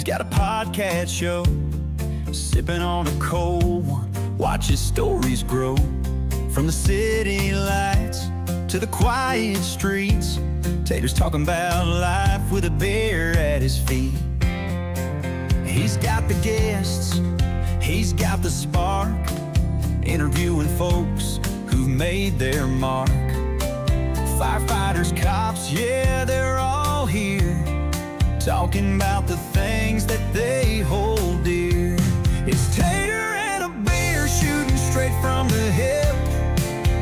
He's got a podcast show, sipping on a cold one. Watch his stories grow, from the city lights to the quiet streets. Tater's talking about life with a beer at his feet. He's got the guests, he's got the spark, interviewing folks who've made their mark. Firefighters, cops, yeah, they're all here, talking about the things that they hold dear. It's Tater and a beer, shooting straight from the hip,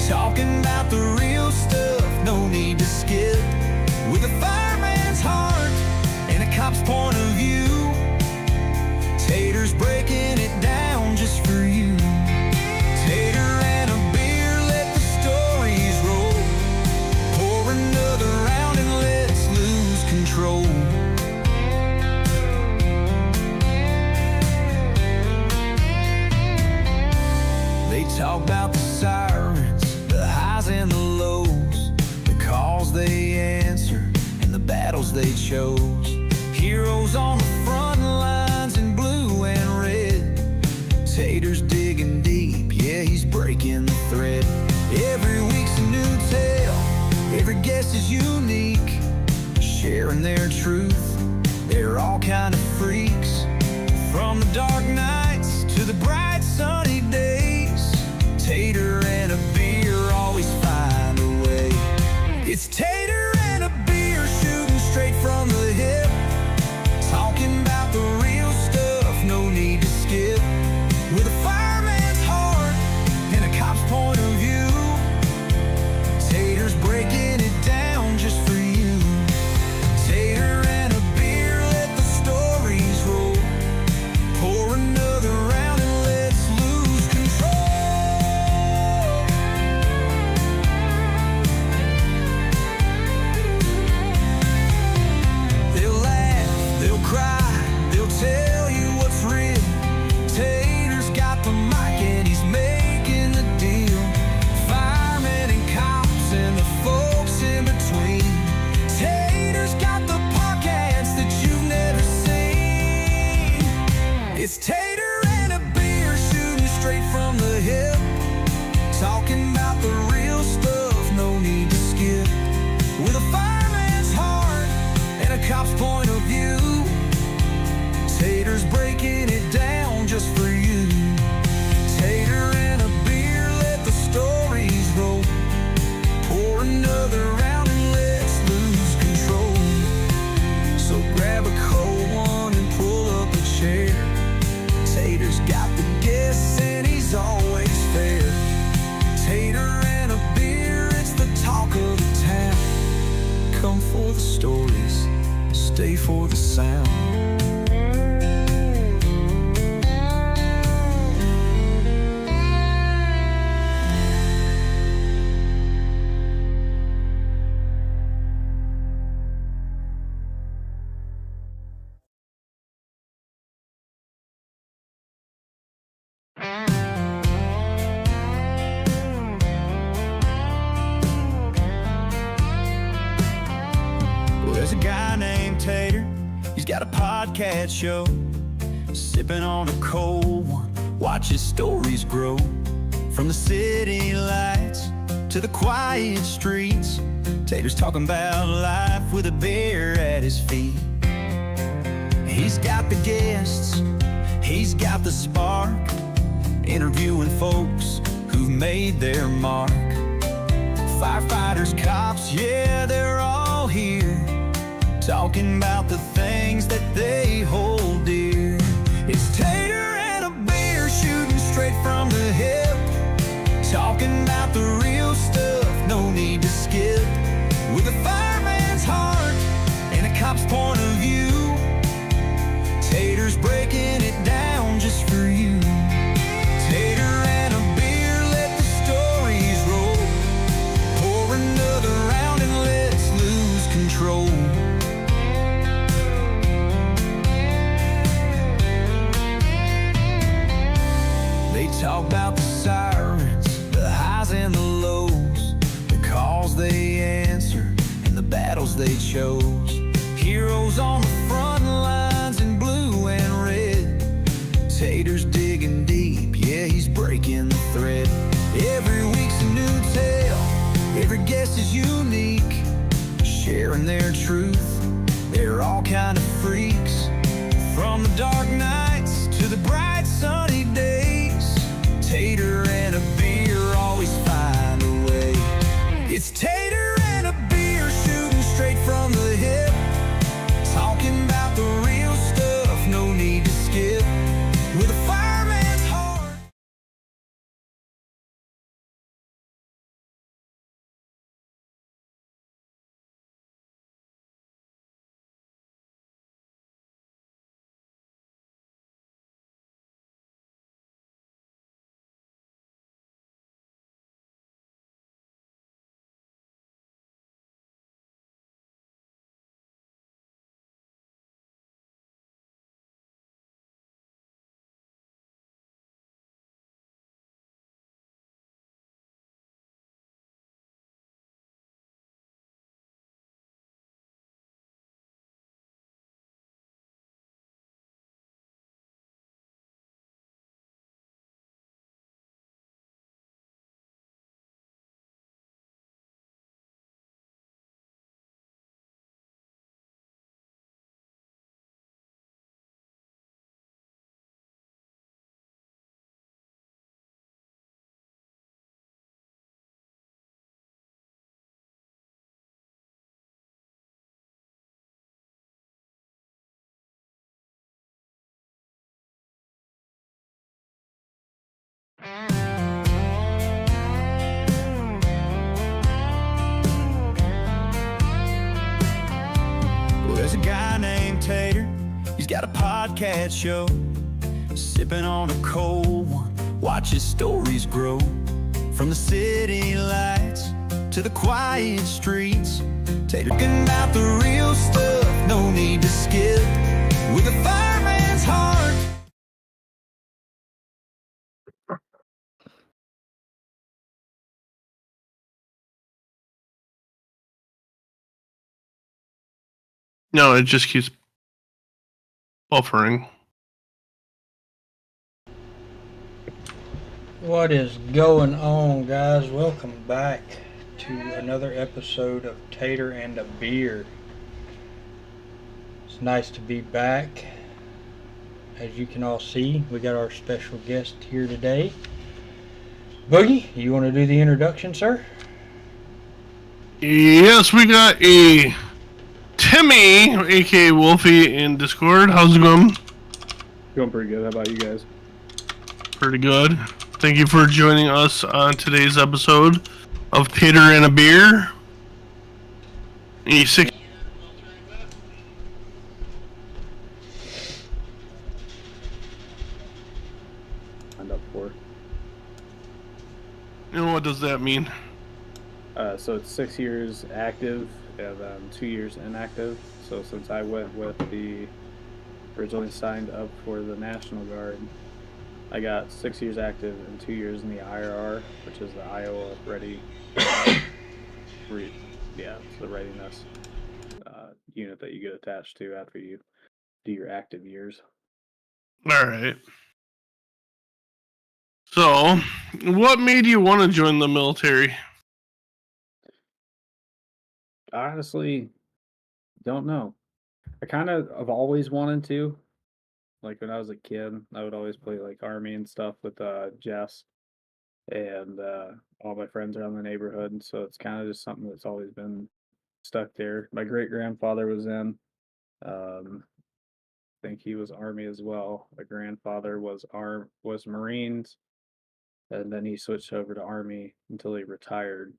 talking about the real stuff, no need to skip. With a fireman's heart and a cop's point of view, Tater's breaking it down just for you. Tater and a beer, let the stories roll. Pour another round and let's lose control. They talk about the sirens, the highs and the lows, the calls they answer and the battles they chose. Heroes on the front lines in blue and red. Tater's digging deep, yeah, he's breaking the thread. Every week's a new tale, every guest is unique, sharing their truth. They're all kind of freaks, from the dark nights to the bright sunny days. Tater and a beer always find a way. It's Tater and a beer, shooting straight from the hip, talking about the real stuff, no need to skip. With a fireman's heart and a cop's point of view, Tater's breaking it down just for you. Tater and a beer, let the stories roll. Pour another round and let's lose control. They'll laugh, they'll cry, they'll tell you what's real. Tater's got the mic and he's making the deal. Firemen and cops and the folks in between. Tater's got the podcast that you've never seen. It's Tater and a beer, shooting straight from the hip, talking about the real stuff, no need to skip. With a fireman's heart and a cop's point of view, Tater's breaking it down just for you. Tater and a beer, let the stories roll. Pour another round and let's lose control. So grab a cold one and pull up a chair. Tater's got the guests and he's always fair. Tater and a beer, it's the talk of the town. Come for the stories, stay for the sound. There's a guy named Tater, he's got a podcast show, sipping on a cold one. Watch his stories grow, from the city lights to the quiet streets. Tater's talking about life with a beer at his feet. He's got the guests, he's got the spark, interviewing folks who've made their mark. Firefighters, cops, yeah, they're all here, talking about the things that they hold dear. It's Tater and a beer, shooting straight from the hip, talking about the real stuff, no need to skip. With a fireman's heart and a cop's point of view, Tater's breaking it down just for you. Tater and a beer, let the stories roll. Pour another round and let's lose control. They talk about the sirens, the highs and the lows, the calls they answer and the battles they chose. Heroes on the front lines in blue the thread. Every week's a new tale, every guest is unique, sharing their truth. They're all kind of freaks, from the dark nights to the bright sunny days. Tater and a beer always find a way. It's Tater and a beer, shooting straight from the hip, talking about the real stuff, no need to skip, with a fireman's heart. Well, there's a guy named Tater, he's got a podcast show, sipping on a cold one, watch his stories grow. From the city lights to the quiet streets, Tater talking about the real stuff, no need to skip, with a fireman's heart. No, it just keeps buffering. What is going on, guys? Welcome back to another episode of Tater and a Beer. It's nice to be back. As you can all see, we got our special guest here today. Boogie, you want to do the introduction, sir? Yes, we got a Timmy, aka Wolfie, in Discord. How's it going? Going pretty good. How about you guys? Pretty good. Thank you for joining us on today's episode of Tater and a Beer. E6. Signed up for. And what does that mean? So it's 6 years active and 2 years inactive. So since I went with the originally signed up for the National Guard, I got 6 years active and 2 years in the IRR, which is the Iowa Ready. It's the readiness unit that you get attached to after you do your active years. Alright. So, what made you want to join the military? Honestly, don't know. I kind of have always wanted to. Like when I was a kid, I would always play like Army and stuff with Jess and all my friends around the neighborhood. And so it's kind of just something that's always been stuck there. My great grandfather was in. I think he was Army as well. My grandfather was Marines, and then he switched over to Army until he retired.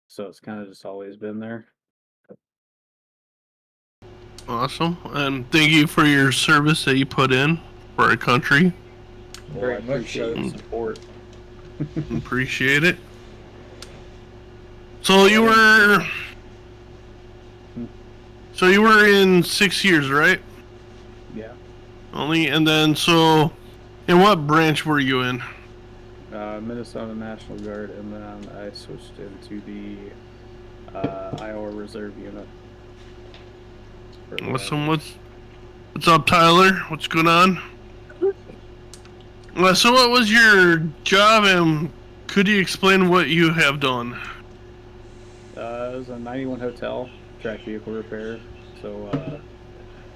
So it's kind of just always been there. Awesome. And thank you for your service that you put in for our country. Well, I Very much appreciate so. the support. Appreciate it. So you were in 6 years, right? Yeah. Only, and then so, in what branch were you in? Minnesota National Guard, and then I switched into the Iowa Reserve Unit. Awesome. What's up, Tyler? What's going on? So what was your job, and could you explain what you have done? It was a 91 hotel track vehicle repair. So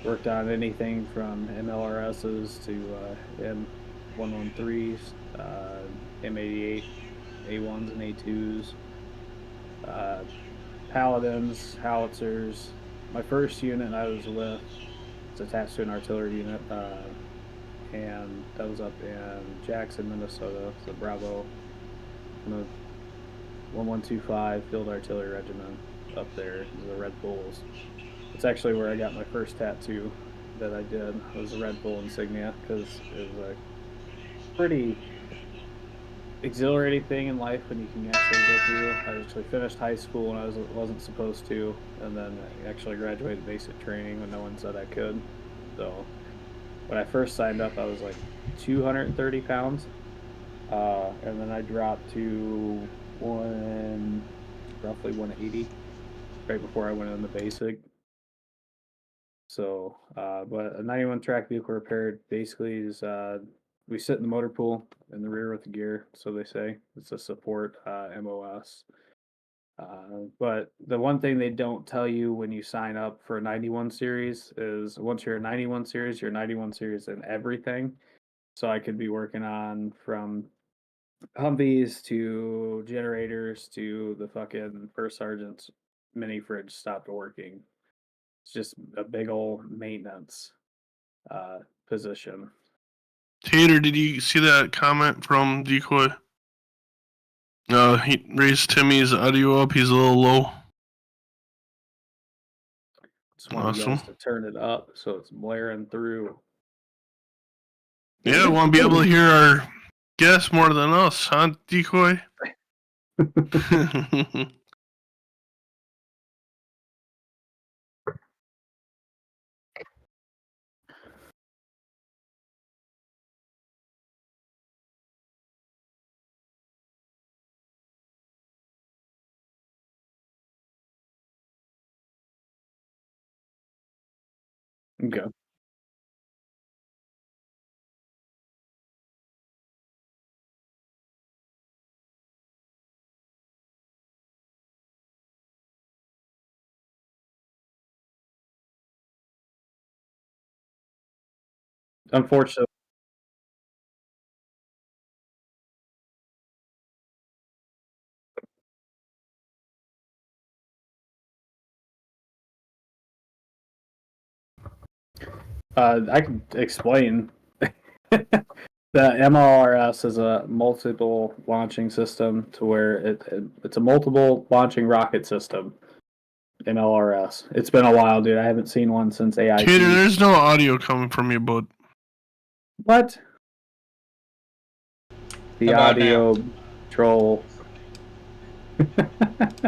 worked on anything from MLRSs to M113s, M88, A1s and A2s, uh, paladins, howitzers. My first unit I was with was attached to an artillery unit, and that was up in Jackson, Minnesota. So Bravo, 1125 Field Artillery Regiment up there, the Red Bulls. It's actually where I got my first tattoo that I did. It was a Red Bull insignia because it was a pretty exhilarating thing in life when you can actually go through. I actually finished high school when I wasn't supposed to, and then I actually graduated basic training when no one said I could. So when I first signed up, I was like 230 pounds, and then I dropped to roughly 180 right before I went in the basic. So, but a 91 track vehicle repaired basically is we sit in the motor pool in the rear with the gear, so they say it's a support MOS. But the one thing they don't tell you when you sign up for a 91 series is once you're a 91 series, you're a 91 series in everything. So I could be working on from Humvees to generators to the fucking first sergeant's mini fridge stopped working. It's just a big old maintenance position. Tater, did you see that comment from Decoy? He raised Timmy's audio up. He's a little low. Just want you Awesome. guys to turn it up so it's blaring through. Yeah, I want to be able to hear our guests more than us, huh, Decoy? Okay. Unfortunately, I can explain. The MLRS is a multiple launching system to where it's a multiple launching rocket system. MLRS. It's been a while, dude. I haven't seen one since AIT. Tater, there's no audio coming from you, bud. What? The How about audio now? troll.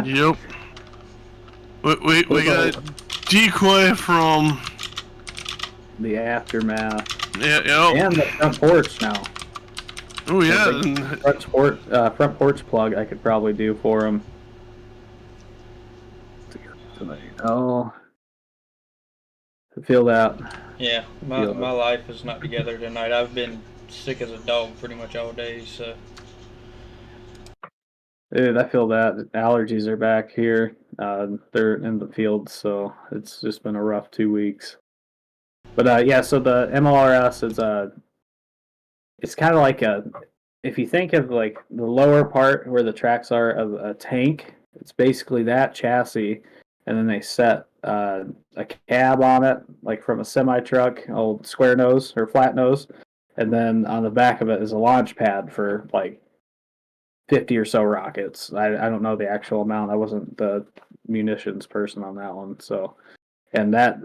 Yep. We got Decoy from The aftermath. yeah. And the front porch now. Oh yeah. Front porch plug I could probably do for him. Oh, I feel that. Yeah, my life is not together tonight. I've been sick as a dog pretty much all day, so. Dude, I feel that. Allergies are back here. They're in the field, so it's just been a rough 2 weeks. But yeah, so the MLRS is it's kind of like if you think of like the lower part where the tracks are of a tank, it's basically that chassis, and then they set a cab on it, like from a semi truck, old square nose or flat nose, and then on the back of it is a launch pad for like 50 or so rockets. I don't know the actual amount. I wasn't the munitions person on that one. So, and that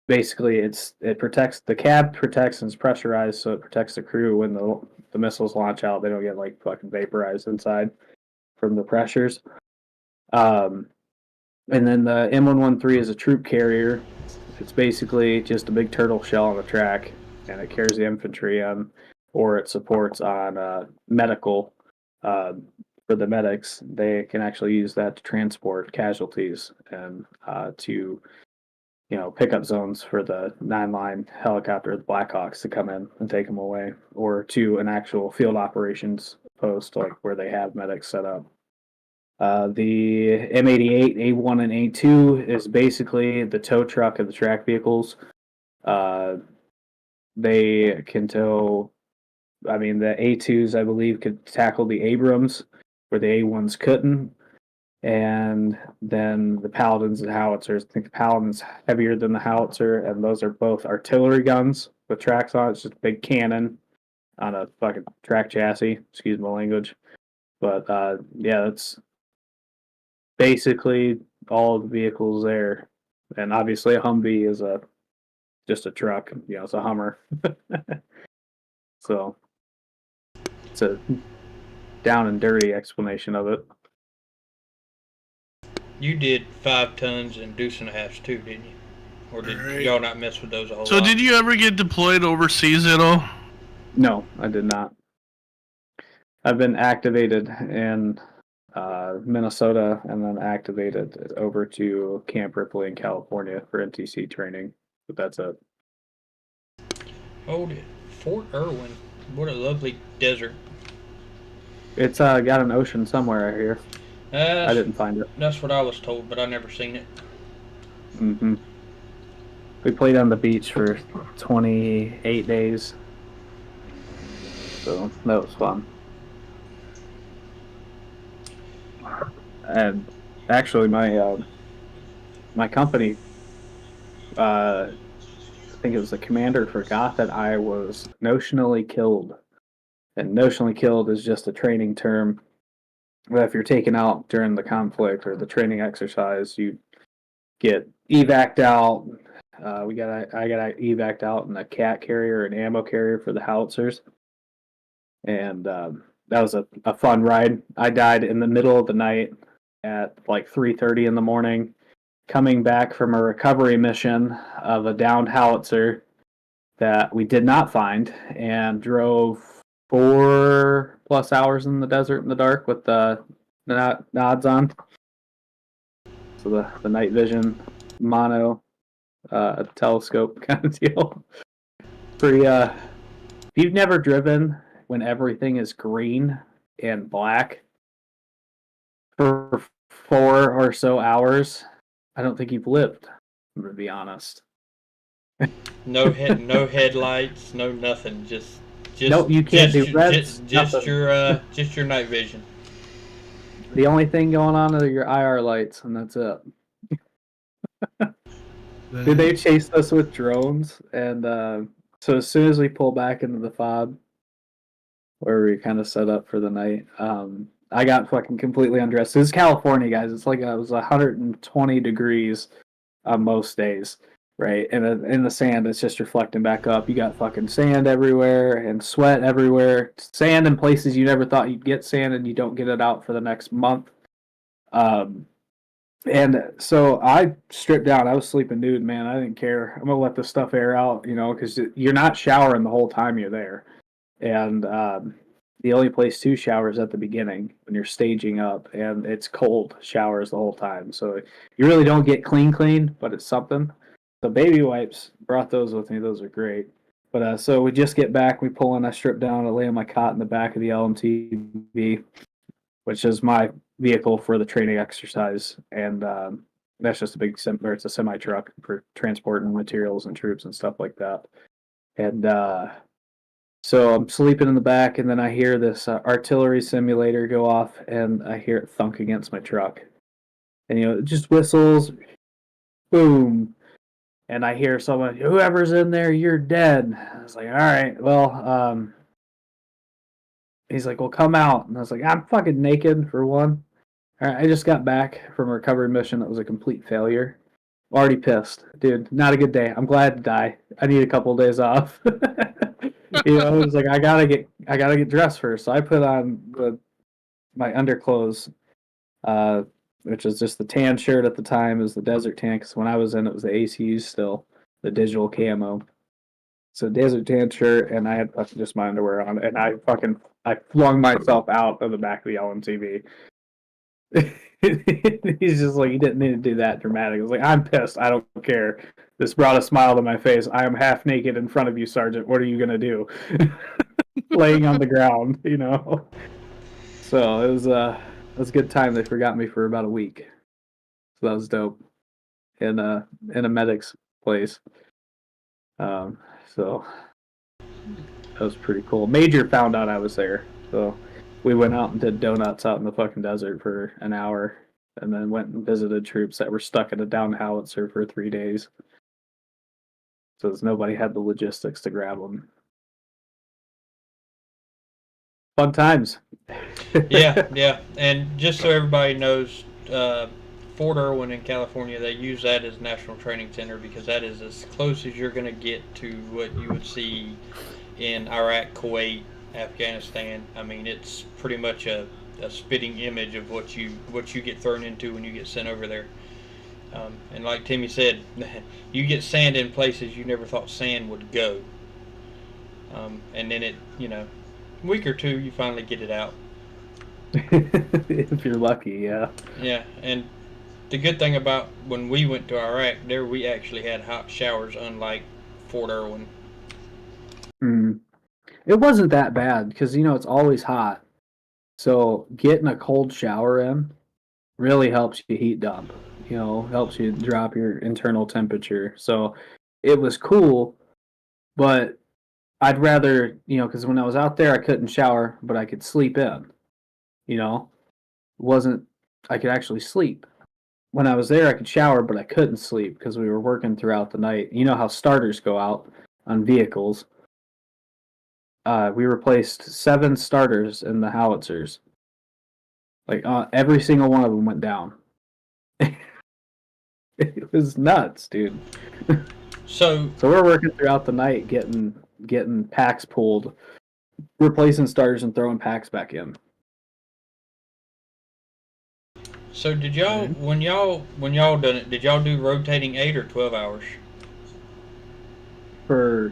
basically it protects the cab, protects and is pressurized, so it protects the crew when the missiles launch out. They don't get like fucking vaporized inside from the pressures. And then the M113 is a troop carrier. It's basically just a big turtle shell on the track, and it carries the infantry on, or it supports on medical. For the medics, they can actually use that to transport casualties and to pickup zones for the 9-line helicopter, the Blackhawks, to come in and take them away, or to an actual field operations post, like where they have medics set up. The M88, A1, and A2 is basically the tow truck of the track vehicles. They can tow. I mean, the A2s, I believe, could tackle the Abrams, where the A1s couldn't. And then the Paladins and Howitzers. I think the Paladin's heavier than the Howitzer, and those are both artillery guns with tracks on it. It's just a big cannon on a fucking track chassis. Excuse my language. But yeah, that's basically all of the vehicles there. And obviously, a Humvee is just a truck. It's a Hummer. So it's a down and dirty explanation of it. You did 5 tons and deuce and a halves too, didn't you? Or did y'all not mess with those a whole lot? So did you ever get deployed overseas at all? No, I did not. I've been activated in Minnesota and then activated over to Camp Ripley in California for NTC training. But that's it. Hold it. Fort Irwin. What a lovely desert. It's got an ocean somewhere out here. I didn't find it. That's what I was told, but I never seen it. Mm-hmm. We played on the beach for 28 days. So that was fun. And actually, my company, I think it was the commander, forgot that I was notionally killed. And notionally killed is just a training term. But if you're taken out during the conflict or the training exercise, you get evac'd out. I got evac'd out in a cat carrier, an ammo carrier for the howitzers, and that was a fun ride. I died in the middle of the night at like 3:30 in the morning, coming back from a recovery mission of a downed howitzer that we did not find, and drove 4+ hours in the desert in the dark with the nods on. So the night vision mono telescope kind of deal. Pretty if you've never driven when everything is green and black for 4 or so hours, I don't think you've lived, to be honest. No headlights, no nothing. Just nope, you can't do reds. Just your night vision. The only thing going on are your IR lights, and that's it. Did they chase us with drones? And so as soon as we pull back into the fob, where we kind of set up for the night, I got fucking completely undressed. This is California, guys. It's like it was 120 degrees on most days, right? And in the sand, it's just reflecting back up. You got fucking sand everywhere and sweat everywhere. Sand in places you never thought you'd get sand, and you don't get it out for the next month. And so I stripped down. I was sleeping nude, man. I didn't care. I'm gonna let this stuff air out, because you're not showering the whole time you're there. And the only place to shower is at the beginning when you're staging up, and it's cold showers the whole time. So you really don't get clean, but it's something. The baby wipes, brought those with me. Those are great. But so we just get back. We pull in. I strip down. I lay on my cot in the back of the LMTV, which is my vehicle for the training exercise, and that's just a big it's a semi truck for transporting materials and troops and stuff like that. And so I'm sleeping in the back, and then I hear this artillery simulator go off, and I hear it thunk against my truck, and it just whistles, boom, and I hear someone, "Whoever's in there, you're dead." I was like, "All right, well." He's like, "Well, come out." And I was like, "I'm fucking naked, for one." All right, I just got back from a recovery mission that was a complete failure. Already pissed. Dude, not a good day. I'm glad to die. I need a couple of days off. It was like, I gotta get dressed first. So I put on my underclothes, which was just the tan shirt at the time. It was the desert tan, because when I was in, it was the ACU still, the digital camo. So desert tan shirt, and I had just my underwear on, and I flung myself out of the back of the LMTV. He's just like, he didn't need to do that dramatic. I was like, I'm pissed. I don't care. This brought a smile to my face. I am half naked in front of you, Sergeant. What are you gonna do? Laying on the ground, you know. So it was a good time. They forgot me for about a week. So that was dope. In a medic's place. So that was pretty cool. Major found out I was there, so we went out and did donuts out in the fucking desert for an hour, and then went and visited troops that were stuck in a down howitzer for 3 days. So nobody had the logistics to grab them. Fun times. Yeah. And just so everybody knows, Fort Irwin in California, they use that as National Training Center because that is as close as you're going to get to what you would see in Iraq, Kuwait, Afghanistan. I mean, it's pretty much a spitting image of what you get thrown into when you get sent over there. And like Timmy said, you get sand in places you never thought sand would go. And then a week or two, you finally get it out. If you're lucky, yeah. Yeah, and the good thing about when we went to Iraq, there we actually had hot showers, unlike Fort Irwin. It wasn't that bad because it's always hot. So getting a cold shower in really helps you heat dump. Helps you drop your internal temperature. So it was cool, but I'd rather, because when I was out there, I couldn't shower, but I could sleep in. I could actually sleep. When I was there, I could shower, but I couldn't sleep because we were working throughout the night. You know how starters go out on vehicles. We replaced 7 starters in the howitzers. Like every single one of them went down. It was nuts, dude. So we're working throughout the night, getting packs pulled, replacing starters and throwing packs back in. So did y'all when y'all done it? Did y'all do rotating 8 or 12 hours For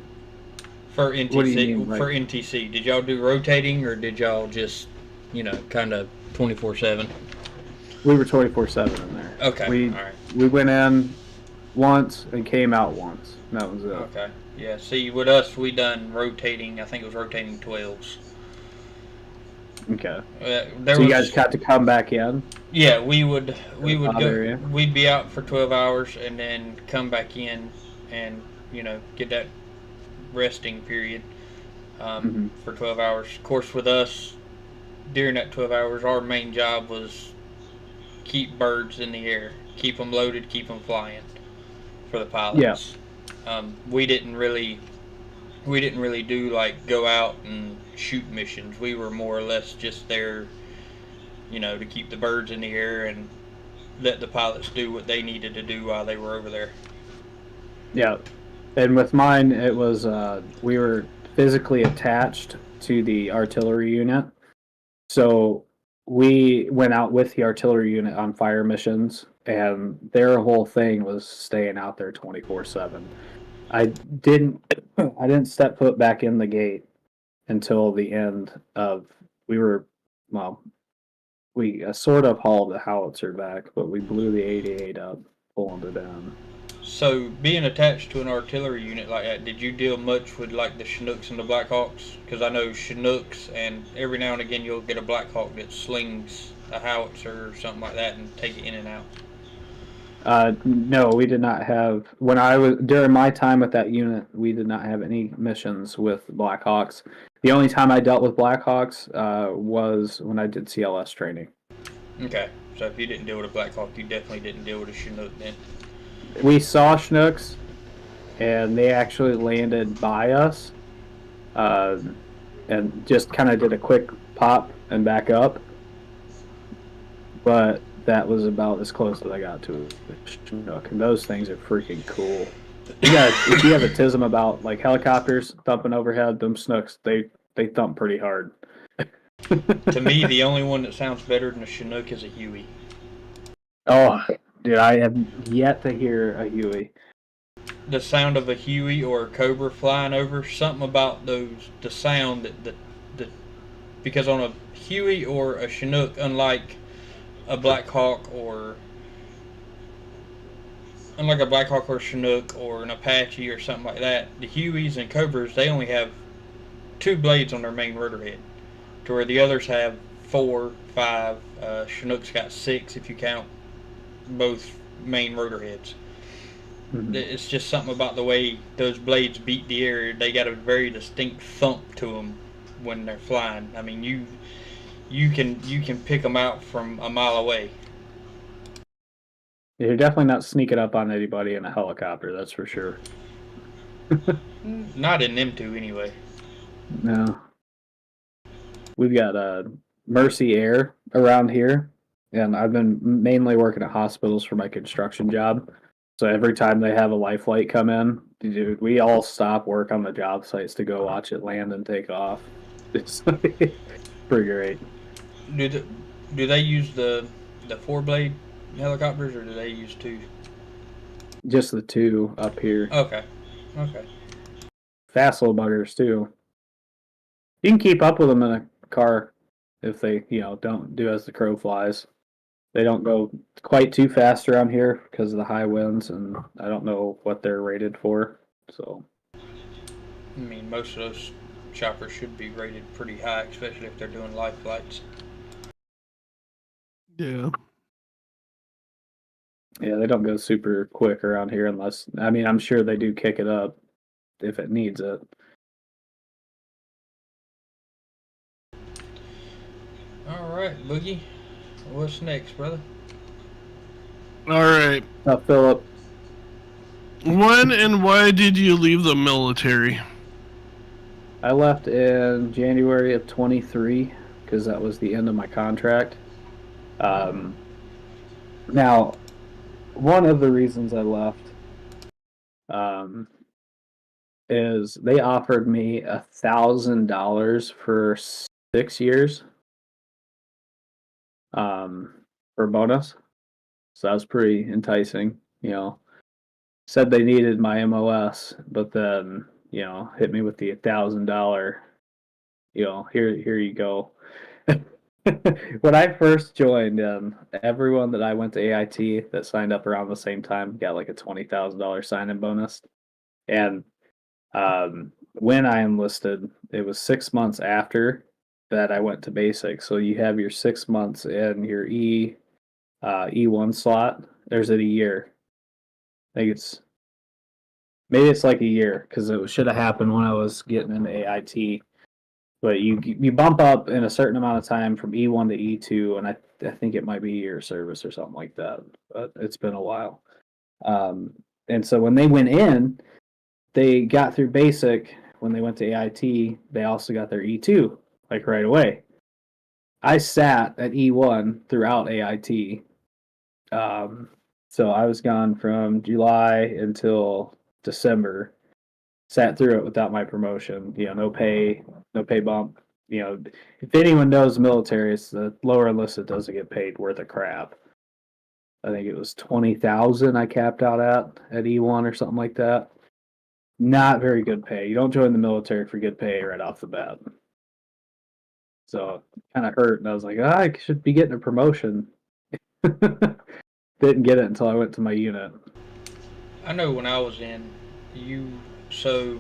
NTC? What do you mean, For NTC, did y'all do rotating or did y'all just kind of 24/7? We were 24/7 in there. Okay, all right. We went in once and came out once. And that was it. Okay, yeah. See, with us, we done rotating. I think it was rotating 12s. Okay. So you guys got to come back in? Yeah, we would go. Area? We'd be out for 12 hours and then come back in and get that resting period for 12 hours. Of course, with us during that 12 hours, our main job was keep birds in the air, keep them loaded, keep them flying for the pilots. Yeah. We didn't really do like go out and shoot missions. We were more or less just there, to keep the birds in the air and let the pilots do what they needed to do while they were over there. Yeah. And with mine, it was we were physically attached to the artillery unit. So we went out with the artillery unit on fire missions, and their whole thing was staying out there 24/7. I didn't step foot back in the gate until the end of we sort of hauled the howitzer back, but we blew the 88 up, pulling it down. So, being attached to an artillery unit like that, did you deal much with like the Chinooks and the Blackhawks? Because I know Chinooks, and every now and again you'll get a Blackhawk that slings a howitzer or something like that and take it in and out. No, we did not have. During my time with that unit, we did not have any missions with Blackhawks. The only time I dealt with Blackhawks was when I did CLS training. Okay, so if you didn't deal with a Blackhawk, you definitely didn't deal with a Chinook then. We saw Chinooks, and they actually landed by us, and just kind of did a quick pop and back up. But that was about as close as I got to a Chinook, and those things are freaking cool. If you have a tism about like helicopters thumping overhead, them Chinooks, they thump pretty hard. To me, the only one that sounds better than a Chinook is a Huey. Oh, dude, I have yet to hear a Huey. The sound of a Huey or a Cobra flying over, something about the sound that because on a Huey or a Chinook, unlike a Black Hawk or unlike a Black Hawk or Chinook or an Apache or something like that, the Hueys and Cobras, they only have 2 blades on their main rotor head, to where the others have 4, 5. Chinook's got 6 if you count both main rotor heads. Mhm. It's just something about the way those blades beat the air. They got a very distinct thump to them when they're flying. I mean, you can pick them out from a mile away. You're definitely not sneaking up on anybody in a helicopter, that's for sure. Not in them two, anyway. No. We've got Mercy Air around here, and I've been mainly working at hospitals for my construction job. So every time they have a life flight come in, dude, we all stop work on the job sites to go watch it land and take off. It's pretty great. Do they use the 4-blade helicopters, or do they use 2? Just the 2 up here. Okay. Fast little buggers too. You can keep up with them in a car if they, don't do as the crow flies. They don't go quite too fast around here because of the high winds, and I don't know what they're rated for. So, I mean, most of those choppers should be rated pretty high, especially if they're doing life flights. Yeah. yeah, they don't go super quick around here unless, I'm sure they do kick it up if it needs it. All right, Boogie. What's next, brother? All right. Now, Philip, When and why did you leave the military? I left in January of 23 because that was the end of my contract. Now, one of the reasons I left is they offered me $1,000 for 6 years for bonus. So that was pretty enticing, Said they needed my MOS, but then, hit me with the $1,000, here you go. When I first joined, everyone that I went to AIT that signed up around the same time got like a $20,000 sign-in bonus. And when I enlisted, it was 6 months after that I went to basic. So you have your 6 months in your E1 slot. There's it a year. I think maybe it's like a year because it should have happened when I was getting into AIT. But you bump up in a certain amount of time from E1 to E2, and I think it might be a year of service or something like that. But it's been a while. And so when they went in, they got through basic. When they went to AIT, they also got their E2 like right away. I sat at E1 throughout AIT. So I was gone from July until December. Sat through it without my promotion. No pay bump. If anyone knows the military, it's the lower enlisted doesn't get paid worth of crap. I think it was 20,000 I capped out at E1 or something like that. Not very good pay. You don't join the military for good pay right off the bat. So kind of hurt, and I was like, I should be getting a promotion. Didn't get it until I went to my unit. I know when I was in, so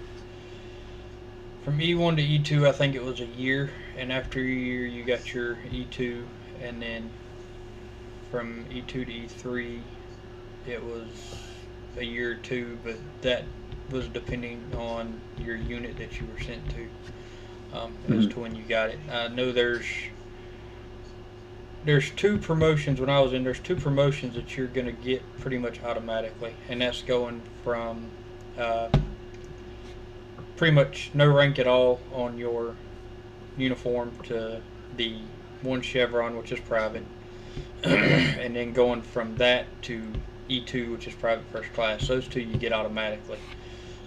from E1 to E2, I think it was a year, and after a year you got your E2, and then from E2 to E3 it was a year or two, but that was depending on your unit that you were sent to, as to when you got it. I know there's 2 promotions when I was in. There's 2 promotions that you're going to get pretty much automatically, and that's going from pretty much no rank at all on your uniform to the 1 chevron, which is private, and then going from that to E2, which is private first class. Those 2 you get automatically.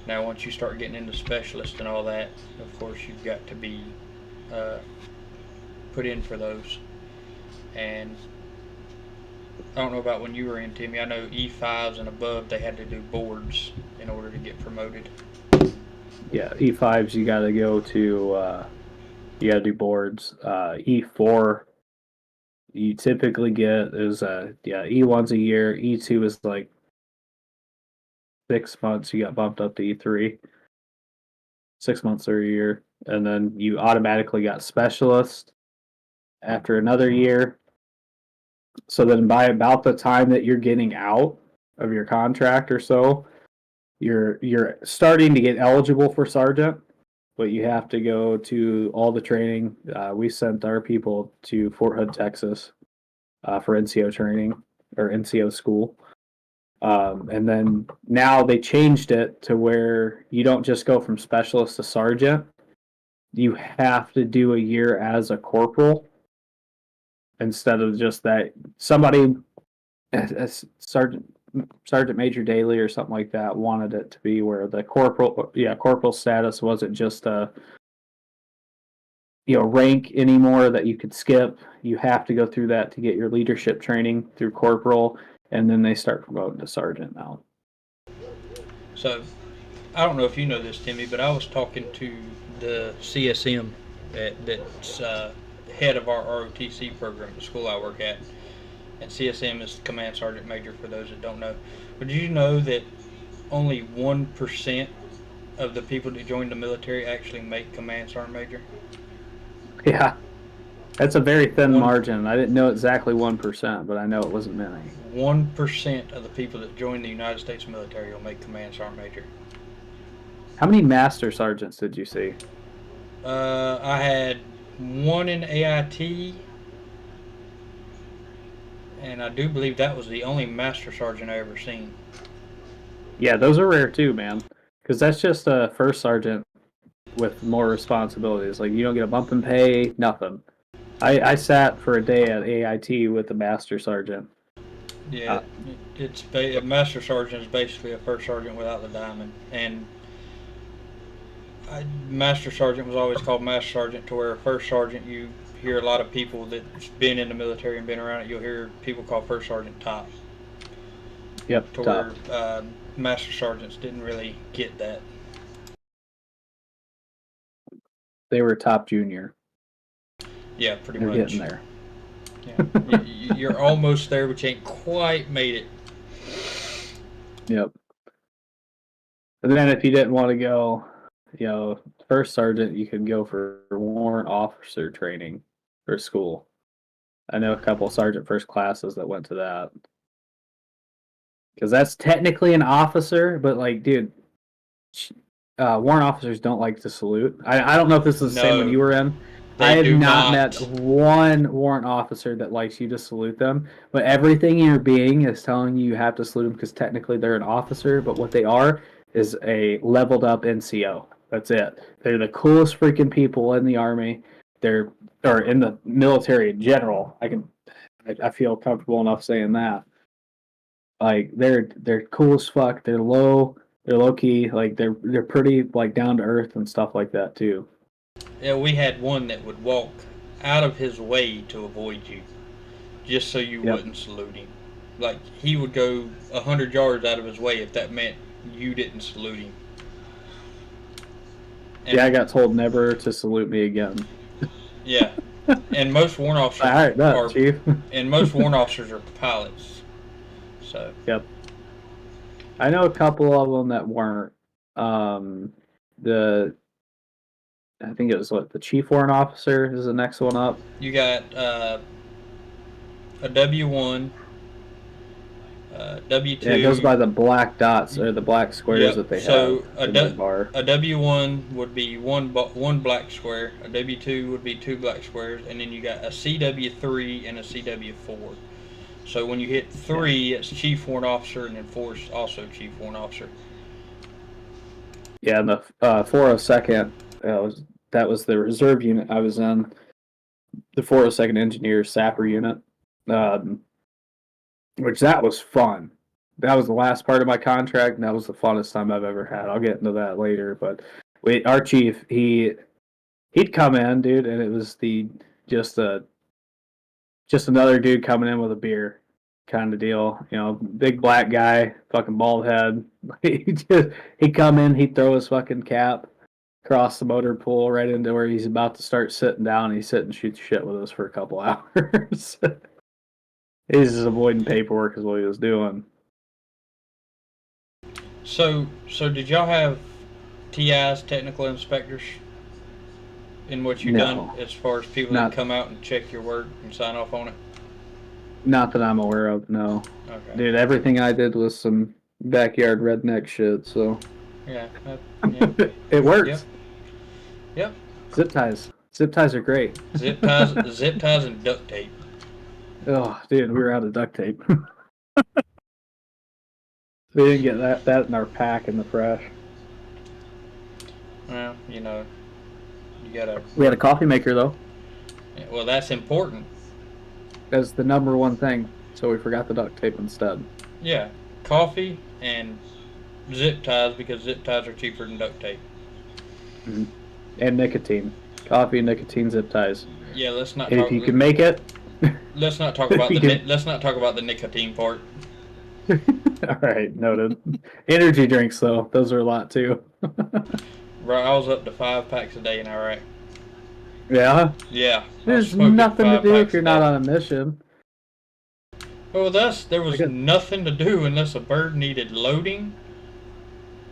Now once you start getting into specialist and all that, of course you've got to be put in for those. And I don't know about when you were in, Timmy. I know E5s and above, they had to do boards in order to get promoted. Yeah, E5s you got to go to. You got to do boards. E4 You typically get E1's a year, E2 is like 6 months. You got bumped up to E3, 6 months or a year, and then you automatically got specialist after another year. So then by about the time that you're getting out of your contract or so, you're starting to get eligible for sergeant, but you have to go to all the training. We sent our people to Fort Hood, Texas, for NCO training or NCO school. And then now they changed it to where you don't just go from specialist to sergeant. You have to do a year as a corporal instead of just that. Somebody, as Sergeant Major Daly or something like that, wanted it to be where the corporal status wasn't just a rank anymore that you could skip. You have to go through that to get your leadership training through corporal, and then they start promoting to sergeant now. So, I don't know if you know this, Timmy, but I was talking to the CSM that's head of our ROTC program, the school I work at. And CSM is Command Sergeant Major, for those that don't know. But did you know that only 1% of the people that join the military actually make Command Sergeant Major? Yeah. That's a very thin margin. I didn't know exactly 1%, but I know it wasn't many. 1% of the people that join the United States military will make Command Sergeant Major. How many master sergeants did you see? I had one in AIT, and I do believe that was the only master sergeant I ever seen. Yeah, those are rare too, man. Because that's just a first sergeant with more responsibilities. Like, you don't get a bump in pay, nothing. I sat for a day at AIT with the master sergeant. Yeah, a master sergeant is basically a first sergeant without the diamond, and master sergeant was always called master sergeant, to where first sergeant, you hear a lot of people that's been in the military and been around it, you'll hear people call first sergeant top. Yep, to top. Where master sergeants didn't really get that. They were top junior. Yeah, pretty They're much. getting there. Yeah. You're almost there, but you ain't quite made it. Yep. And then if you didn't want to go, first sergeant, you could go for warrant officer training for school. I know a couple of sergeant first classes that went to that. Because that's technically an officer, but like, dude, warrant officers don't like to salute. I don't know if this is the same when you were in. I have not met one warrant officer that likes you to salute them, but everything you're being is telling you have to salute them because technically they're an officer, but what they are is a leveled up NCO. That's it. They're the coolest freaking people in the Army. Or in the military in general. I feel comfortable enough saying that. Like, they're cool as fuck. They're low key. Like, they're pretty like down to earth and stuff like that too. Yeah, we had one that would walk out of his way to avoid you, just so you wouldn't salute him. Like, he would go 100 yards out of his way if that meant you didn't salute him. And I got told never to salute me again. Yeah, and most warrant officers Chief. And most warrant officers are pilots. So. Yep. I know a couple of them that weren't. I think it was the chief warrant officer is the next one up. You got a W1, W2. Yeah, it goes by the black dots or the black squares that they have. A W1 would be one black square. A W2 would be two black squares, and then you got a CW3 and a CW4. So when you hit 3, it's chief warrant officer, and then 4 is also chief warrant officer. Yeah, and the 402nd. That was the reserve unit I was in, the 402nd Engineer Sapper unit, which that was fun. That was the last part of my contract, and that was the funnest time I've ever had. I'll get into that later, but our chief, he'd come in, dude, and it was just another dude coming in with a beer kind of deal. Big black guy, fucking bald head. He'd come in, he'd throw his fucking cap. across the motor pool right into where he's about to start sitting down. And he's sitting and shoots shit with us for a couple hours. He's just avoiding paperwork is what he was doing. So did y'all have TIs, technical inspectors, in what you done as far as people that come out and check your work and sign off on it? Not that I'm aware of, no. Okay. Dude, everything I did was some backyard redneck shit, so. Yeah. It works. Yep. Zip ties. Zip ties are great. Zip ties and duct tape. Oh, dude, we were out of duct tape. We didn't get that in our pack in the fresh. Well, you know, you gotta. We had a coffee maker though. Well, that's important. That's the number one thing. So we forgot the duct tape instead. Yeah, coffee and zip ties, because zip ties are cheaper than duct tape. Mm-hmm. And nicotine. Coffee, nicotine, zip ties. Yeah, let's not. If you can make it. Let's not talk about let's not talk about the nicotine part. All right, noted. Energy drinks though, those are a lot too. Right, I was up to 5 packs a day in Iraq. Yeah. Yeah. There's nothing to do if you're not on a mission. Well, with us, there was nothing to do unless a bird needed loading,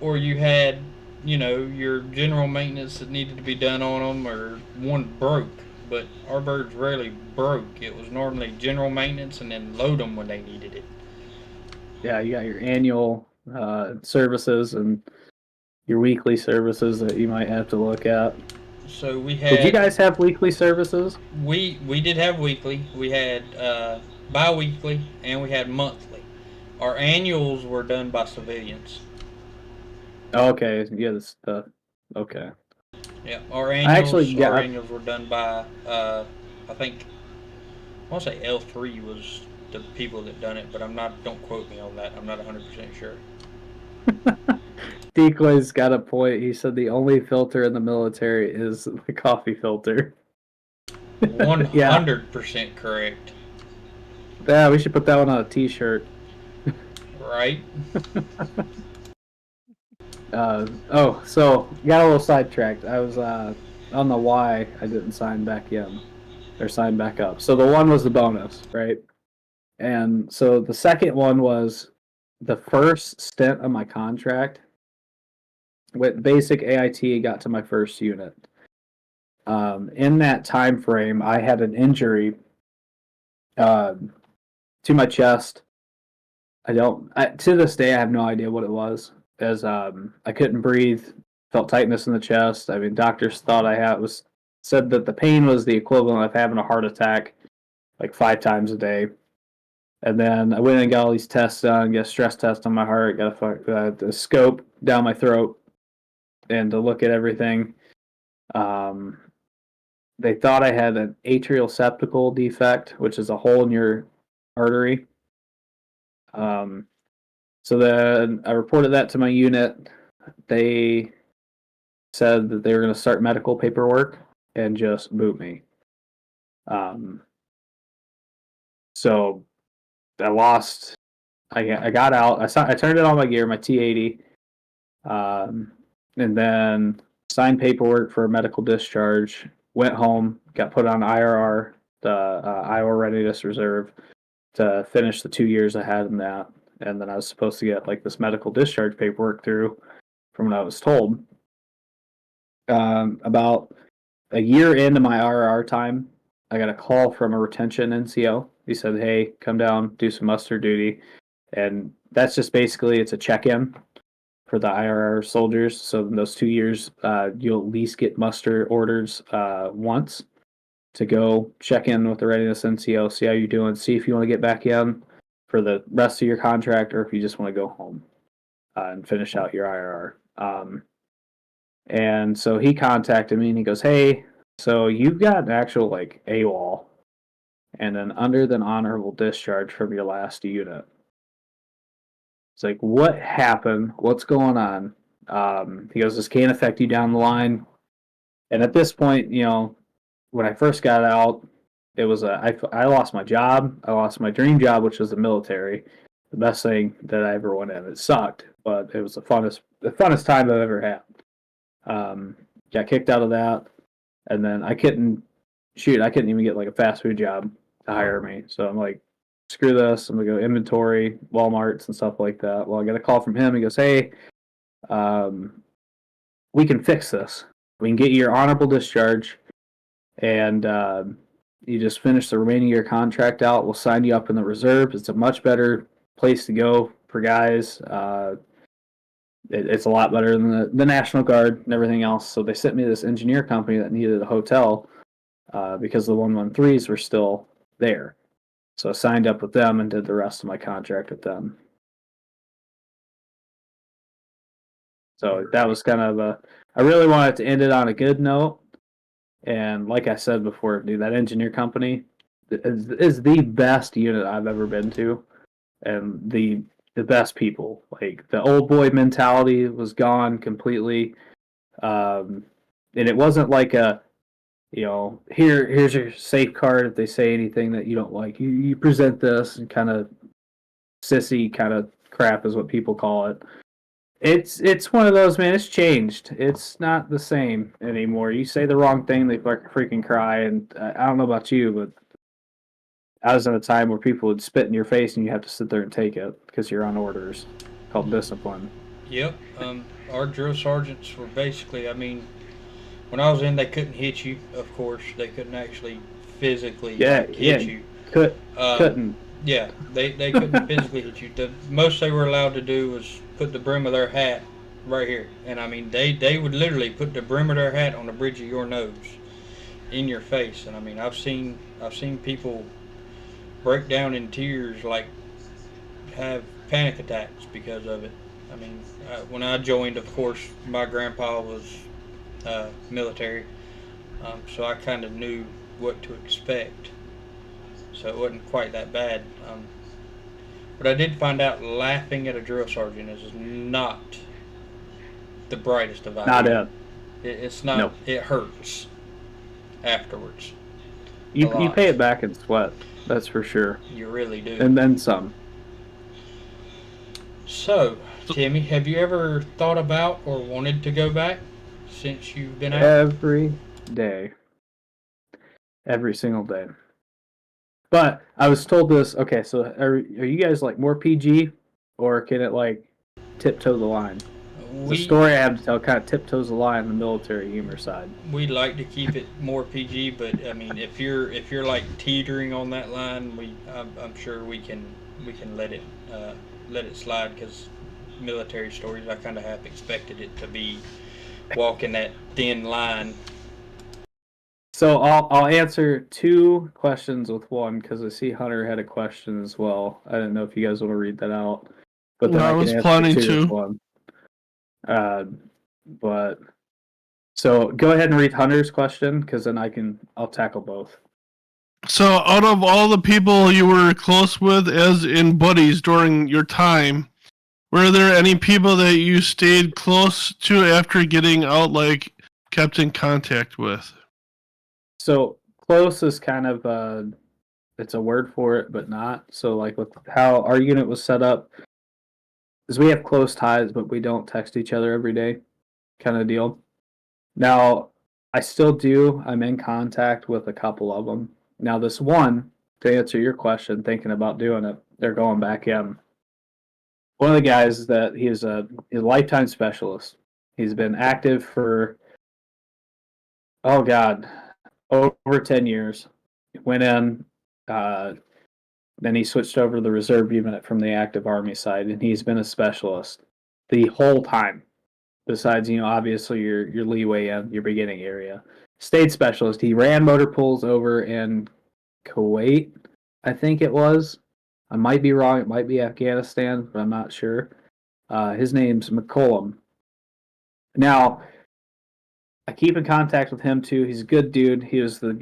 or you had, you know, your general maintenance that needed to be done on them, or one broke. But our birds rarely broke. It was normally general maintenance and then load them when they needed it. Yeah, you got your annual services and your weekly services that you might have to look at. So we had. Did you guys have weekly services? We did have weekly. We had bi-weekly, and we had monthly. Our annuals were done by civilians. Okay, yeah, okay. Yeah, our annuals were done by I think I want to say L3 was the people that done it, but don't quote me on that. I'm not 100% sure. Decoy's got a point. He said the only filter in the military is the coffee filter. 100% correct. Yeah, we should put that one on a t-shirt. Right. So got a little sidetracked. I was on the why I didn't sign back in or sign back up. So the one was the bonus, right? And so the second one was the first stint of my contract. With basic AIT, got to my first unit. In that time frame, I had an injury to my chest. To this day, I have no idea what it was. As I couldn't breathe, felt tightness in the chest. I mean, doctors thought said that the pain was the equivalent of having a heart attack, like 5 times a day. And then I went and got all these tests done, got a stress test on my heart, got a scope down my throat, and to look at everything. They thought I had an atrial septal defect, which is a hole in your artery. So then I reported that to my unit. They said that they were going to start medical paperwork and just boot me. So I lost. I got out. I turned in all my gear, my T80, and then signed paperwork for a medical discharge. Went home, got put on IRR, the Iowa Readiness Reserve, to finish the 2 years I had in that. And then I was supposed to get like this medical discharge paperwork through from what I was told. About a year into my RR time, I got a call from a retention NCO. He said, "Hey, come down, do some muster duty." And that's just basically, it's a check-in for the IRR soldiers. So in those 2 years, you'll at least get muster orders once to go check in with the readiness NCO, see how you're doing, see if you want to get back in for the rest of your contract, or if you just want to go home and finish out your IRR. And so he contacted me and he goes, "Hey, so you've got an actual like AWOL and an under than honorable discharge from your last unit." It's like, what happened? What's going on? He goes, "This can't affect you down the line." And at this point, you know, when I first got out, it was I lost my job. I lost my dream job, which was the military. The best thing that I ever went in. It sucked, but it was the funnest time I've ever had. got kicked out of that, and then I couldn't even get like a fast food job to hire me. So I'm like, screw this. I'm gonna go inventory, Walmarts and stuff like that. Well, I got a call from him. He goes, hey, we can fix this. We can get you your honorable discharge, and you just finish the remaining year contract out. We'll sign you up in the reserve. It's a much better place to go for guys. It's a lot better than the National Guard and everything else. So they sent me this engineer company that needed a hotel because the 113s were still there. So I signed up with them and did the rest of my contract with them. So that was kind of I really wanted to end it on a good note. And like I said before, dude, that engineer company is the best unit I've ever been to. And the best people. Like, the old boy mentality was gone completely. And it wasn't like a, here's your safe card if they say anything that you don't like. You present this, and kind of sissy kind of crap is what people call it. It's one of those, man. It's changed. It's not the same anymore. You say the wrong thing, they freaking cry. And I don't know about you, but I was in a time where people would spit in your face and you have to sit there and take it because you're on orders, called discipline. Yep. Our drill sergeants were basically, I mean, when I was in, they couldn't hit you. Of course, they couldn't actually physically hit you. Couldn't. Yeah, they couldn't physically hit you. The most they were allowed to do was put the brim of their hat right here, and I mean they would literally put the brim of their hat on the bridge of your nose, in your face. And I mean I've seen people break down in tears, like have panic attacks because of it. I mean, when I joined, of course, my grandpa was military, so I kind of knew what to expect. So it wasn't quite that bad. But I did find out laughing at a drill sergeant is not the brightest of ideas. Not it. It's not. Nope. It hurts afterwards. You pay it back in sweat. That's for sure. You really do. And then some. So, Timmy, have you ever thought about or wanted to go back since you've been out? Every day. Every single day. But I was told this. Okay, so are you guys like more PG, or can it like tiptoe the line? The story I have to tell kind of tiptoes the line on the military humor side. We like to keep it more PG, but I mean, if you're like teetering on that line, I'm sure we can let it slide, because military stories, I kind of half expected it to be walking that thin line. So I'll answer two questions with one, because I see Hunter had a question as well. I didn't know if you guys want to read that out, but then I was planning to. But so go ahead and read Hunter's question, because then I'll tackle both. So out of all the people you were close with, as in buddies during your time, were there any people that you stayed close to after getting out, like kept in contact with? So close is kind of it's a word for it, but not. So like with how our unit was set up, is we have close ties, but we don't text each other every day, kind of deal. Now, I still do. I'm in contact with a couple of them. Now, this one, to answer your question, thinking about doing it, they're going back in. One of the guys is that he's a lifetime specialist. He's been active for, oh God, over 10 years. Went in, then he switched over to the reserve unit from the active Army side, and he's been a specialist the whole time. Besides, obviously your leeway in your beginning area. State specialist. He ran motor pools over in Kuwait, I think it was. I might be wrong. It might be Afghanistan, but I'm not sure. His name's McCollum. Now, I keep in contact with him too. He's a good dude. He was the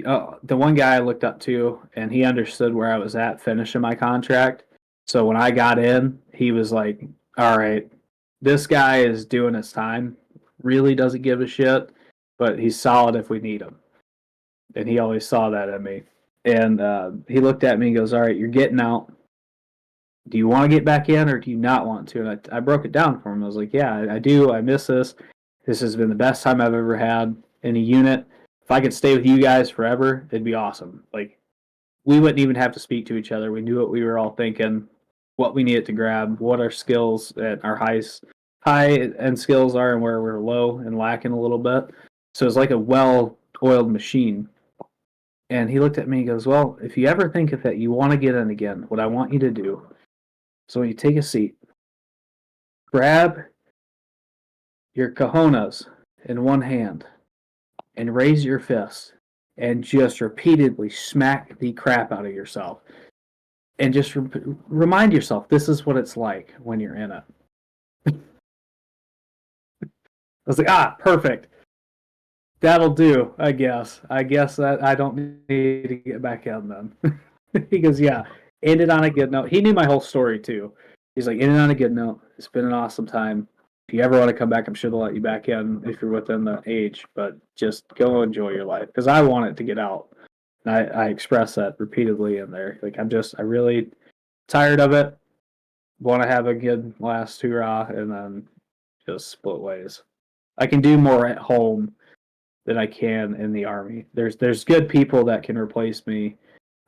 one guy I looked up to, and he understood where I was at finishing my contract. So when I got in, he was like, all right, this guy is doing his time, really doesn't give a shit, but he's solid if we need him. And he always saw that in me. And he looked at me and goes, all right, you're getting out. Do you want to get back in, or do you not want to? And I broke it down for him. I was like, yeah, I do. I miss this. This has been the best time I've ever had in a unit. If I could stay with you guys forever, it'd be awesome. Like, we wouldn't even have to speak to each other. We knew what we were all thinking, what we needed to grab, what our skills and our high end skills are, and where we're low and lacking a little bit. So it's like a well-oiled machine. And he looked at me and goes, well, if you ever think that you want to get in again, what I want you to do is when you take a seat, grab your cojones in one hand and raise your fist and just repeatedly smack the crap out of yourself. And just remind yourself, this is what it's like when you're in it. I was like, perfect. That'll do, I guess. I guess that I don't need to get back in then. He goes, yeah, ended on a good note. He knew my whole story, too. He's like, ended on a good note. It's been an awesome time. If you ever want to come back, I'm sure they'll let you back in if you're within the age. But just go enjoy your life. Because I want it to get out. And I express that repeatedly in there. Like, I really tired of it. Want to have a good last hurrah and then just split ways. I can do more at home than I can in the Army. There's good people that can replace me.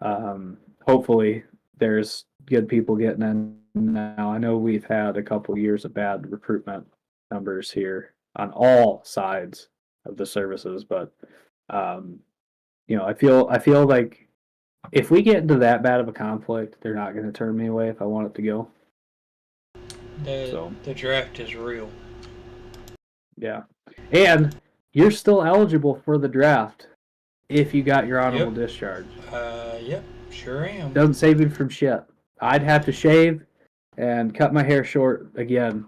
Hopefully, there's good people getting in now. I know we've had a couple years of bad recruitment numbers here on all sides of the services, but I feel like if we get into that bad of a conflict, they're not going to turn me away if I want it to go. The draft is real. Yeah, and you're still eligible for the draft if you got your honorable discharge. Yep, sure am. Doesn't save you from shit. I'd have to shave and cut my hair short again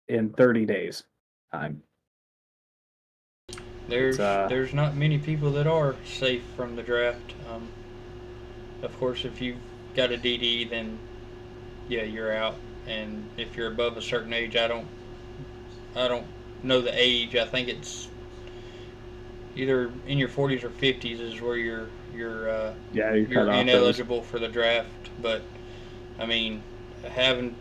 in 30 days. There's not many people that are safe from the draft. Of course, if you've got a DD, then yeah, you're out. And if you're above a certain age, I don't know the age. I think it's either in your 40s or 50s is where you're ineligible for the draft. But I mean, having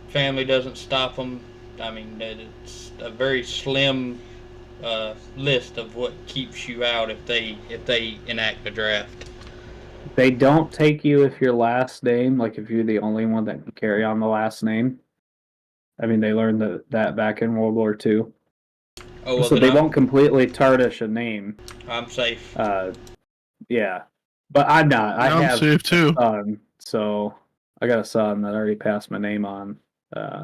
family doesn't stop them. I mean, it's a very slim list of what keeps you out if they enact the draft. They don't take you if your last name, like if you're the only one that can carry on the last name. I mean, they learned that back in World War II. Oh, well, so they won't completely tarnish a name. I'm safe. Yeah, but I'm not. I'm safe too. So I got a son that already passed my name on.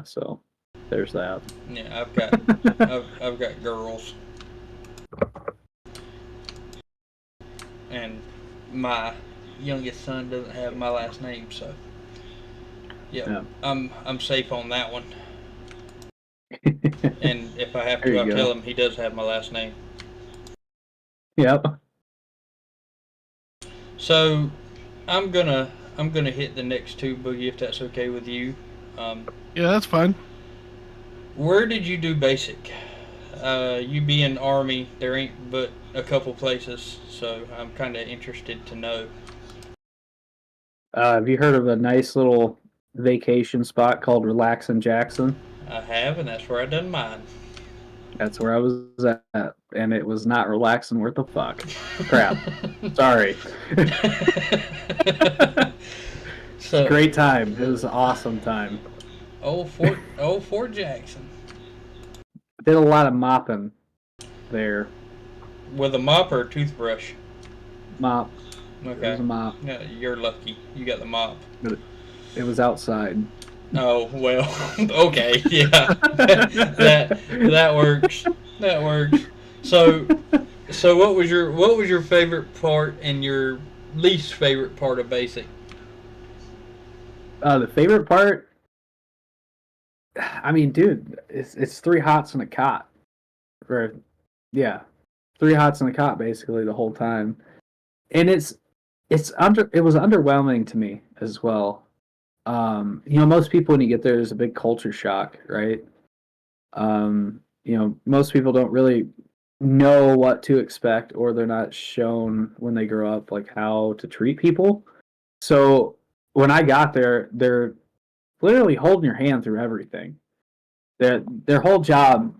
So there's that. Yeah, I've got girls, and my youngest son doesn't have my last name, so yeah. I'm safe on that one. And if I have to, I'll tell him he does have my last name. Yep. So I'm gonna hit the next two, Boogie, if that's okay with you. Yeah, that's fine. Where did you do basic? You being Army, there ain't but a couple places, so I'm kind of interested to know. Have you heard of a nice little vacation spot called Relaxin' Jackson? I have, and that's where I done mine. That's where I was at, and it was not relaxing worth a fuck. Crap. Sorry. So, great time. It was an awesome time. Fort Jackson. Did a lot of mopping there. With a mop or a toothbrush? Mop. Okay. It was a mop. Yeah, you're lucky. You got the mop. But it was outside. Oh well. Okay. Yeah. that works. That works. So what was your favorite part and your least favorite part of basic? The favorite part. I mean, dude, it's 3 hots and a cot. Or, yeah, 3 hots and a cot basically the whole time, and it was underwhelming to me as well. Most people when you get there, there's a big culture shock, right? Most people don't really know what to expect, or they're not shown when they grow up like how to treat people. So when I got there, they're literally holding your hand through everything. Their whole job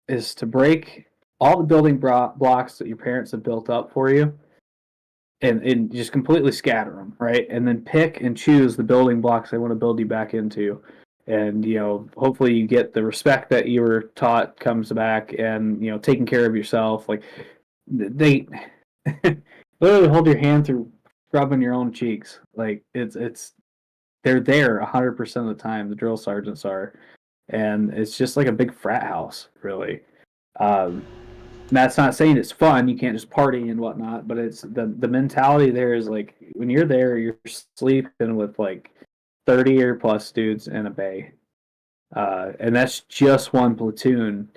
is to break all the building blocks that your parents have built up for you, and just completely scatter them, right? And then pick and choose the building blocks they want to build you back into. And, hopefully you get the respect that you were taught comes back, and, taking care of yourself. Like, they literally hold your hand through rubbing your own cheeks. Like, they're there 100% of the time, the drill sergeants are. And it's just like a big frat house, really. That's not saying it's fun. You can't just party and whatnot, but it's the mentality there is like when you're there, you're sleeping with like 30 or plus dudes in a bay, and that's just one platoon.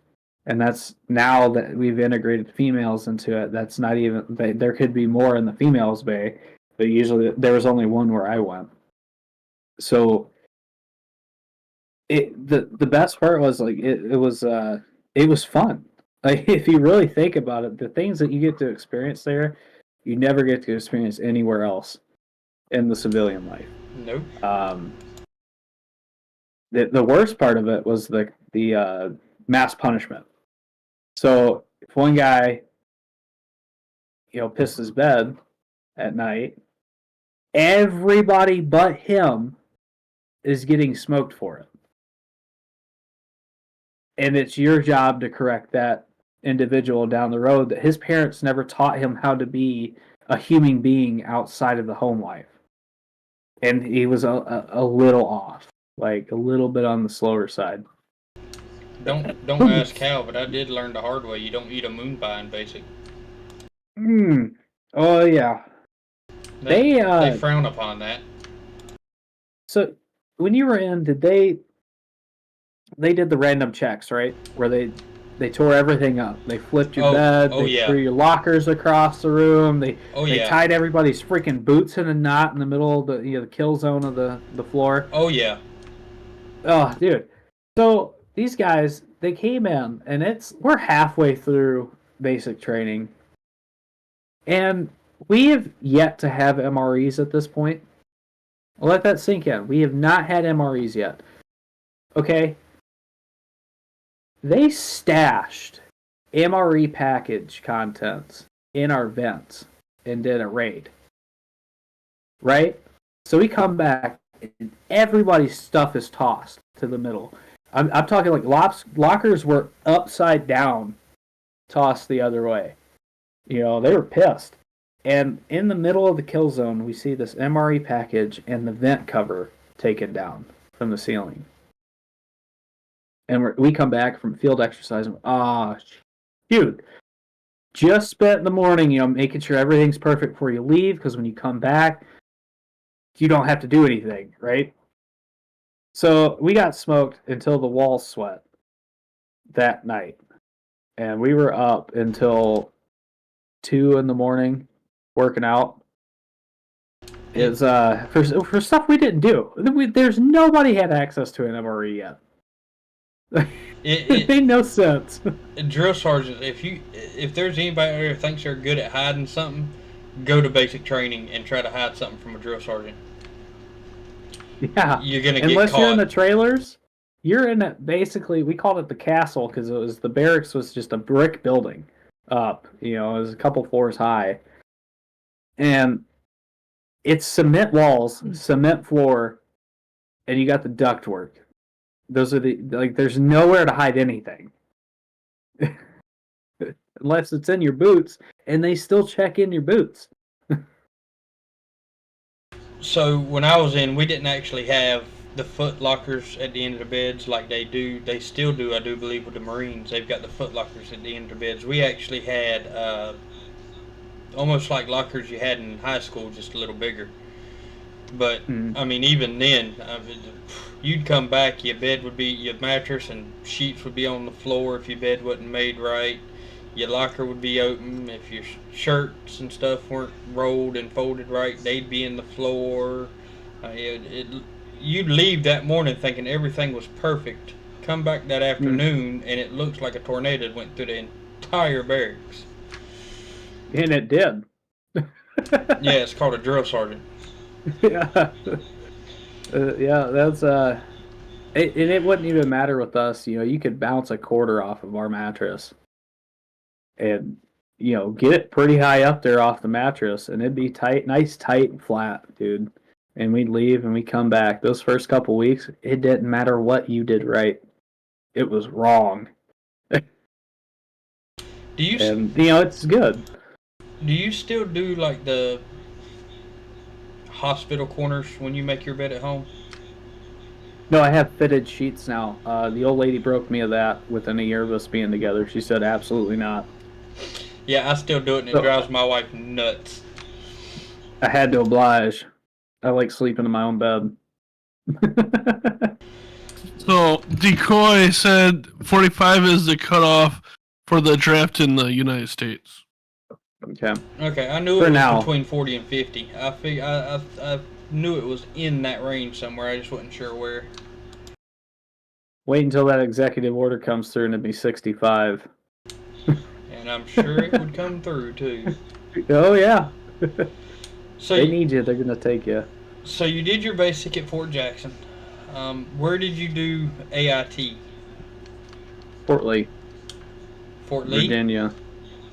And that's now that we've integrated females into it. That's not even there could be more in the females bay, but usually there was only one where I went. So the best part was like it was fun. Like, if you really think about it, the things that you get to experience there, you never get to experience anywhere else in the civilian life. Nope. The worst part of it was the mass punishment. So if one guy, pisses his bed at night, everybody but him is getting smoked for it. And it's your job to correct that individual down the road that his parents never taught him how to be a human being outside of the home life. And he was a little off, like a little bit on the slower side. Don't ask how, but I did learn the hard way. You don't eat a moon pie in basic. Oh yeah. They frown upon that. So when you were in, did they did the random checks, right? Where they tore everything up. They flipped your bed. They threw your lockers across the room. They tied everybody's freaking boots in a knot in the middle of the kill zone of the floor. Oh yeah. Oh, dude. So these guys, they came in, and we're halfway through basic training, and we have yet to have MREs at this point. I'll let that sink in. We have not had MREs yet. Okay. They stashed MRE package contents in our vents and did a raid. Right? So we come back and everybody's stuff is tossed to the middle. I'm talking like lockers were upside down, tossed the other way. They were pissed. And in the middle of the kill zone, we see this MRE package and the vent cover taken down from the ceiling. And we come back from field exercise and dude, just spent the morning, making sure everything's perfect before you leave, because when you come back, you don't have to do anything, right? So we got smoked until the walls sweat that night. And we were up until 2 a.m. working out. Is for stuff we didn't do. There's nobody had access to an MRE yet. It made no sense. Drill sergeants, if there's anybody out there who thinks they're good at hiding something, go to basic training and try to hide something from a drill sergeant. Yeah, you're gonna get caught. Unless you're in the trailers, you're in it. Basically, we called it the castle because the barracks was just a brick building up. It was a couple floors high, and it's cement walls, cement floor, and you got the ductwork. Those are there's nowhere to hide anything. Unless it's in your boots, and they still check in your boots. So when I was in, we didn't actually have the foot lockers at the end of the beds like they do. They still do, I do believe, with the Marines. They've got the foot lockers at the end of the beds. We actually had almost like lockers you had in high school, just a little bigger. But I mean, even then, you'd come back, your mattress and sheets would be on the floor if your bed wasn't made right. Your locker would be open. If your shirts and stuff weren't rolled and folded right, they'd be in the floor. You'd leave that morning thinking everything was perfect. Come back that afternoon and it looks like a tornado went through the entire barracks. And it did. Yeah, it's called a drill sergeant. Yeah. Yeah, that's And it wouldn't even matter with us. You could bounce a quarter off of our mattress and get it pretty high up there off the mattress, and it'd be tight, nice, tight, and flat, dude. And we'd leave and we'd come back. Those first couple weeks, it didn't matter what you did right; it was wrong. Do you And it's good. do you still do like the hospital corners when you make your bed at home? No, I have fitted sheets now. The old lady broke me of that within a year of us being together. She said absolutely not. Yeah, I still do it, and it drives my wife nuts. I had to oblige. I like sleeping in my own bed. So Decoy said 45 is the cutoff for the draft in the United States. Okay. Okay, I knew For it was now. between 40 and 50. I knew it was in that range somewhere. I just wasn't sure where. Wait until that executive order comes through and it'd be 65. And I'm sure it would come through too. Oh, yeah. So They need you. They're going to take you. So you did your basic at Fort Jackson. Where did you do AIT? Fort Lee, Fort Lee? Virginia.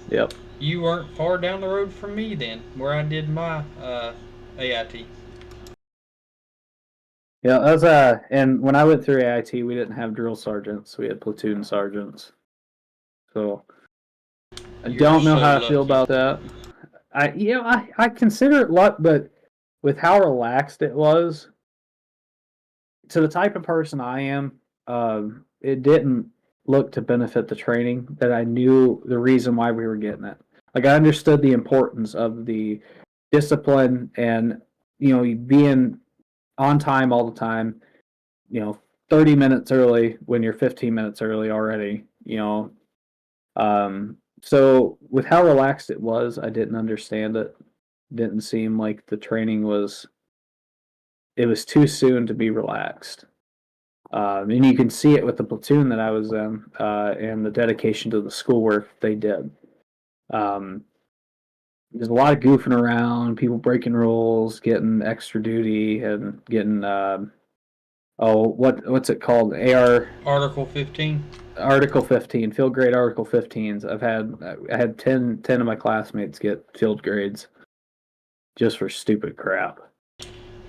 Yep. You weren't far down the road from me then, where I did my AIT. Yeah, that was, and when I went through AIT, we didn't have drill sergeants. We had platoon sergeants. So I You're don't know so how I feel lucky. about that. I consider it luck, but with how relaxed it was, to the type of person I am, it didn't look to benefit the training that I knew the reason why we were getting it. Like I understood the importance of the discipline and being on time all the time. 30 minutes early when you're 15 minutes early already. So with how relaxed it was, I didn't understand it. Didn't seem like the training was. It was too soon to be relaxed. And you can see it with the platoon that I was in and the dedication to the schoolwork they did. There's a lot of goofing around, people breaking rules, getting extra duty, and getting what's it called? Article 15. Article 15, field grade Article 15s. I had 10 of my classmates get field grades just for stupid crap.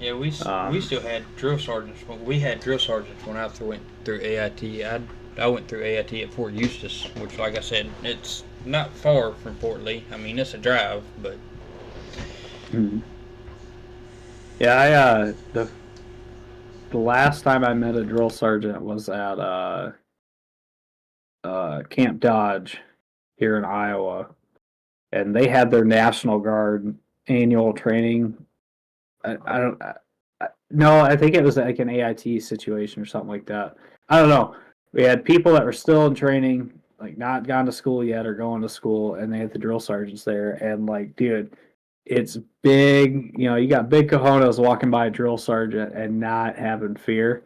Yeah, we still had drill sergeants. We had drill sergeants when I went through AIT. I went through AIT at Fort Eustis, which, like I said, it's not far from Fort Lee. I mean, it's a drive, but. Yeah, the last time I met a drill sergeant was at Camp Dodge here in Iowa, and they had their National Guard annual training. I think it was like an AIT situation or something like that. I don't know. We had people that were still in training, like not gone to school yet or going to school, and they had the drill sergeants there. And like, dude, it's big. You got big cojones walking by a drill sergeant and not having fear.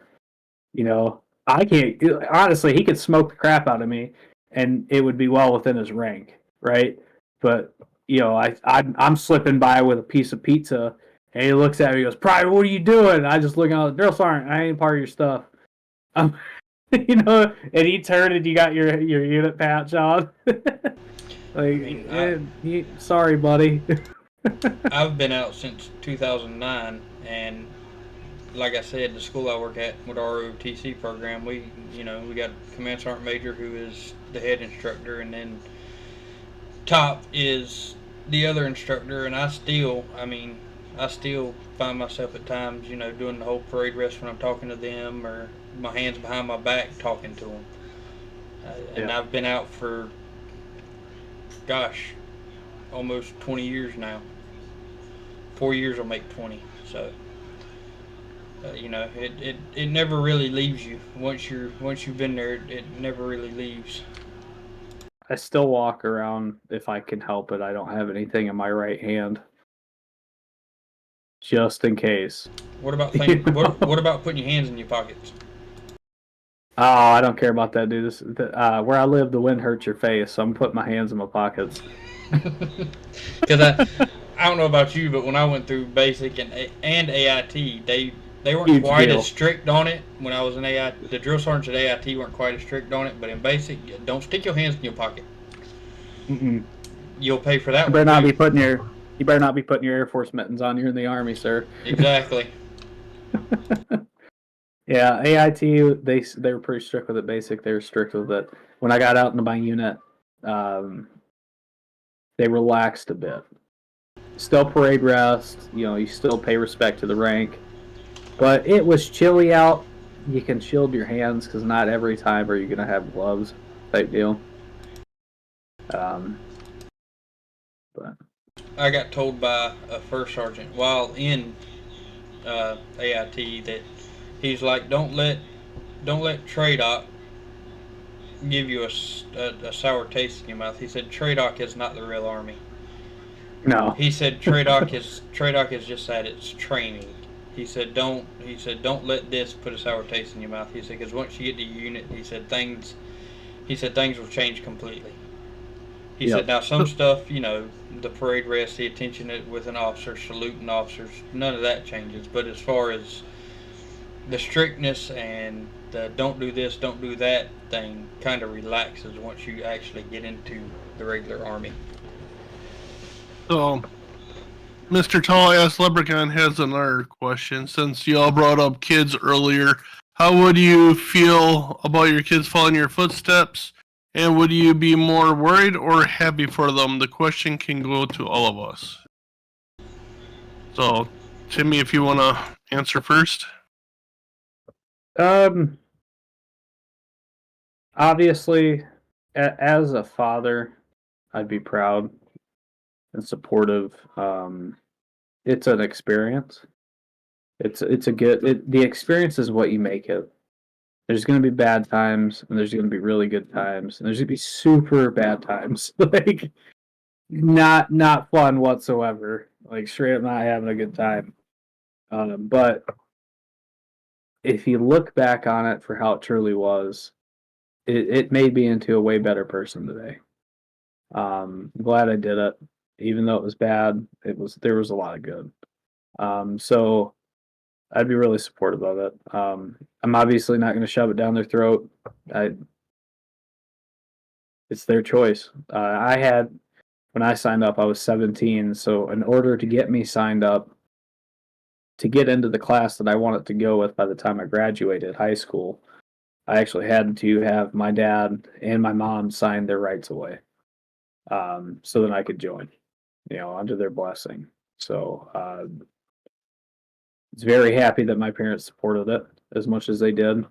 I can't. Honestly, he could smoke the crap out of me, and it would be well within his rank, right? But I'm slipping by with a piece of pizza. And he looks at me and goes, "Private, what are you doing?" I just look out the drill sergeant. I ain't part of your stuff. And he turned and you got your unit patch on. Sorry, buddy. I've been out since 2009, and like I said, the school I work at with our ROTC program, we got Command Sergeant Major, who is the head instructor, and then top is the other instructor, and I still find myself at times, doing the whole parade rest when I'm talking to them, or my hands behind my back talking to them. And Yeah. I've been out for, gosh, almost 20 years now. 4 years will make 20. So, it never really leaves you. Once you've been there, it never really leaves. I still walk around if I can help it. I don't have anything in my right hand. Just in case. What about what about putting your hands in your pockets? Oh, I don't care about that, dude. Where I live, the wind hurts your face, so I'm putting my hands in my pockets. Because I don't know about you, but when I went through basic and AIT, They weren't Huge quite deal. as strict on it when I was in AIT. The drill sergeants at AIT weren't quite as strict on it, but in basic, don't stick your hands in your pocket. Mm-mm. You'll pay for that You one better not too. be putting your Air Force mittens on. You're in the Army, sir. Exactly. Yeah, AIT, they were pretty strict with it. Basic, they were strict with it. When I got out into my unit, they relaxed a bit. Still parade rest, you still pay respect to the rank. But it was chilly out. You can shield your hands because not every time are you going to have gloves type deal. But I got told by a first sergeant while in AIT that he's like, don't let TRADOC give you a sour taste in your mouth. He said TRADOC is not the real Army. no, He said TRADOC is just that, it's training. He said don't let this put a sour taste in your mouth. He said because once you get to your unit, he said things will change completely. He said now some stuff, the parade rest, the attention with an officer, saluting officers, none of that changes. But as far as the strictness and the don't do this, don't do that thing kind of relaxes once you actually get into the regular Army. So, Mr. Tall Ass Leprechaun has another question. Since you all brought up kids earlier, how would you feel about your kids following your footsteps? And would you be more worried or happy for them? The question can go to all of us. So, Timmy, if you want to answer first. Obviously, as a father, I'd be proud and supportive. It's an experience. The experience is what you make it. There's going to be bad times, and there's going to be really good times, and there's going to be super bad times, like not fun whatsoever, like straight up not having a good time. But if you look back on it for how it truly was, it made me into a way better person today. I'm glad I did it, even though it was bad. There was a lot of good. So I'd be really supportive of it. I'm obviously not going to shove it down their throat. It's their choice. When I signed up, I was 17. So in order to get me signed up to get into the class that I wanted to go with by the time I graduated high school, I actually had to have my dad and my mom sign their rights away, so that I could join, under their blessing. So I was very happy that my parents supported it as much as they did.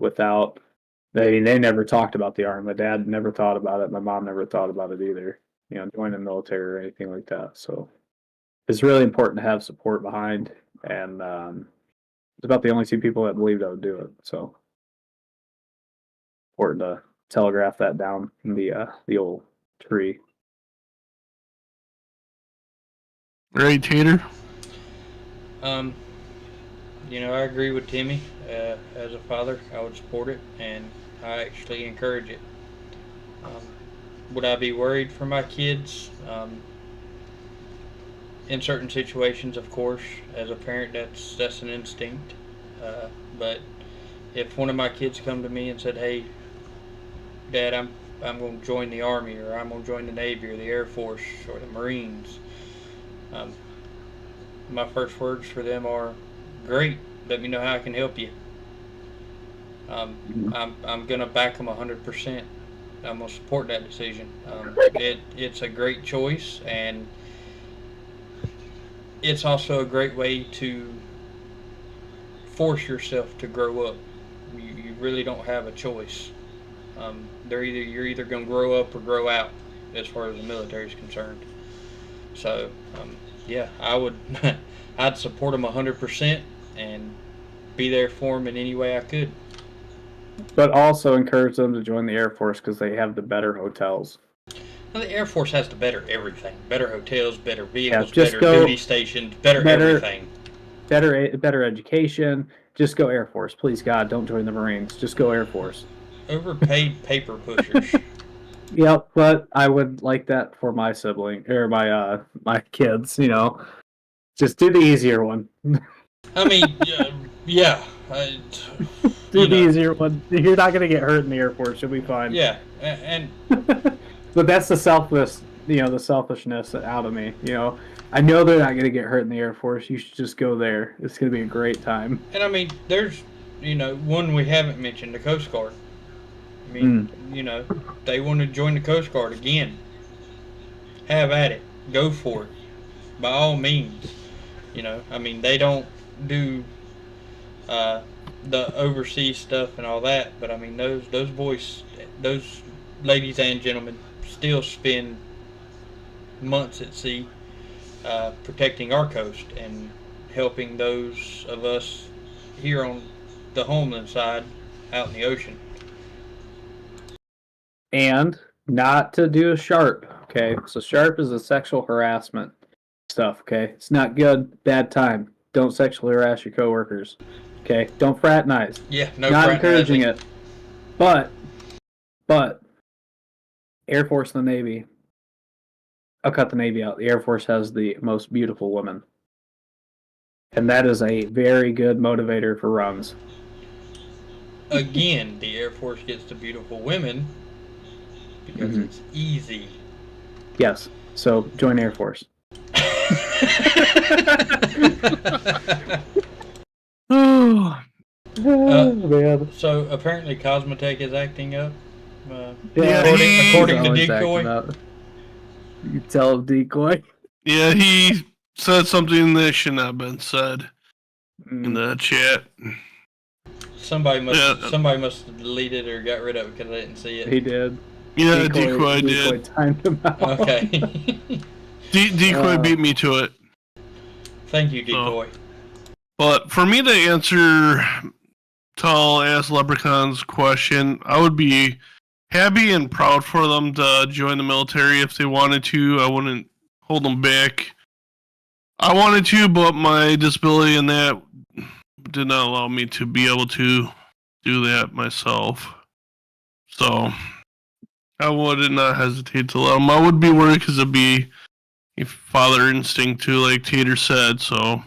They never talked about the Army. My dad never thought about it. My mom never thought about it either, joining the military or anything like that. So it's really important to have support behind, and it's about the only two people that believed I would do it. So important to telegraph that down in the old tree. Right, Tater? I agree with Timmy. As a father, I would support it, and I actually encourage it. Would I be worried for my kids? In certain situations, of course. As a parent, that's an instinct. But if one of my kids come to me and said, "Hey, Dad, I'm going to join the Army, or I'm going to join the Navy, or the Air Force, or the Marines," my first words for them are, "Great, let me know how I can help you." I'm gonna back them 100%. I'm gonna support that decision. It's a great choice, and it's also a great way to force yourself to grow up. You really don't have a choice. You're either gonna grow up or grow out, as far as the military is concerned. So, yeah, I'd support them 100% and be there for them in any way I could. But also encourage them to join the Air Force because they have the better hotels. Well, the Air Force has the better everything. Better hotels, better vehicles, just better duty stations, better everything. Better education. Just go Air Force. Please, God, don't join the Marines. Just go Air Force. Overpaid paper pushers. Yep, but I would like that for my sibling or my kids. Just do the easier one. I mean, Yeah. Do the easier one. You're not going to get hurt in the Air Force. You'll be fine. Yeah, and But that's the the selfishness out of me. I know they're not going to get hurt in the Air Force. You should just go there. It's going to be a great time. I mean, there's one we haven't mentioned, the Coast Guard. I mean, they want to join the Coast Guard again. Have at it. Go for it. By all means. I mean, they don't do the overseas stuff and all that, but I mean, those boys, those ladies and gentlemen, still spend months at sea protecting our coast and helping those of us here on the homeland side out in the ocean. And not to do a sharp, okay? So sharp is a sexual harassment stuff, okay? It's not good, bad time. Don't sexually harass your coworkers, okay? Don't fraternize. Yeah, no not fraternizing. encouraging it. But Air Force and the Navy, I'll cut the Navy out. The Air Force has the most beautiful women. And that is a very good motivator for runs. Again, the Air Force gets the beautiful women because it's easy. Yes. So join Air Force. Oh, man. So apparently Cosmotech is acting up. Yeah, according to always Decoy. acting up. You tell him, Decoy. yeah, he said something that should not have been said in the chat. Somebody must have deleted or got rid of it because I didn't see it. He did. Yeah, Decoy did. Timed him out. Okay. Decoy beat me to it. Thank you, Decoy. But for me to answer Tall Ass Leprechaun's question, I would be happy and proud for them to join the military if they wanted to. I wouldn't hold them back. I wanted to, but my disability and that did not allow me to be able to do that myself. So I would not hesitate to let them. I would be worried because it'd be a father instinct too, like Tater said. So,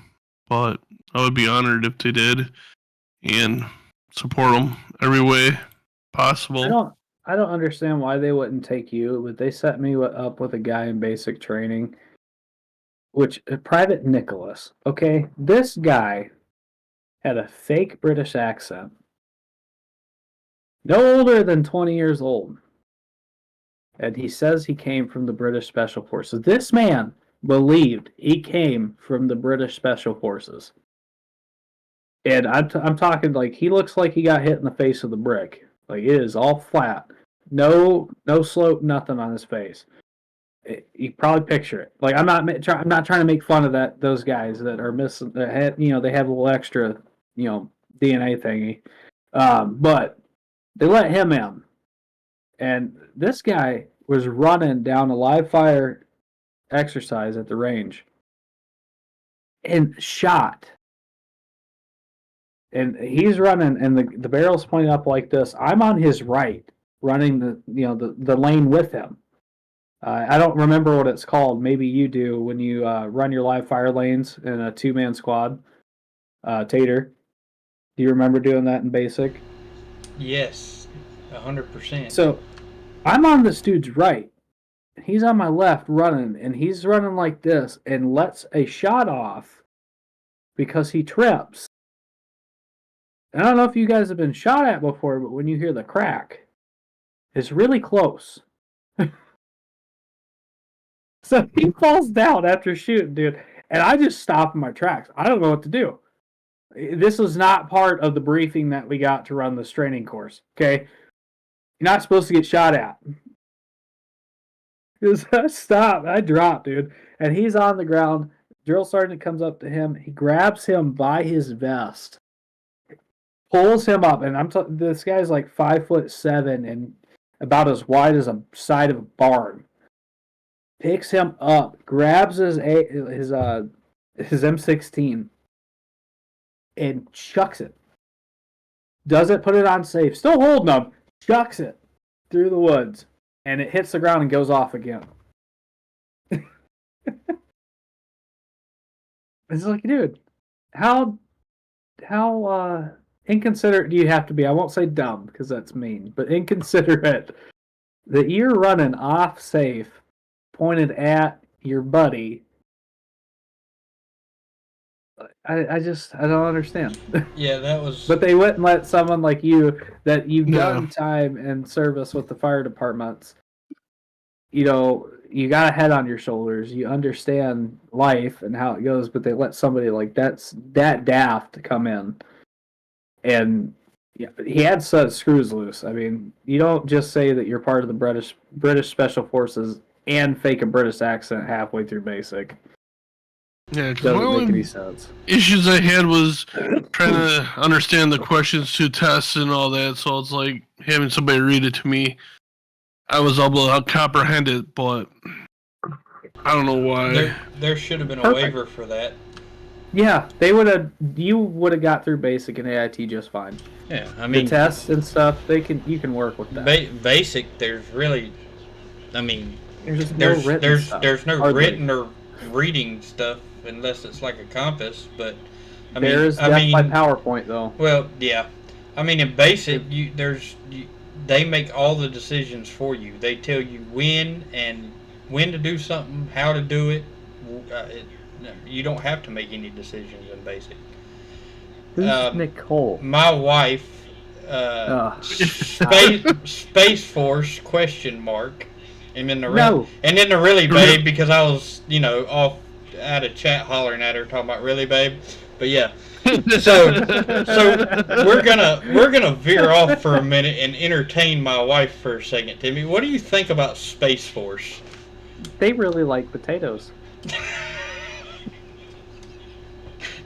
but I would be honored if they did and support them every way possible. I don't understand why they wouldn't take you, but they set me up with a guy in basic training, which Private Nicholas. Okay, this guy had a fake British accent, no older than 20 years old, and he says he came from the British Special Forces. This man believed he came from the British Special Forces. And I'm talking like he looks like he got hit in the face with a brick. Like it is all flat, no slope, nothing on his face. You probably picture it. Like I'm not trying to make fun of those guys that are missing. That had, they have a little extra, DNA thingy. But they let him in, and this guy was running down a live fire exercise at the range and shot. And he's running, and the barrel's pointed up like this. I'm on his right, running the lane with him. I don't remember what it's called. Maybe you do when you run your live fire lanes in a 2-man squad. Tater, do you remember doing that in basic? Yes, 100%. So I'm on this dude's right. He's on my left running, and he's running like this and lets a shot off because he trips. I don't know if you guys have been shot at before, but when you hear the crack, it's really close. So he falls down after shooting, dude. And I just stop in my tracks. I don't know what to do. This was not part of the briefing that we got to run this training course, okay? You're not supposed to get shot at. I stopped. I dropped, dude. And he's on the ground. Drill sergeant comes up to him. He grabs him by his vest, pulls him up, and this guy's like 5'7" and about as wide as a side of a barn. Picks him up, grabs his M16, and chucks it. Doesn't put it on safe. Still holding him. Chucks it through the woods, and it hits the ground and goes off again. It's like, dude, how inconsiderate do you have to be? I won't say dumb because that's mean, but inconsiderate that you're running off safe, pointed at your buddy. I don't understand. Yeah, that was. But they wouldn't let someone like you that you've No. done time and service with the fire departments. You know, you got a head on your shoulders. You understand life and how it goes, but they let somebody like that daft to come in, and yeah, he had set screws loose. I mean, you don't just say that you're part of the British Special Forces and fake a British accent halfway through basic. Yeah, because Doesn't my make any only sense. issues I had was trying to understand the questions to tests and all that. So it's like having somebody read it to me. I was able to comprehend it, but I don't know why. There should have been a Perfect. waiver for that. Yeah, they would have. You would have got through basic and AIT just fine. Yeah, I The mean, tests and stuff, you can work with that. basic. There's really, I mean, There's just no written stuff. there's no Hardly. written or reading stuff unless it's like a compass. But I mean, There's I death mean, by PowerPoint though. well, yeah. I mean, in basic, they make all the decisions for you. They tell you when to do something, how to do it. You don't have to make any decisions in basic. Who's Nicole? My wife, Space Force ? And then No. the really babe, because I was off at a chat hollering at her talking about really babe. But yeah. So we're gonna veer off for a minute and entertain my wife for a second. Timmy, what do you think about Space Force? They really like potatoes.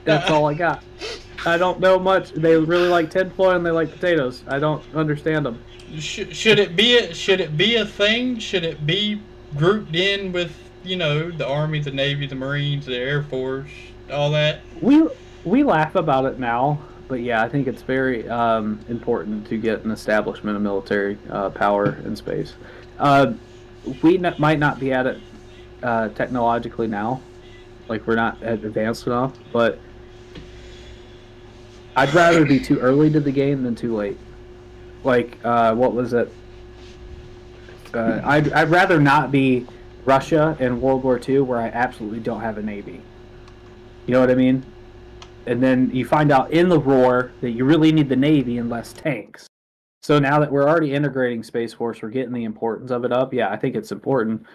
That's all I got. I don't know much. They really like tinfoil and they like potatoes. I don't understand them. Should it be a thing? Should it be grouped in with the Army, the Navy, the Marines, the Air Force, all that? We laugh about it now, but yeah, I think it's very important to get an establishment of military power in space. Might not be at it technologically now, like we're not advanced enough, but I'd rather be too early to the game than too late. Like, what was it? I'd rather not be Russia in World War II, where I absolutely don't have a navy. You know what I mean? And then you find out in the war that you really need the navy and less tanks. So now that we're already integrating Space Force, we're getting the importance of it up. Yeah, I think it's important.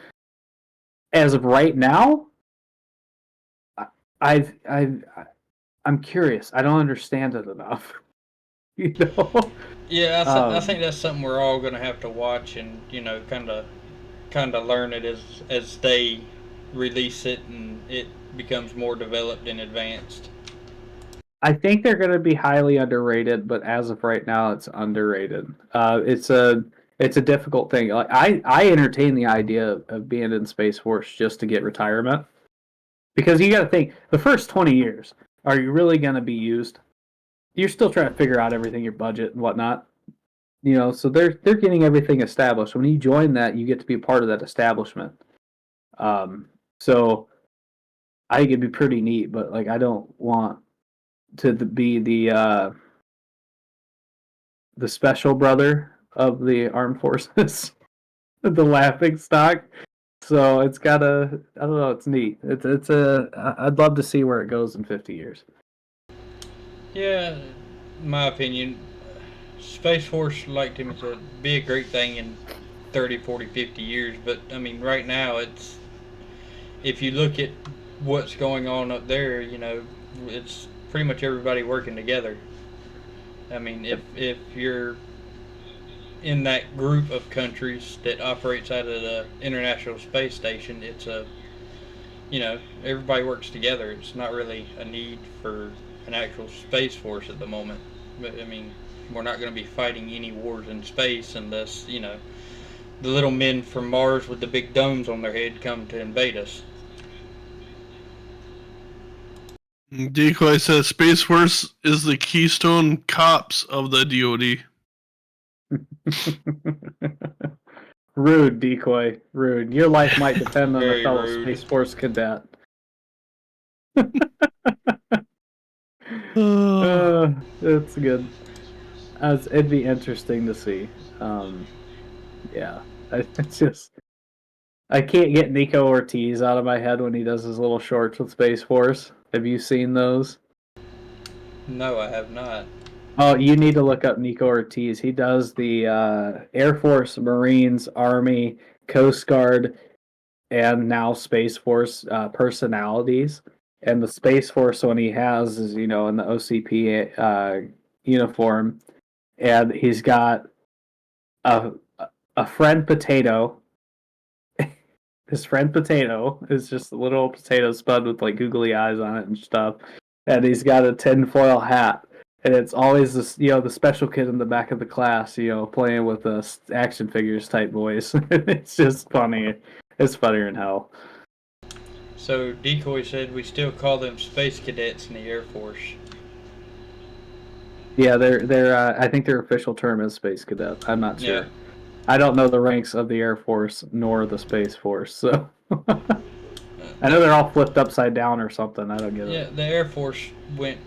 As of right now, I'm curious. I don't understand it enough. You know? Yeah, I think that's something we're all going to have to watch and kind of learn it as they release it and it becomes more developed and advanced. I think they're going to be highly underrated, but as of right now, it's underrated. It's a difficult thing. Like I entertain the idea of being in Space Force just to get retirement, because you got to think the first 20 years, are you really going to be used? You're still trying to figure out everything, your budget and whatnot. So they're getting everything established. When you join that, you get to be a part of that establishment. So I think it'd be pretty neat, but like I don't want to be the special brother of the armed forces, the laughing stock. So it's gotta, I don't know, it's neat. I'd love to see where it goes in 50 years. Yeah, in my opinion, Space Force, like Tim said, be a great thing in 30, 40, 50 years. But, I mean, right now, if you look at what's going on up there, it's pretty much everybody working together. I mean, if you're in that group of countries that operates out of the International Space Station, it's everybody works together. It's not really a need for an actual Space Force at the moment. But, I mean, we're not going to be fighting any wars in space unless, the little men from Mars with the big domes on their head come to invade us. Decoy says Space Force is the Keystone Cops of the DoD. Rude, Decoy. Rude. Your life might depend on a Very fellow rude. Space Force cadet. It's good. It'd be interesting to see. Yeah, it's just I can't get Nico Ortiz out of my head when he does his little shorts with Space Force. Have you seen those? No, I have not. Oh, you need to look up Nico Ortiz. He does the Air Force, Marines, Army, Coast Guard, and now Space Force personalities. And the Space Force one he has is, in the OCP uniform. And he's got a, a friend potato. His friend potato is just a little potato spud with like googly eyes on it and stuff. And he's got a tinfoil hat. And it's always this, the special kid in the back of the class, playing with the action figures type boys. It's just funny. It's funnier than hell. So Decoy said we still call them space cadets in the Air Force. Yeah, they're. I think their official term is space cadet. I'm not sure. Yeah. I don't know the ranks of the Air Force nor the Space Force, so I know they're all flipped upside down or something. I don't get it. Yeah, the Air Force went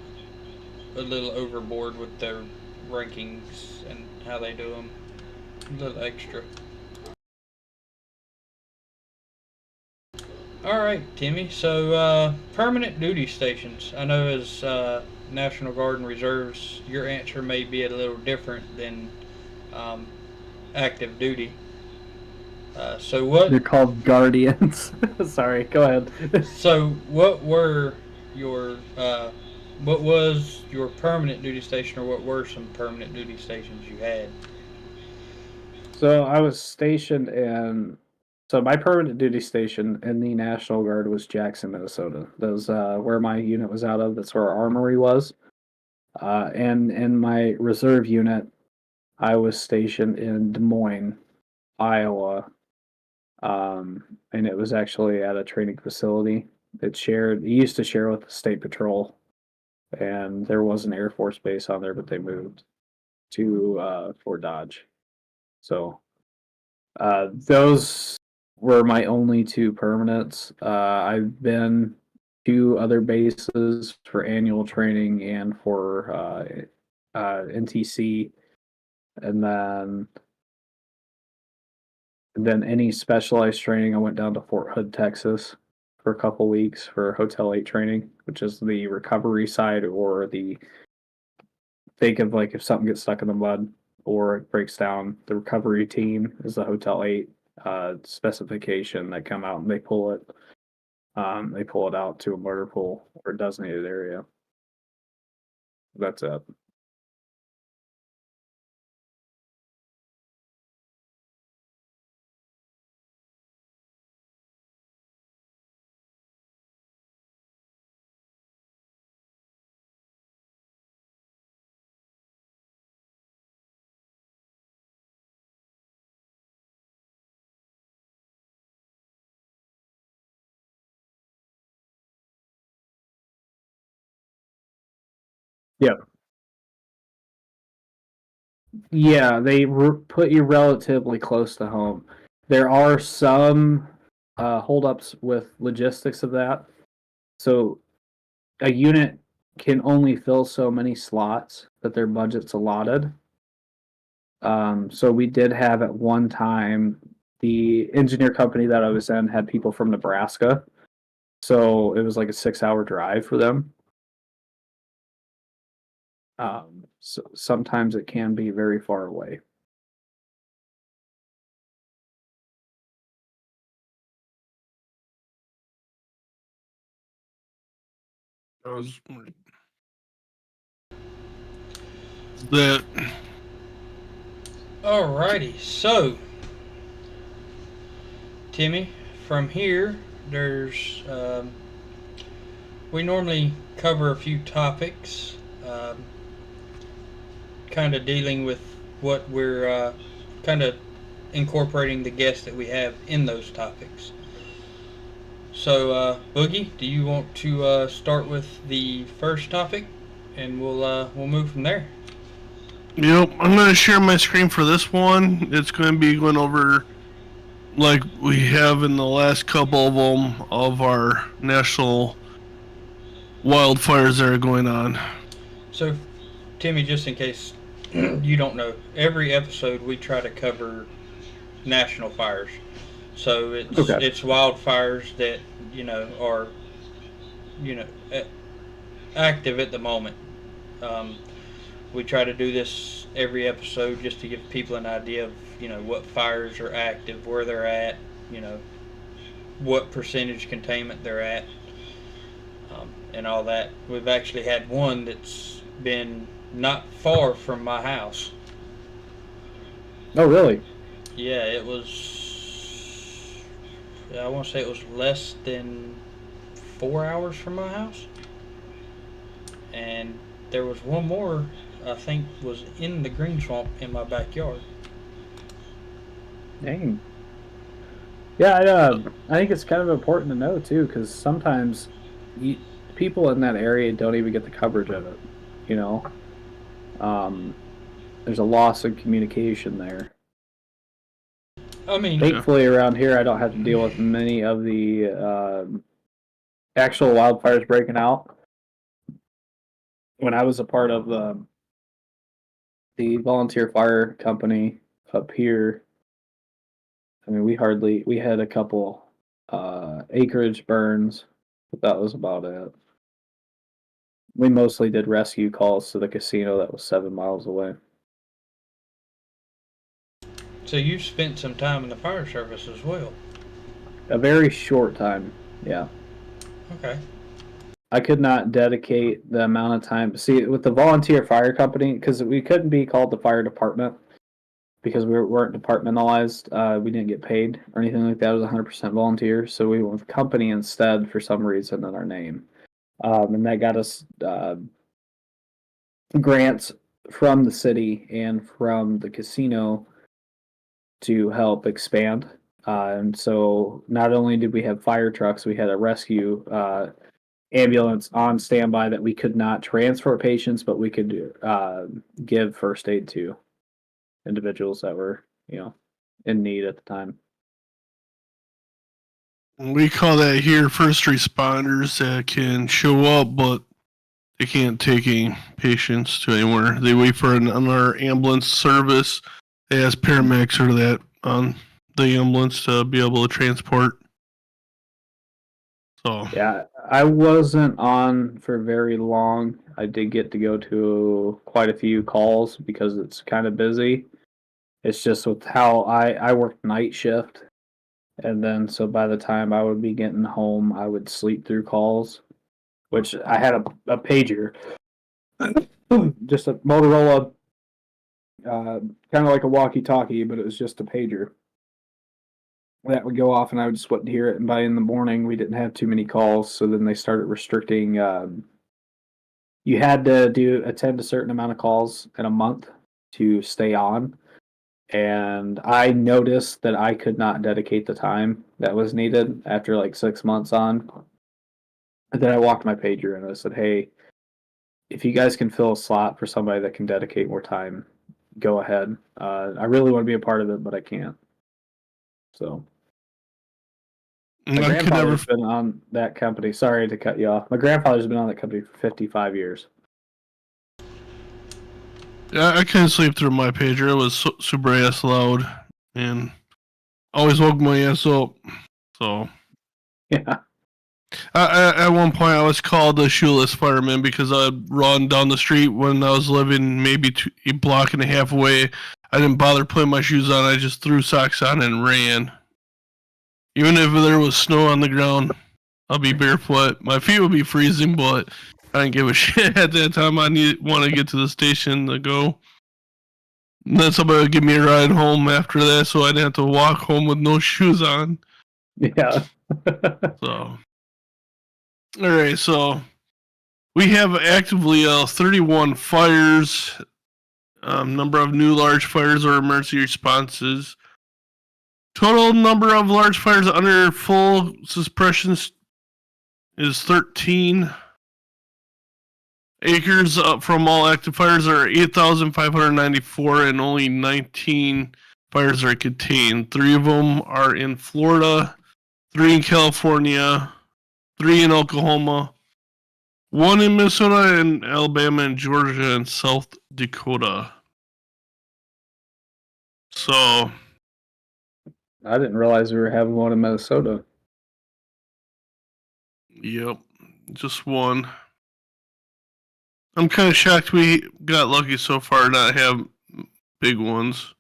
a little overboard with their rankings and how they do them. A little extra. All right, Timmy. So permanent duty stations. I know as National Guard and Reserves, your answer may be a little different than active duty. So what? They're called Guardians. Sorry, go ahead. So what were your what was your permanent duty station, or what were some permanent duty stations you had? So I was stationed in. So my permanent duty station in the National Guard was Jackson, Minnesota. That was where my unit was out of. That's where our armory was. And in my reserve unit, I was stationed in Des Moines, Iowa. And it was actually at a training facility. It used to share with the State Patrol, and there was an Air Force base on there, but they moved to Fort Dodge. So those were my only two permanents. I've been to other bases for annual training and for NTC, and then any specialized training, I went down to Fort Hood, Texas for a couple weeks for Hotel 8 training, which is the recovery side, or think of like if something gets stuck in the mud or it breaks down, the recovery team is the Hotel 8 specification. They come out and they pull it out to a motor pool or a designated area. That's it. Yep. Yeah, they put you relatively close to home. There are some holdups with logistics of that. So a unit can only fill so many slots that their budget's allotted. So we did have at one time, the engineer company that I was in had people from Nebraska. So it was like a 6-hour drive for them. So sometimes it can be very far away. That Alrighty, so Timmy, from here, there's we normally cover a few topics, kind of dealing with what we're kind of incorporating the guests that we have in those topics. So, Boogie, do you want to start with the first topic, and we'll move from there? Yep, I'm going to share my screen for this one. It's going to be going over, like we have in the last couple of them, of our national wildfires that are going on. So, Timmy, just in case you don't know, every episode we try to cover national fires. So it's wildfires that are you know active at the moment. Um, we try to do this every episode just to give people an idea of what fires are active, where they're at, you know what percentage containment they're at, and all that. We've actually had one that's been not far from my house. Oh, really? Yeah, it was. I want to say it was less than 4 hours from my house, and there was one more. I think was in the green swamp in my backyard. Dang. Yeah, I think it's kind of important to know too, because sometimes people in that area don't even get the coverage of it. You know, there's a loss of communication there. I mean, thankfully around here I don't have to deal with many of the actual wildfires breaking out. When I was a part of the volunteer fire company up here, I mean, we had a couple acreage burns, but that was about it. We mostly did rescue calls to the casino that was 7 miles away. so you spent some time in the fire service as well. A very short time, yeah. Okay. I could not dedicate the amount of time. See, with the volunteer fire company, because we couldn't be called the fire department because we weren't departmentalized. We didn't get paid or anything like that. It was 100% volunteer. So we went with company instead for some reason in our name. And that got us grants from the city and from the casino to help expand. And so not only did we have fire trucks, we had a rescue ambulance on standby that we could not transfer patients, but we could give first aid to individuals that were, in need at the time. We call that here first responders that can show up, but they can't take any patients to anywhere. They wait for another ambulance service. They ask paramedics or that on the ambulance to be able to transport. So yeah, I wasn't on for very long. I did get to go to quite a few calls because it's kind of busy. It's just with how I worked night shift, and then so by the time I would be getting home, I would sleep through calls, which I had a pager, just a Motorola, kind of like a walkie-talkie, but it was just a pager that would go off, and I would just wouldn't hear it. And by in the morning, we didn't have too many calls, so then they started restricting. You had to attend a certain amount of calls in a month to stay on. And I noticed that I could not dedicate the time that was needed after like 6 months on. And then I walked my pager and I said, hey, if you guys can fill a slot for somebody that can dedicate more time, go ahead. I really want to be a part of it, but I can't. So my grandfather's been on that company. Sorry to cut you off. My grandfather's been on that company for 55 years. yeah, I couldn't sleep through my pager. It was super ass loud and always woke my ass up. So Yeah. at one point, I was called a shoeless fireman because I'd run down the street when I was living maybe a block and a half away. I didn't bother putting my shoes on. I just threw socks on and ran. Even if there was snow on the ground, I'll be barefoot. My feet would be freezing, but I didn't give a shit at that time. I want to get to the station to go. And then somebody would give me a ride home after that, so I didn't have to walk home with no shoes on. Yeah. So, all right. So we have actively 31 fires. Number of new large fires or emergency responses. Total number of large fires under full suppression is 13. Acres from all active fires are 8,594, and only 19 fires are contained. 3 of them are in Florida, 3 in California, 3 in Oklahoma, 1 in Minnesota, and Alabama, and Georgia, and South Dakota. So, I didn't realize we were having one in Minnesota. yep, just 1. I'm kind of shocked we got lucky so far not have big ones.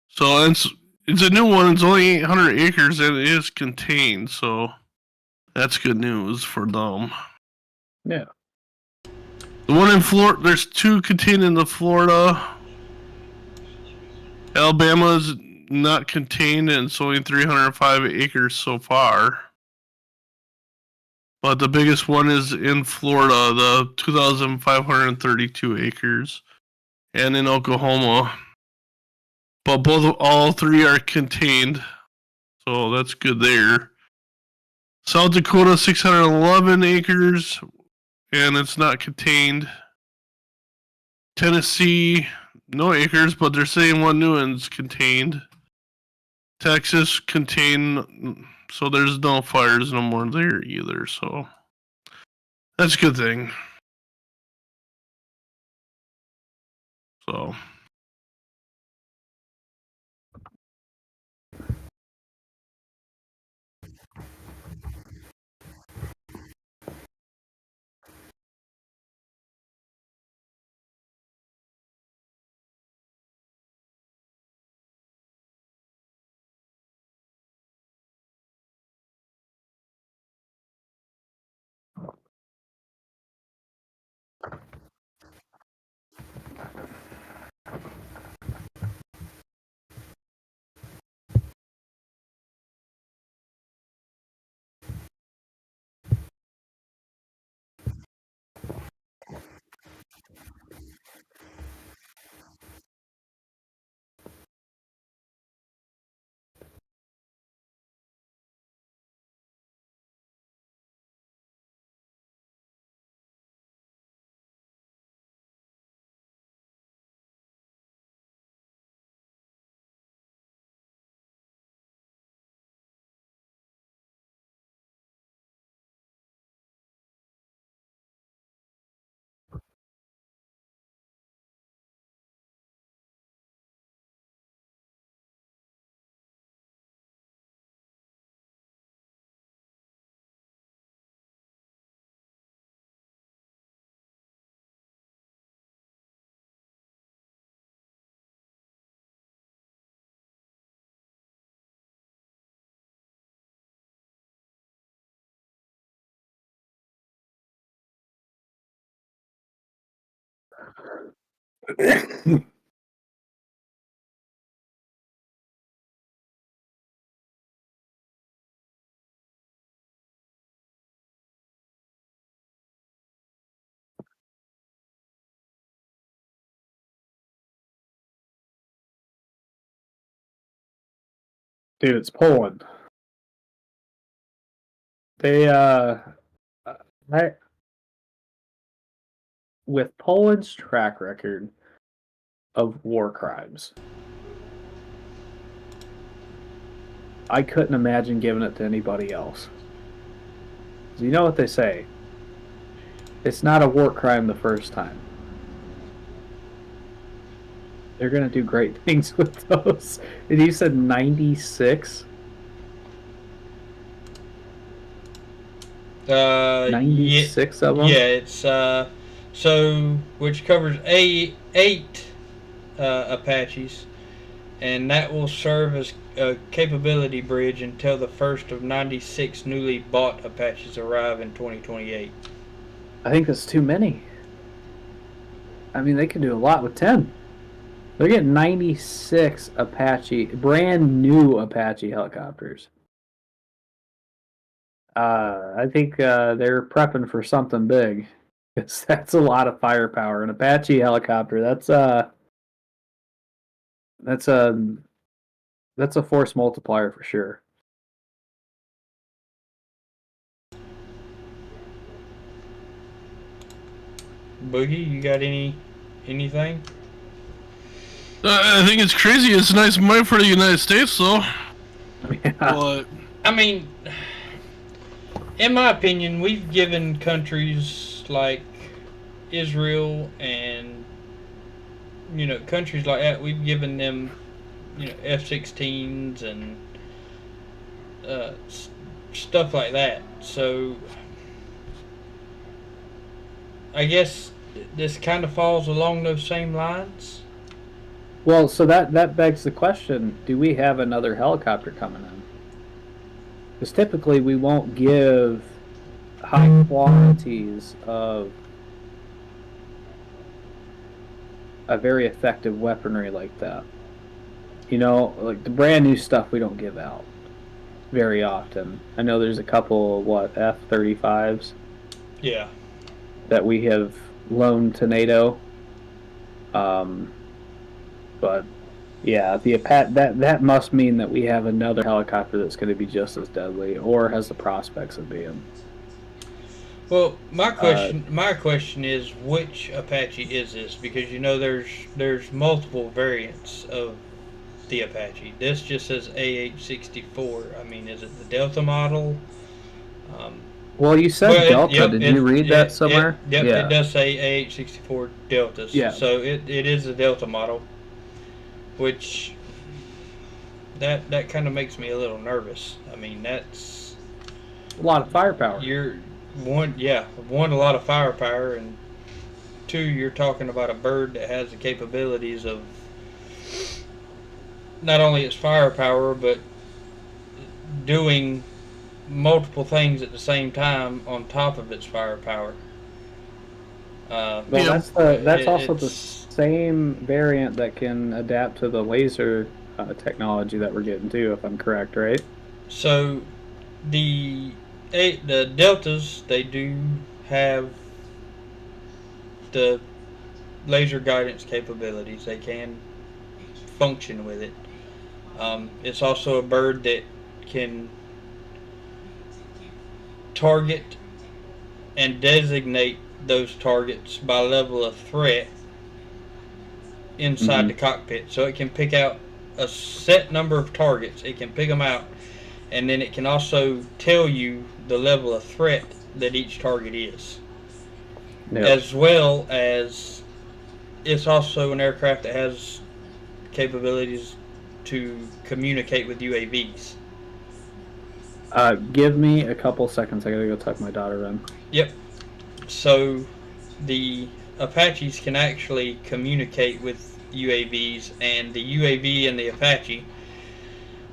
So it's a new one. It's only 800 acres and it is contained. So that's good news for them. Yeah. The one in Florida, there's 2 contained in the Florida. Alabama's not contained and it's only 305 acres so far. But the biggest one is in Florida, the 2,532 acres, and in Oklahoma. But all 3 are contained, so that's good there. South Dakota, 611 acres, and it's not contained. Tennessee, no acres, but they're saying one new one's contained. Texas, contained. So there's no fires no more there either, so that's a good thing. So Dude, it's Poland. They with Poland's track record of war crimes, I couldn't imagine giving it to anybody else. You know what they say? It's not a war crime the first time. They're gonna do great things with those. And you said 96? 96 of them? Yeah, it's so which covers eight Apaches, and that will serve as a capability bridge until the first of 96 newly bought Apaches arrive in 2028. I think that's too many. I mean, they could do a lot with 10. They're getting 96 Apache, brand new Apache helicopters. I think they're prepping for something big. That's a lot of firepower. An Apache helicopter, that's a force multiplier for sure. Boogie, you got anything? I think it's crazy. It's a nice money for the United States, though. Yeah. But I mean, in my opinion, we've given countries like Israel and countries like that, we've given them F-16s and stuff like that. So I guess this kind of falls along those same lines. Well, so that begs the question: do we have another helicopter coming in? Because typically we won't give high quantities of a very effective weaponry like that. Like the brand new stuff we don't give out very often. I know there's a couple, F-35s? Yeah. That we have loaned to NATO. But yeah, that must mean that we have another helicopter that's going to be just as deadly, or has the prospects of being. Well, my question is, which Apache is this? Because there's multiple variants of the Apache. This just says AH-64. I mean, is it the Delta model? Well, you said Delta. Did you read that somewhere? Yep, it does say AH-64 Deltas. Yeah. So it is the Delta model, which that kind of makes me a little nervous. I mean, that's a lot of firepower. One, a lot of firepower, and two, you're talking about a bird that has the capabilities of not only its firepower, but doing multiple things at the same time on top of its firepower. Well, that's also the same variant that can adapt to the laser technology that we're getting too, if I'm correct, right? So the Deltas, they do have the laser guidance capabilities. They can function with it. It's also a bird that can target and designate those targets by level of threat inside the cockpit. So it can pick out a set number of targets. It can pick them out, and then it can also tell you the level of threat that each target is. Yep. As well as it's also an aircraft that has capabilities to communicate with UAVs. Give me a couple seconds. I gotta go tuck my daughter in. Yep. So the Apaches can actually communicate with UAVs, and the UAV and the Apache,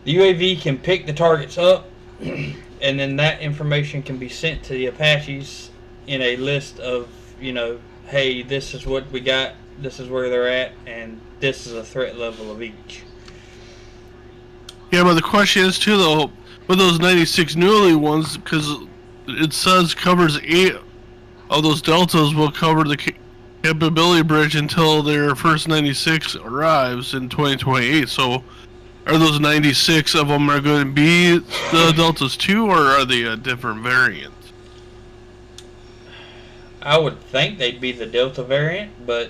the UAV can pick the targets up, and then that information can be sent to the Apaches in a list of, hey, this is what we got, this is where they're at, and this is a threat level of each. Yeah, but the question is too, though, with those 96 newly ones, because it says covers 8 of those Deltas will cover the capability bridge until their first 96 arrives in 2028. So are those 96 of them are going to be the Deltas too, or are they a different variant? I would think they'd be the Delta variant, but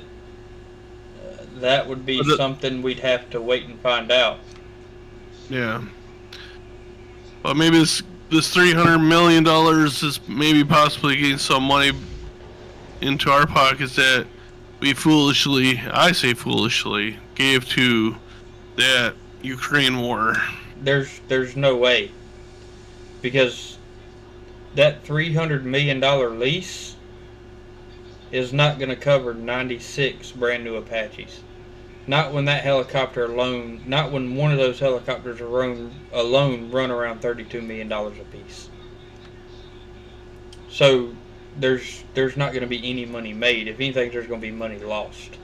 that would be something we'd have to wait and find out. Yeah. But maybe this $300 million is maybe possibly getting some money into our pockets that we foolishly, gave to that Ukraine war. There's no way, because that $300 million lease is not going to cover 96 brand new Apaches. Not when that helicopter alone, not when one of those helicopters alone run around $32 million a piece. So there's not going to be any money made. If anything, there's going to be money lost.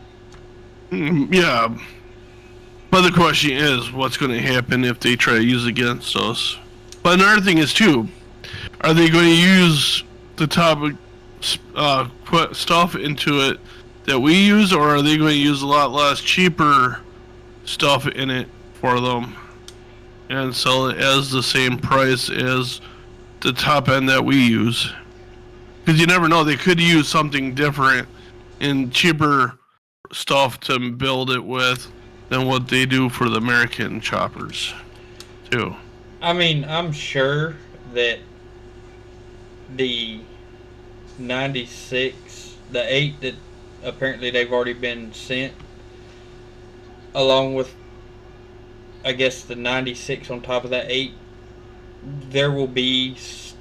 Yeah. But the question is, what's going to happen if they try to use it against us? But another thing is, too, are they going to use the top put stuff into it that we use, or are they going to use a lot less cheaper stuff in it for them and sell it as the same price as the top end that we use? Because you never know, they could use something different and cheaper stuff to build it with than what they do for the American choppers too. I mean, I'm sure that 96, the 8 that apparently they've already been sent, along with, I guess, the 96 on top of that 8, there will be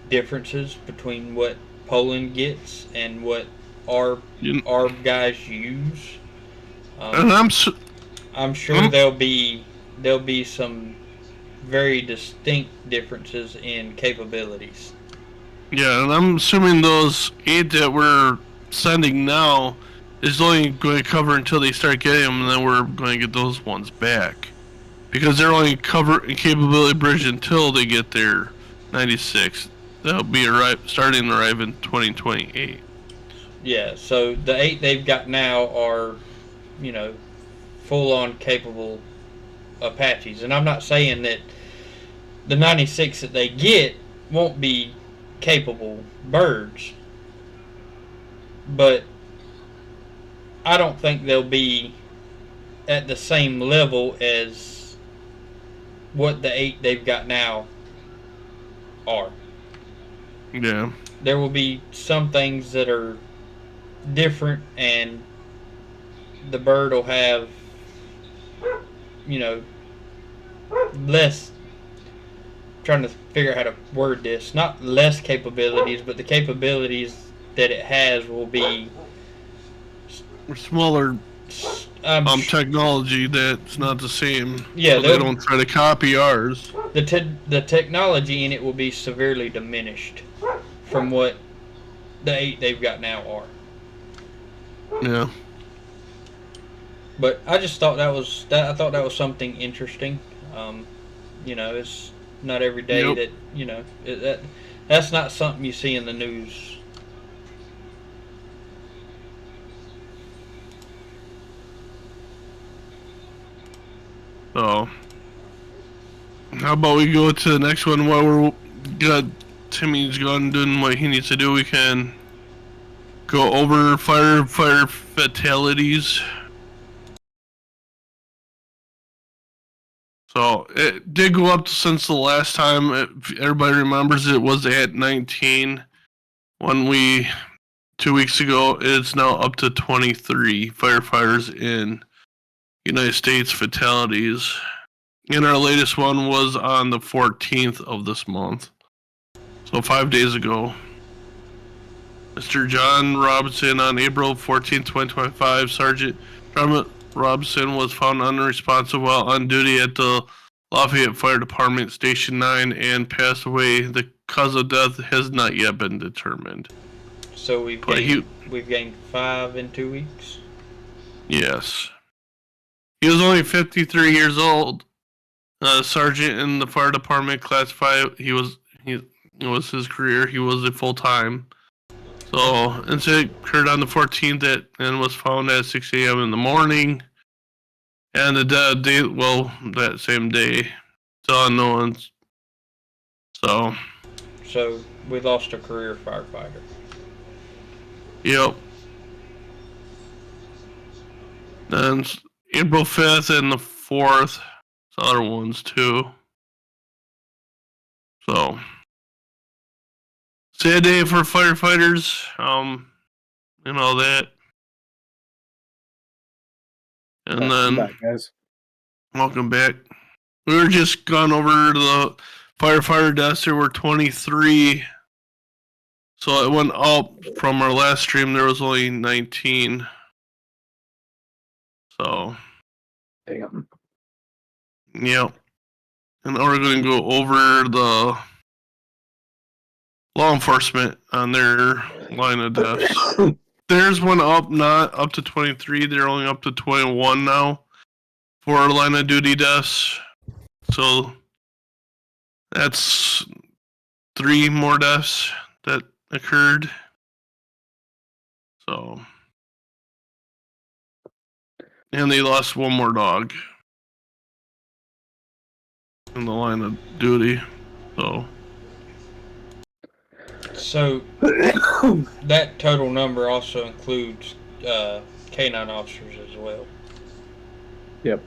differences between what Poland gets and what our guys use. And I'm sure there'll be some very distinct differences in capabilities. Yeah, and I'm assuming those 8 that we're sending now is only going to cover until they start getting them, and then we're going to get those ones back. Because they're only capability bridge until they get their 96. That'll be starting to arrive in 2028. Yeah, so the 8 they've got now are, full-on capable Apaches. And I'm not saying that the 96 that they get won't be capable birds, but I don't think they'll be at the same level as what the 8 they've got now are. Yeah. There will be some things that are different, and the bird will have, less. Trying to figure out how to word this. Not less capabilities, but the capabilities that it has will be smaller. Technology that's not the same. Yeah, so they don't try to copy ours. The technology in it will be severely diminished from what the 8 they've got now are. Yeah. But I just thought I thought that was something interesting. It's not every day that that's not something you see in the news. So, how about we go to the next one while we're got Timmy's gone doing what he needs to do? We can go over firefighter fatalities. So it did go up since the last time. If everybody remembers, it was at 19 when 2 weeks ago. It's now up to 23 firefighters in United States fatalities. And our latest one was on the 14th of this month. So 5 days ago. Mr. John Robinson on April 14, 2025, Sergeant Robinson was found unresponsive while on duty at the Lafayette Fire Department Station 9 and passed away. The cause of death has not yet been determined. So we've gained 5 in 2 weeks? Yes. He was only 53 years old. Sergeant in the fire department classified it was his career. He was a full-time. So, incident occurred on the 14th and was found at 6 a.m. in the morning. And that same day, still unknown. So we lost a career firefighter. Yep. Then April 5th and the 4th, other ones too. So, sad day for firefighters, and all that. And then, back, guys. Welcome back. We were just gone over the firefighter deaths. There were 23. So it went up from our last stream. There was only 19. So. Damn. Yep. And now we're going to go over the law enforcement on their line of deaths. Theirs went up, not up to 23. They're only up to 21 now for line of duty deaths. So that's 3 more deaths that occurred. So. And they lost 1 more dog in the line of duty. So that total number also includes canine officers as well. Yep.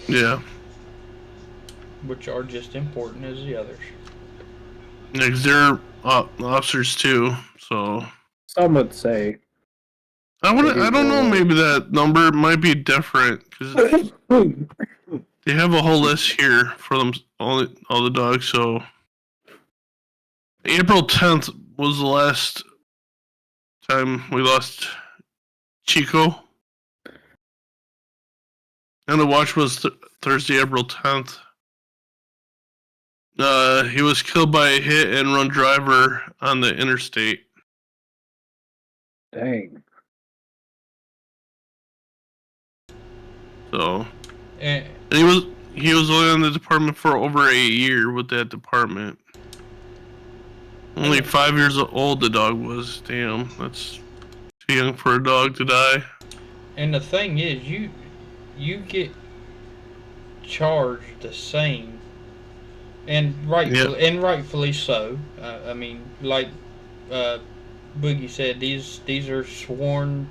Yeah. Which are just important as the others. Because they're officers too. So Some would say. I don't know. Maybe that number might be different because they have a whole list here for them all the dogs. So April 10th was the last time we lost Chico, and the watch was Thursday, April 10th. He was killed by a hit and run driver on the interstate. Dang. So, And he was only in the department for over a year with that department. Only 5 years old the dog was. Damn, that's too young for a dog to die. and the thing is, you get charged the same, and rightfully so. I mean, like Boogie said, these are sworn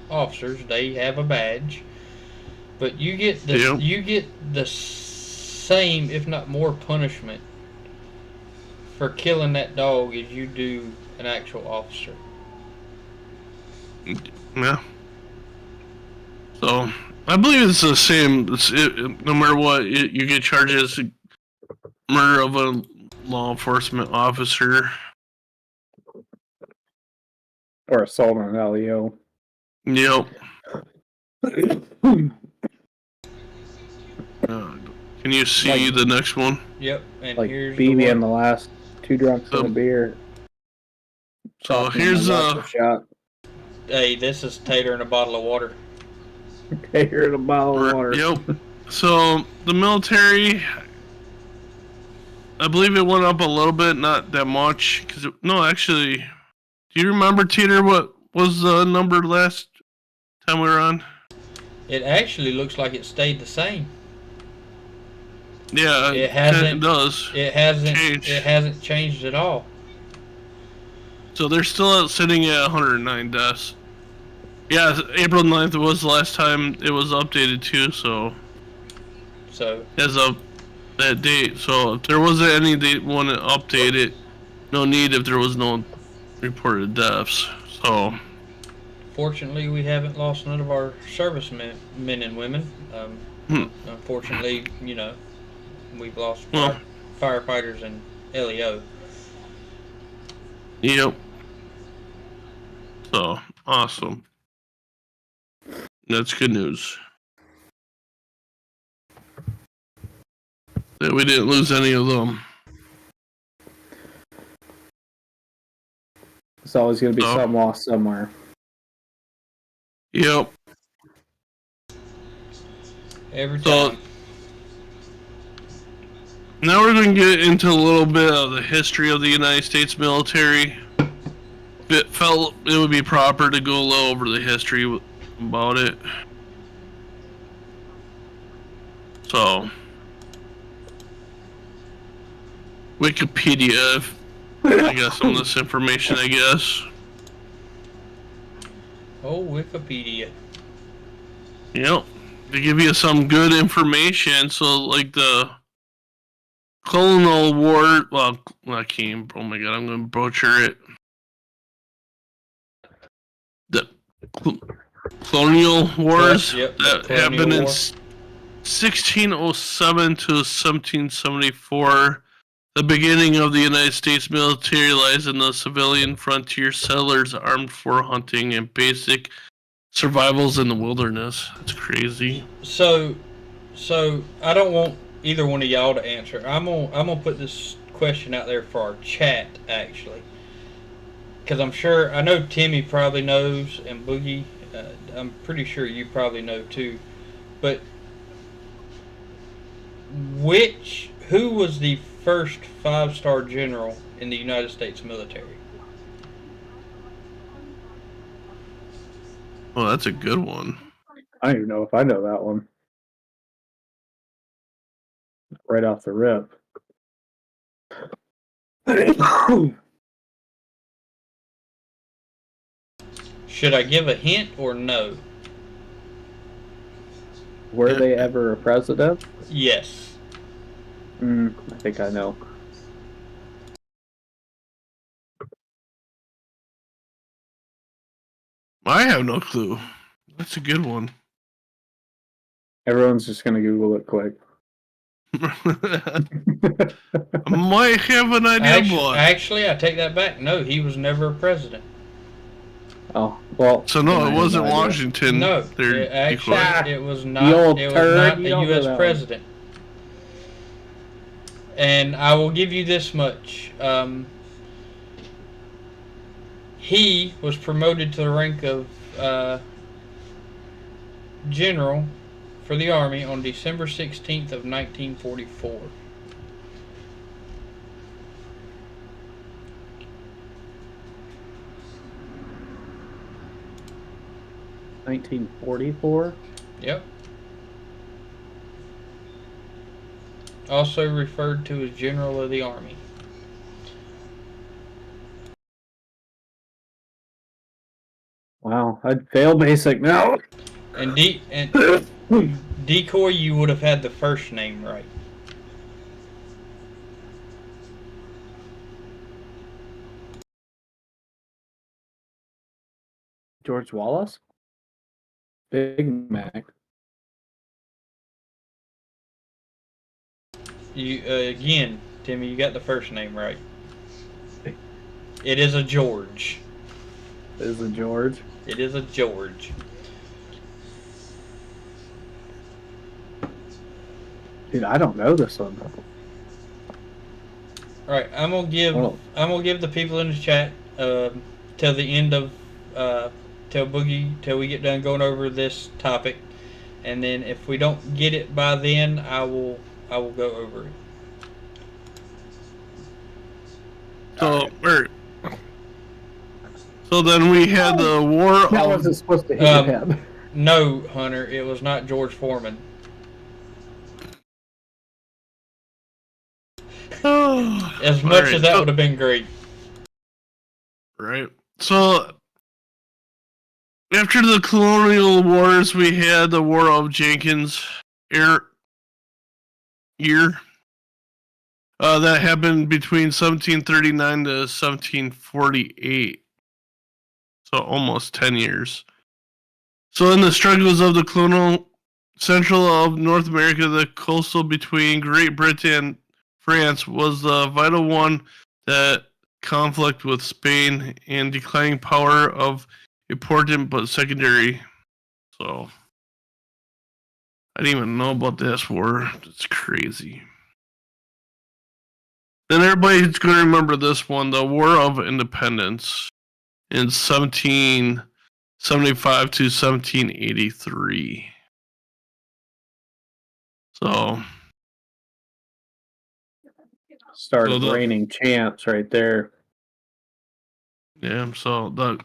officers. They have a badge, but you get the same, if not more, punishment for killing that dog as you do an actual officer. Yeah. So I believe it's the same. No matter what, you get charged as murder of a law enforcement officer Or assault on an LEO. Yep. Can you see the next one? Yep. And Like here's BB in the last 2 drunks of a beer. So here's a shot. Hey, this is Tater in a bottle of water. Tater in a bottle of water. Yep. So the military, I believe it went up a little bit, not that much. No, actually, do you remember, Tater, what was the number last time we were on? It actually looks like it stayed the same. Yeah, it hasn't. It does. It hasn't changed. It hasn't changed at all. So they're still sitting at 109 deaths. Yeah, April 9th was the last time it was updated too. So as of that date. So if there wasn't any they want to update it, no need if there was no reported deaths. So fortunately, we haven't lost none of our servicemen and women. Unfortunately, we've lost firefighters and LEO. Yep. So awesome. That's good news. That we didn't lose any of them. It's always going to be some lost somewhere. Yep. Every time. Now we're going to get into a little bit of the history of the United States military. It felt it would be proper to go a little over the history about it. So, Wikipedia, I got some of this information, I guess. Oh, Wikipedia. Yep. To give you some good information, so like the Colonial War, well, I can't, oh my god, I'm going to butcher it. The colonial wars that happened in 1607 to 1774. The beginning of the United States military lies in the civilian frontier settlers armed for hunting and basic survivals in the wilderness. That's crazy. So I don't want either one of y'all to answer. I'm gonna put this question out there for our chat, actually, because I know Timmy probably knows, and Boogie, I'm pretty sure you probably know too. But who was the first 5-star general in the United States military? Well, that's a good one. I don't even know if I know that one. Right off the rip. Should I give a hint or no? Were they ever a president? Yes. I think I know. have no clue. That's a good one. Everyone's just gonna Google it quick. I might have an idea, boy. Actually, I take that back. No, he was never a president. Oh well. So no, then I it have wasn't idea. Washington. No, There, actually, it was not. old It was turd, not you a don't know U.S. that one. president. And I will give you this much. He was promoted to the rank of general for the Army on December 16th of 1944. $1944. Yep. Also referred to as General of the Army. Wow, I'd fail basic now. And Decoy, you would have had the first name right. George Wallace? Big Mac. You again, Timmy, you got the first name right. It is a George. Is it George? It is a George. Dude, I don't know this one. All right, I'm gonna give the people in the chat till the end of till we get done going over this topic, and then if we don't get it by then, I will go over it. So then we had the war. That wasn't supposed to hit your head. No, Hunter, it was not George Foreman. As much as that would have been great. Right. So after the colonial wars, we had the War of Jenkins year. That happened between 1739 to 1748. So almost 10 years. So in the struggles of the colonial central of North America, the coastal between Great Britain and France was the vital one. That conflict with Spain and declining power of important but secondary. So I didn't even know about this war. It's crazy. Then everybody's going to remember this one, the War of Independence in 1775 to 1783. So Started raining chants right there. Yeah, so the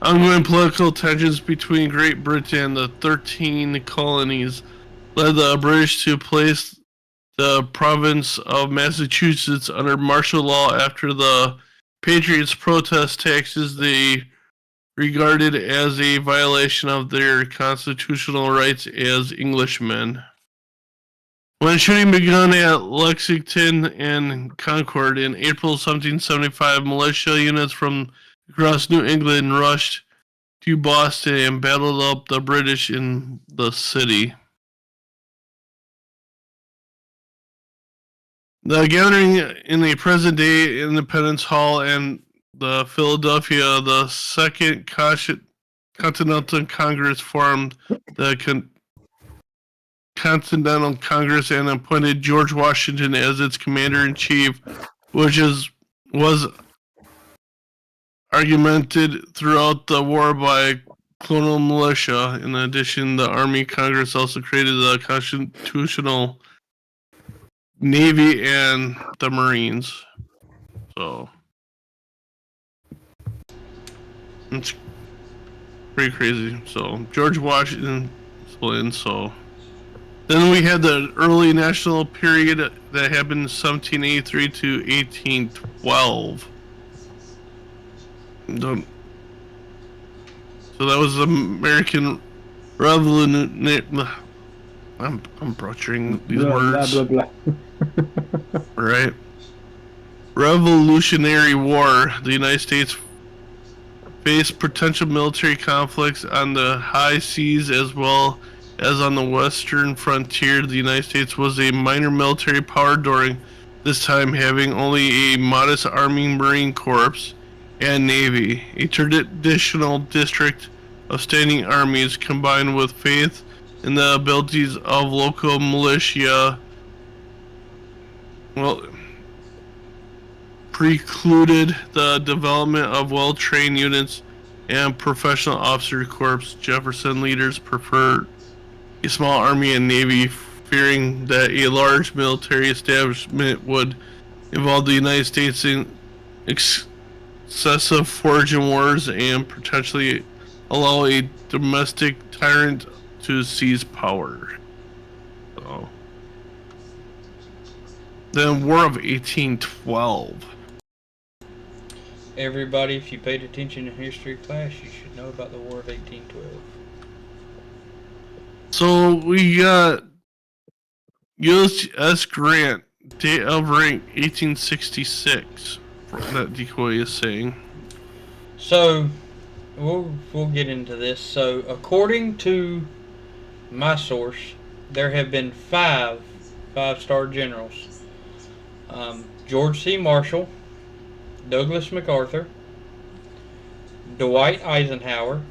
ongoing political tensions between Great Britain and the 13 colonies led the British to place the province of Massachusetts under martial law after the Patriots' protest taxes they regarded as a violation of their constitutional rights as Englishmen. When shooting began at Lexington and Concord in April 1775, militia units from across New England rushed to Boston and battled up the British in the city. The gathering in the present-day Independence Hall and the Philadelphia, the Second Continental Congress formed the Continental Congress and appointed George Washington as its commander-in-chief, which was augmented throughout the war by colonial militia. In addition, the Army Congress also created the Constitutional Navy and the Marines. So it's pretty crazy. So George Washington wins. So then we had the early national period that happened in 1783 to 1812. So that was the American Revolution. I'm butchering these words. Blah, blah, blah. Right. Revolutionary War. The United States faced potential military conflicts on the high seas as well as on the western frontier. The United States was a minor military power during this time, having only a modest Army Marine Corps and Navy. A traditional district of standing armies combined with faith in the abilities of local militia precluded the development of well-trained units and professional officer corps. Jefferson leaders preferred a small army and navy, fearing that a large military establishment would involve the United States in excessive foreign wars and potentially allow a domestic tyrant to seize power. So, the War of 1812. Everybody, if you paid attention in history class, you should know about the War of 1812. So we got USS Grant, date of rank 1866. That decoy is saying. So we'll get into this. So according to my source, there have been five-star generals: George C. Marshall, Douglas MacArthur, Dwight Eisenhower,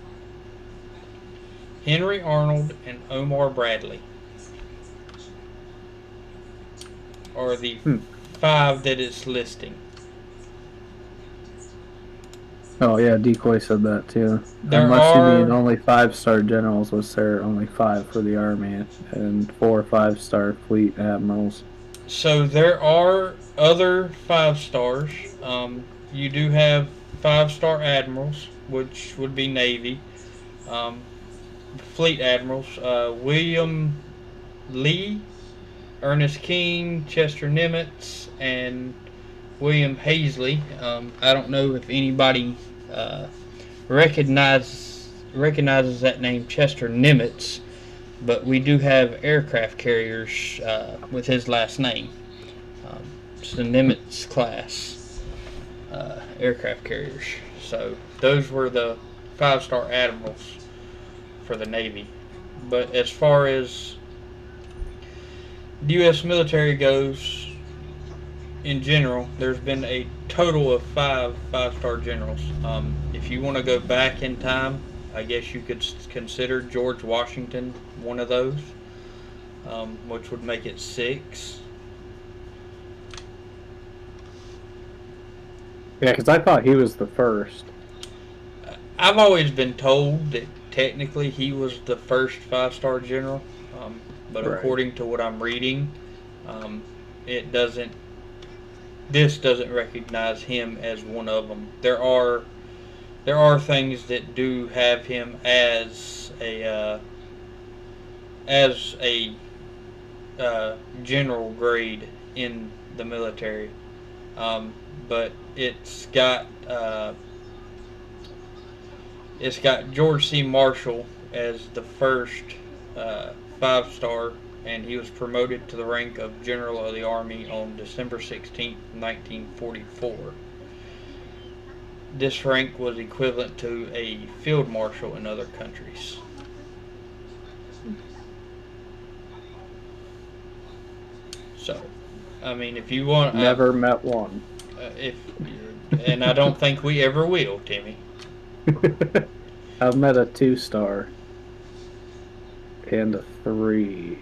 Henry Arnold, and Omar Bradley are the five that it's listing. Oh yeah, Decoy said that too. There Unless are- you mean only 5-star generals, was there only 5 for the army and 4 5-star fleet admirals? So there are other 5 stars. You do have 5-star admirals, which would be Navy. Fleet admirals: William Lee, Ernest King, Chester Nimitz, and William Hazley. I don't know if anybody recognizes that name, Chester Nimitz, but we do have aircraft carriers with his last name. It's the Nimitz class aircraft carriers. So those were the 5-star admirals for the Navy. But as far as the U.S. military goes, in general, there's been a total of 5-star generals. If you want to go back in time, I guess you could consider George Washington one of those, which would make it 6. Yeah, because I thought he was the first. I've always been told that technically he was the first 5-star general, but Right. according to what I'm reading, this doesn't recognize him as one of them. There are things that do have him as a general grade in the military, but it's got George C. Marshall as the first 5-star, and he was promoted to the rank of General of the Army on December 16th, 1944. This rank was equivalent to a field marshal in other countries. So, I mean, if you want... Never met one. And I don't think we ever will, Timmy. I've met a 2-star and a 3.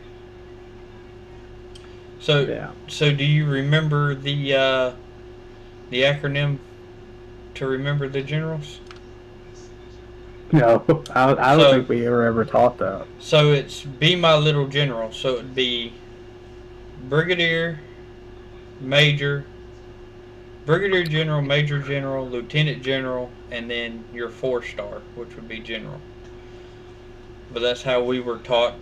So, Yeah. So do you remember the acronym to remember the generals? No, I don't So- think we ever taught that. So it's Be My Little General. So it'd be Brigadier, Major, Brigadier General, Major General, Lieutenant General, and then your 4-star, which would be General. But that's how we were taught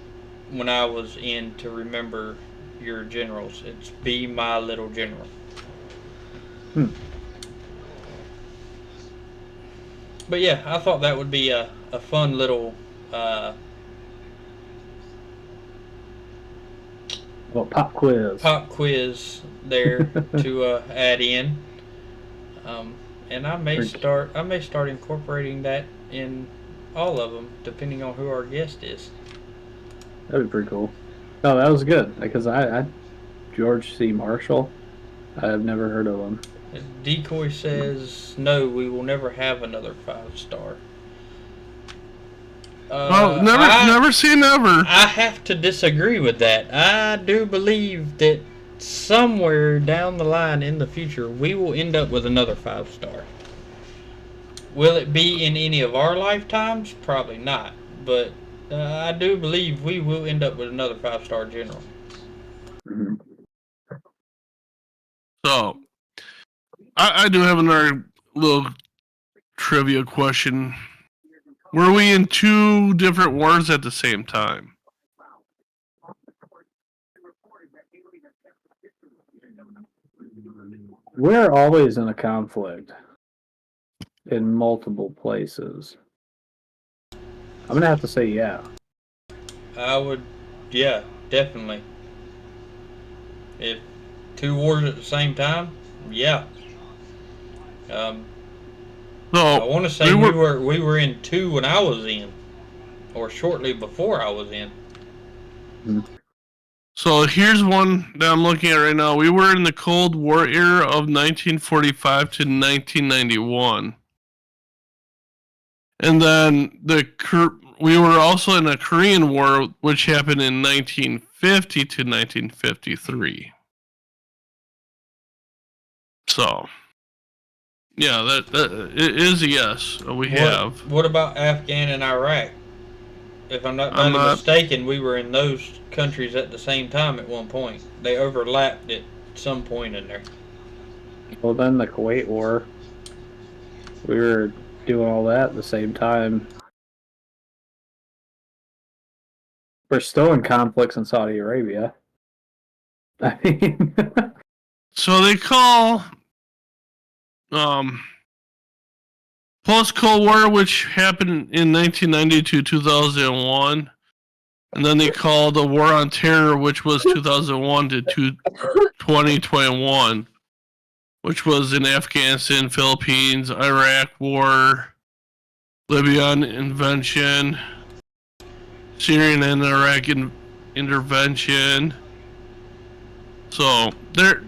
when I was in to remember your generals. It's Be My Little General. But yeah, I thought that would be a fun little Well, pop quiz. pop quiz there to add in. And I may start incorporating that in all of them, depending on who our guest is. That'd be pretty cool. No, that was good because I George C. Marshall. I've never heard of him. Decoy says, no, we will never have another 5-star. Well, never say never. I have to disagree with that. I do believe that somewhere down the line in the future, we will end up with another 5-star. Will it be in any of our lifetimes? Probably not. But I do believe we will end up with another 5-star general. Mm-hmm. So, I do have another little trivia question. Were we in 2 different wars at the same time? We're always in a conflict in multiple places. I'm gonna have to say yeah. I would, yeah, definitely. If 2 wars at the same time, yeah. I want to say we were in 2 when I was in, or shortly before I was in. So here's one that I'm looking at right now. We were in the Cold War era of 1945 to 1991. And then we were also in the Korean War, which happened in 1950 to 1953. So, yeah, that it is a yes. We have. What about Afghan and Iraq? If I'm not mistaken, we were in those countries at the same time at one point. They overlapped at some point in there. Well, then the Kuwait War, we were doing all that at the same time. We're still in conflicts in Saudi Arabia. I mean, so they call post-Cold War, which happened in 1990 to 2001, and then they call the War on Terror, which was 2001 to 2021, which was in Afghanistan, Philippines, Iraq War, Libyan intervention, Syrian and Iraq intervention. So there,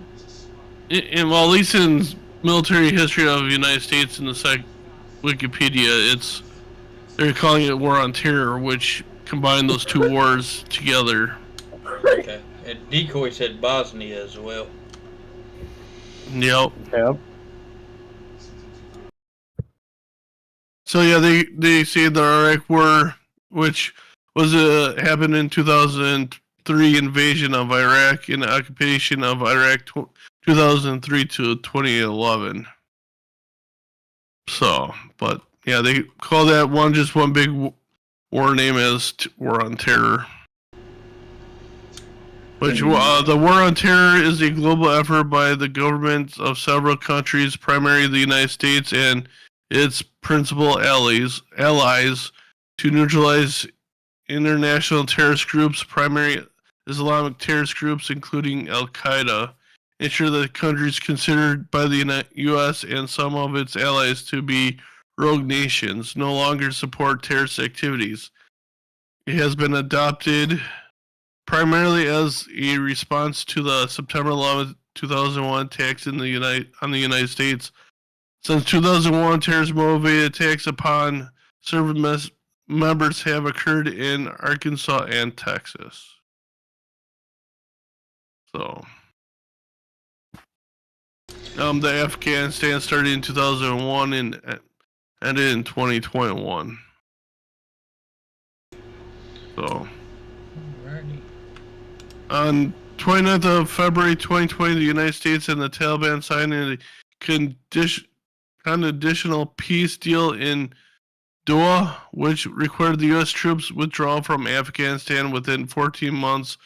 well, at least in military history of the United States in the Wikipedia, they're calling it War on Terror, which combined those 2 wars together. Okay, and Decoy said Bosnia as well. Yep. Yep. So yeah, they say the Iraq War, which was happened in 2003, invasion of Iraq and occupation of Iraq 2003 to 2011. So, but yeah, they call that one big war name as War on Terror. Which the War on Terror is a global effort by the governments of several countries, primarily the United States and its principal allies, to neutralize international terrorist groups, primary Islamic terrorist groups, including Al Qaeda, ensure that countries considered by the U.S. and some of its allies to be rogue nations no longer support terrorist activities. It has been adopted primarily as a response to the September 11, 2001 attacks on the United States. Since 2001, terrorist-motivated attacks upon service members have occurred in Arkansas and Texas. So, the Afghanistan started in 2001 and ended in 2021. So, Alrighty. On 29th of February 2020, the United States and the Taliban signed a conditional peace deal in Doha, which required the U.S. troops withdraw from Afghanistan within 14 months,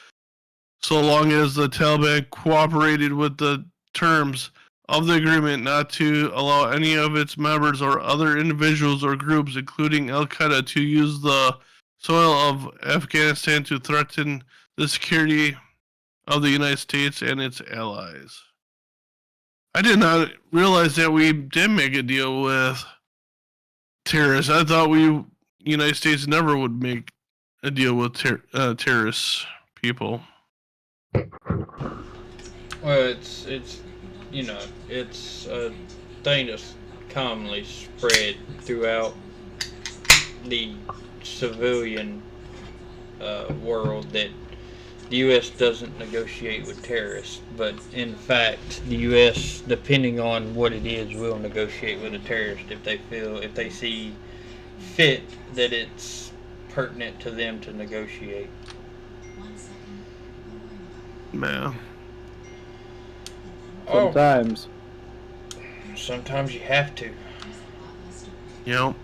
so long as the Taliban cooperated with the terms of the agreement not to allow any of its members or other individuals or groups, including Al Qaeda, to use the soil of Afghanistan to threaten the security of the United States and its allies. I did not realize that we did make a deal with terrorists. I thought United States never would make a deal with terrorist people. Well, it's it's a thing that's commonly spread throughout the civilian world that the U.S. doesn't negotiate with terrorists, but in fact, the U.S., depending on what it is, will negotiate with a terrorist if they see fit that it's pertinent to them to negotiate. Man. Sometimes. Sometimes you have to. Yep.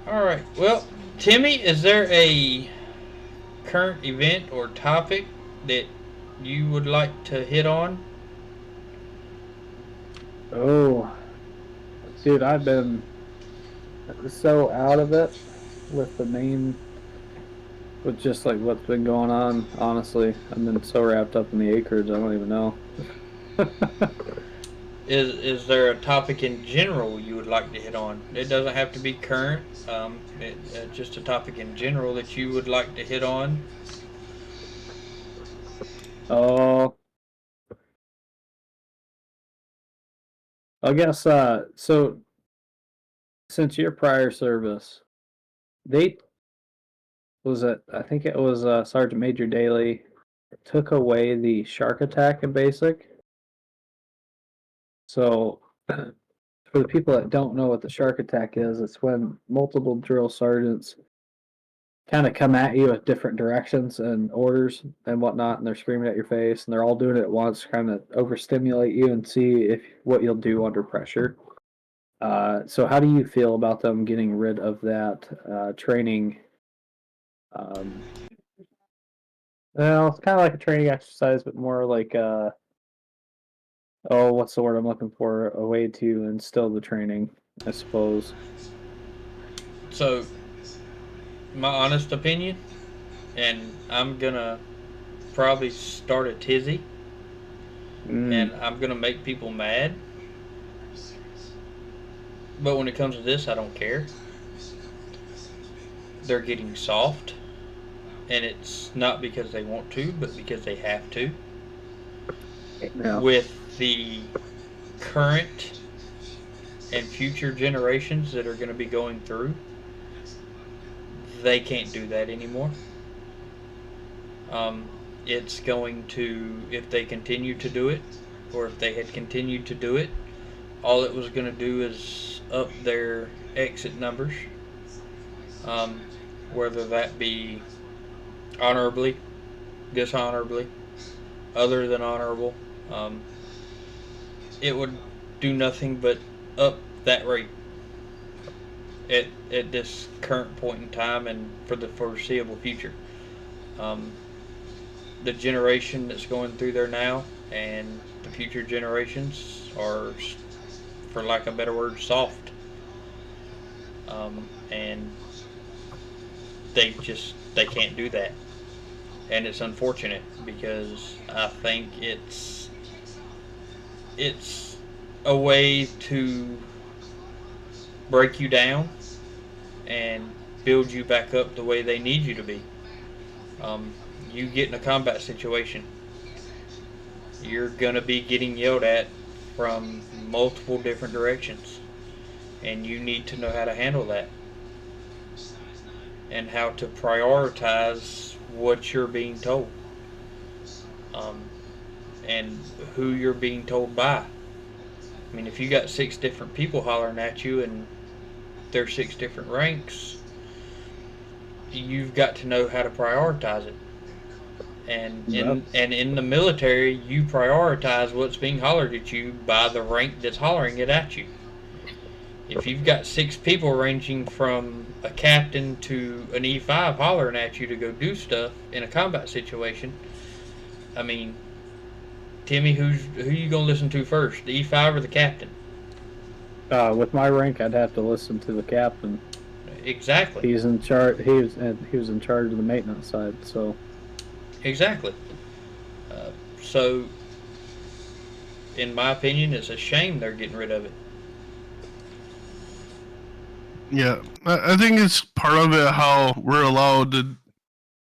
All right. Well, Timmy, is there a current event or topic that you would like to hit on? Oh, dude, I've been so out of it with with just like what's been going on. Honestly, I've been so wrapped up in the acreage, I don't even know. Is there a topic in general you would like to hit on? It doesn't have to be current. Just a topic in general that you would like to hit on. Oh, I guess so. Since your prior service, they I think it was Sergeant Major Daly took away the shark attack in basic. So, for the people that don't know what the shark attack is, it's when multiple drill sergeants kind of come at you at different directions and orders and whatnot, and they're screaming at your face, and they're all doing it at once, kind of overstimulate you and see what you'll do under pressure. So, how do you feel about them getting rid of that training? Well, it's kind of like a training exercise, but more like what's the word I'm looking for? A way to instill the training, I suppose. So, my honest opinion, and I'm gonna probably start a tizzy, and I'm gonna make people mad. But when it comes to this, I don't care. They're getting soft, and it's not because they want to, but because they have to. Yeah. With the current and future generations that are going to be going through, they can't do that anymore. It's going to, if they continue to do it, or if they had continued to do it, all it was going to do is up their exit numbers, whether that be honorably, dishonorably, other than honorable. It would do nothing but up that rate at this current point in time and for the foreseeable future. The generation that's going through there now and the future generations are, for lack of a better word, soft. And they can't do that. And it's unfortunate because I think it's a way to break you down and build you back up the way they need you to be. You get in a combat situation, you're going to be getting yelled at from multiple different directions, and you need to know how to handle that and how to prioritize what you're being told, and who you're being told by. I mean, if you got 6 different people hollering at you and there's 6 different ranks, you've got to know how to prioritize it. And in the military, you prioritize what's being hollered at you by the rank that's hollering it at you. If you've got 6 people ranging from a captain to an E5 hollering at you to go do stuff in a combat situation, I mean, Timmy, who you gonna listen to first, the E5 or the captain? With my rank, I'd have to listen to the captain. Exactly. He's in charge. He was in charge of the maintenance side. So exactly. So in my opinion, it's a shame they're getting rid of it. Yeah, I think it's part of it how we're allowed to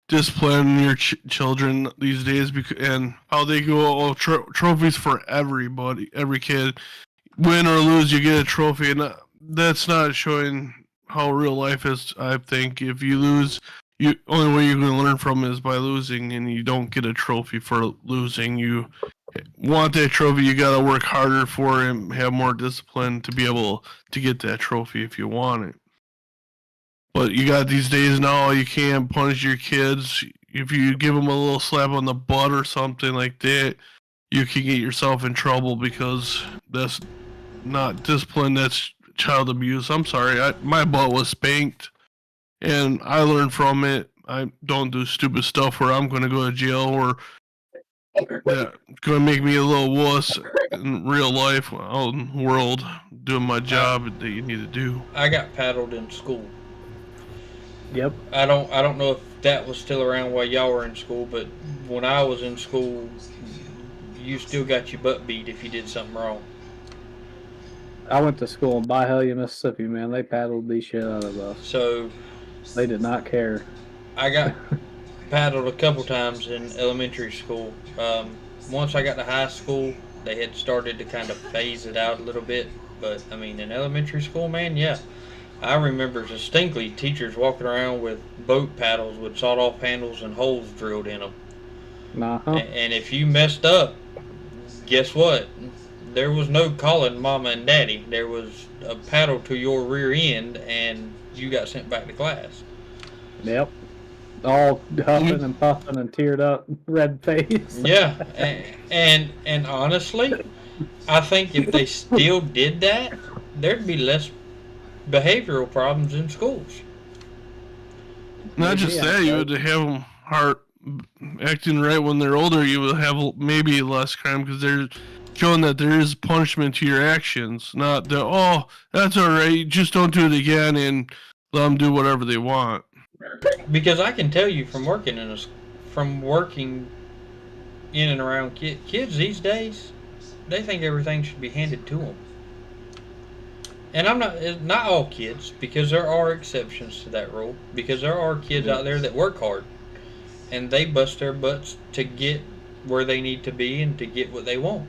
discipline your children these days, and how they go trophies for everybody, every kid. Win or lose, you get a trophy, and that's not showing how real life is. I think if you lose, you only way you're going to learn from is by losing, and you don't get a trophy for losing. You want that trophy, you got to work harder for it and have more discipline to be able to get that trophy if you want it. But you got these days now, you can't punish your kids. If you give them a little slap on the butt or something like that, you can get yourself in trouble because that's not discipline, that's child abuse. I'm sorry, my butt was spanked, and I learned from it. I don't do stupid stuff where I'm going to go to jail or that going to make me a little wuss in real life out in the world doing my job that you need to do. I got paddled in school. Yep. I don't know if that was still around while y'all were in school, but when I was in school, you still got your butt beat if you did something wrong. I went to school in Byhalia, Mississippi, man. They paddled the shit out of us. So They did not care. I got paddled a couple times in elementary school. Once I got to high school, they had started to kind of phase it out a little bit. But, I mean, in elementary school, man, yeah. I remember distinctly teachers walking around with boat paddles with sawed-off handles and holes drilled in them. Uh-huh. And if you messed up, guess what? There was no calling mama and daddy. There was a paddle to your rear end, and you got sent back to class. Yep. All huffing and puffing and teared up, red face. Yeah, and honestly, I think if they still did that, there'd be less behavioral problems in schools. Not just that, you would have them acting right when they're older. You will have maybe less crime because they're showing that there is punishment to your actions. Not that, oh, that's all right, just don't do it again and let them do whatever they want. Because I can tell you from working in and around kids these days, they think everything should be handed to them. And I'm not all kids, because there are exceptions to that rule. Because there are kids out there that work hard, and they bust their butts to get where they need to be and to get what they want.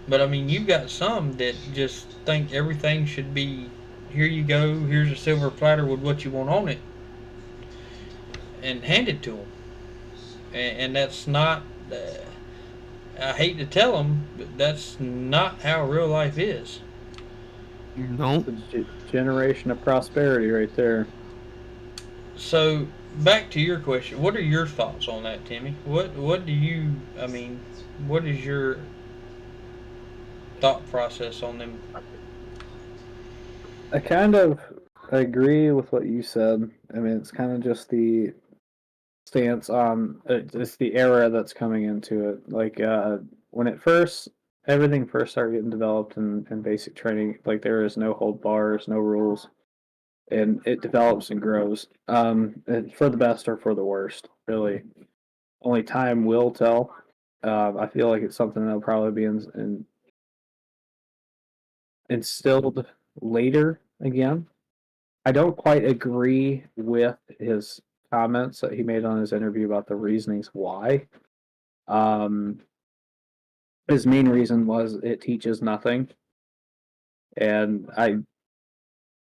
But I mean, you've got some that just think everything should be, here you go, here's a silver platter with what you want on it, and hand it to them. And that's not, I hate to tell them, but that's not how real life is. No. It's a generation of prosperity right there. So, back to your question, what are your thoughts on that, Timmy? What is your thought process on them? I kind of agree with what you said. I mean, it's kind of just the stance on it's the era that's coming into it. Like when everything first started getting developed in basic training, like there is no hold bars, no rules, and it develops and grows. And for the best or for the worst, really. Only time will tell. I feel like it's something that'll probably be instilled later again. I don't quite agree with his comments that he made on his interview about the reasonings why. His main reason was it teaches nothing. And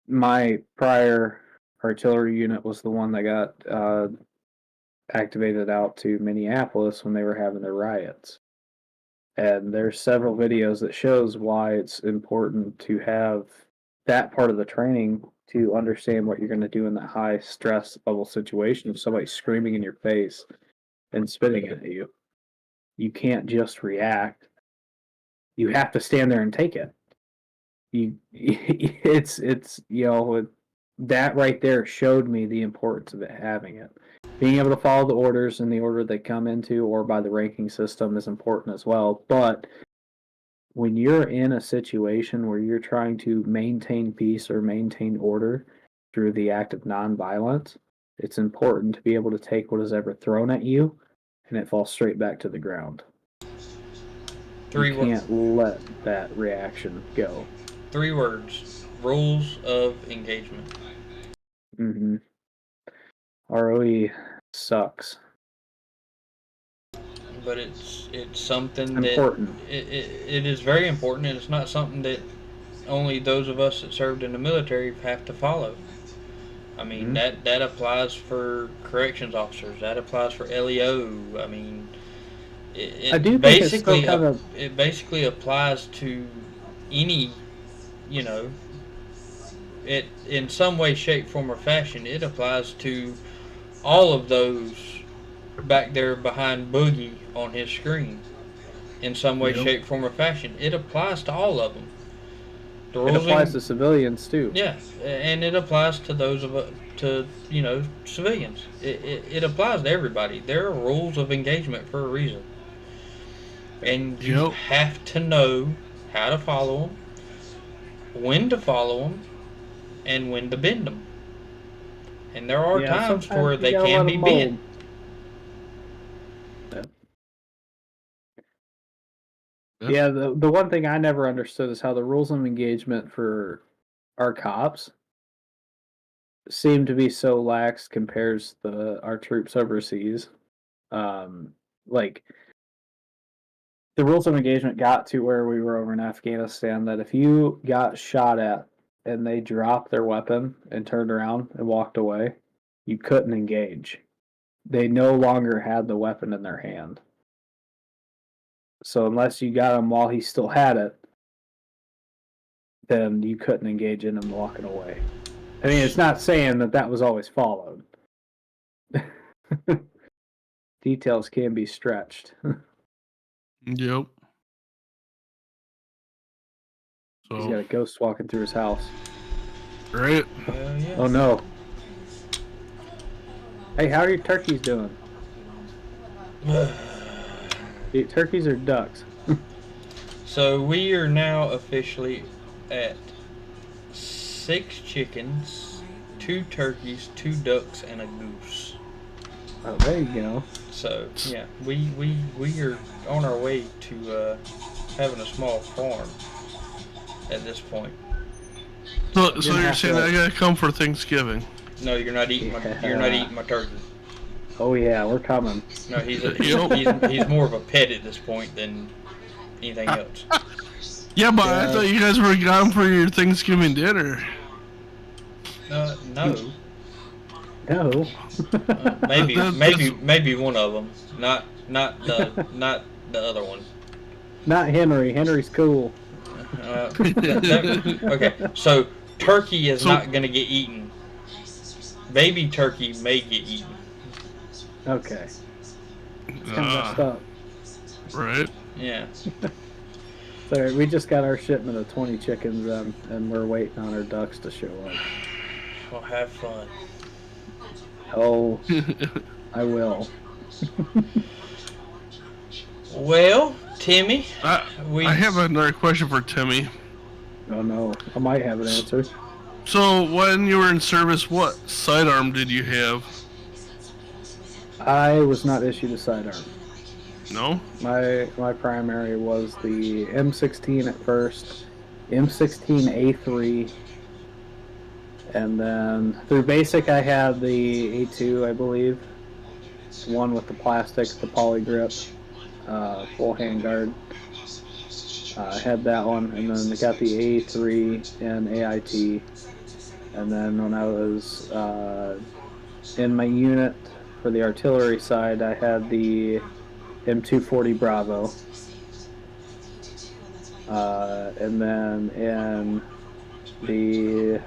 my prior artillery unit was the one that got activated out to Minneapolis when they were having their riots. And there's several videos that shows why it's important to have that part of the training to understand what you're going to do in that high stress level situation. If somebody's screaming in your face and spitting at you, you can't just react. You have to stand there and take it. It's that right there showed me the importance of it having it. Being able to follow the orders in the order they come into or by the ranking system is important as well. But when you're in a situation where you're trying to maintain peace or maintain order through the act of nonviolence, it's important to be able to take what is ever thrown at you and it falls straight back to the ground. Three you can't let that reaction go. 3 words. Rules of engagement. Mm-hmm. ROE sucks. But it's something Important. that it is very important, and it's not something that only those of us that served in the military have to follow. I mean, that applies for corrections officers. That applies for LEO. I mean, I do think it's still kind of... it basically applies to any, you know, it in some way, shape, form, or fashion. It applies to all of those back there behind Boogie on his screen. In some way, shape, form, or fashion, it applies to all of them. It applies to civilians too. Yeah, and it applies to those of civilians. It applies to everybody. There are rules of engagement for a reason, and you have to know how to follow them, when to follow them, and when to bend them. And there are times where they can be bent. Yeah, the one thing I never understood is how the rules of engagement for our cops seem to be so lax compared to our troops overseas. Like, the rules of engagement got to where we were over in Afghanistan that if you got shot at and they dropped their weapon and turned around and walked away, you couldn't engage. They no longer had the weapon in their hand. So unless you got him while he still had it, then you couldn't engage in him walking away. I mean, it's not saying that was always followed. Details can be stretched. Yep. So, he's got a ghost walking through his house. Right? Yeah. Oh no. Hey, how are your turkeys doing? Turkeys or ducks? So we are now officially at 6 chickens, 2 turkeys, 2 ducks, and a goose. Oh, there you go. So yeah, we are on our way to having a small farm at this point. So you're saying I gotta come for Thanksgiving? No, you're not eating. You're not eating my turkey. Oh yeah, we're coming. No, he's more of a pet at this point than anything else. Yeah, but I thought you guys were gone for your Thanksgiving dinner. No. No. Maybe one of them. Not the other one. Not Henry. Henry's cool. Okay, so turkey is not going to get eaten. Baby turkey may get eaten. Okay. It's kind of messed up. Right? Yeah. So we just got our shipment of 20 chickens and we're waiting on our ducks to show up. Well, have fun. Oh, I will. Well, Timmy, I have another question for Timmy. Oh no, I might have an answer. So when you were in service, what sidearm did you have? I was not issued a sidearm. No? My primary was the M16 at first, M16A3, and then through basic I had the A2, I believe, one with the plastic, the poly grip, full handguard. I had that one, and then I got the A3 and AIT, and then when I was in my unit for the artillery side, I had the M240 Bravo, and then in the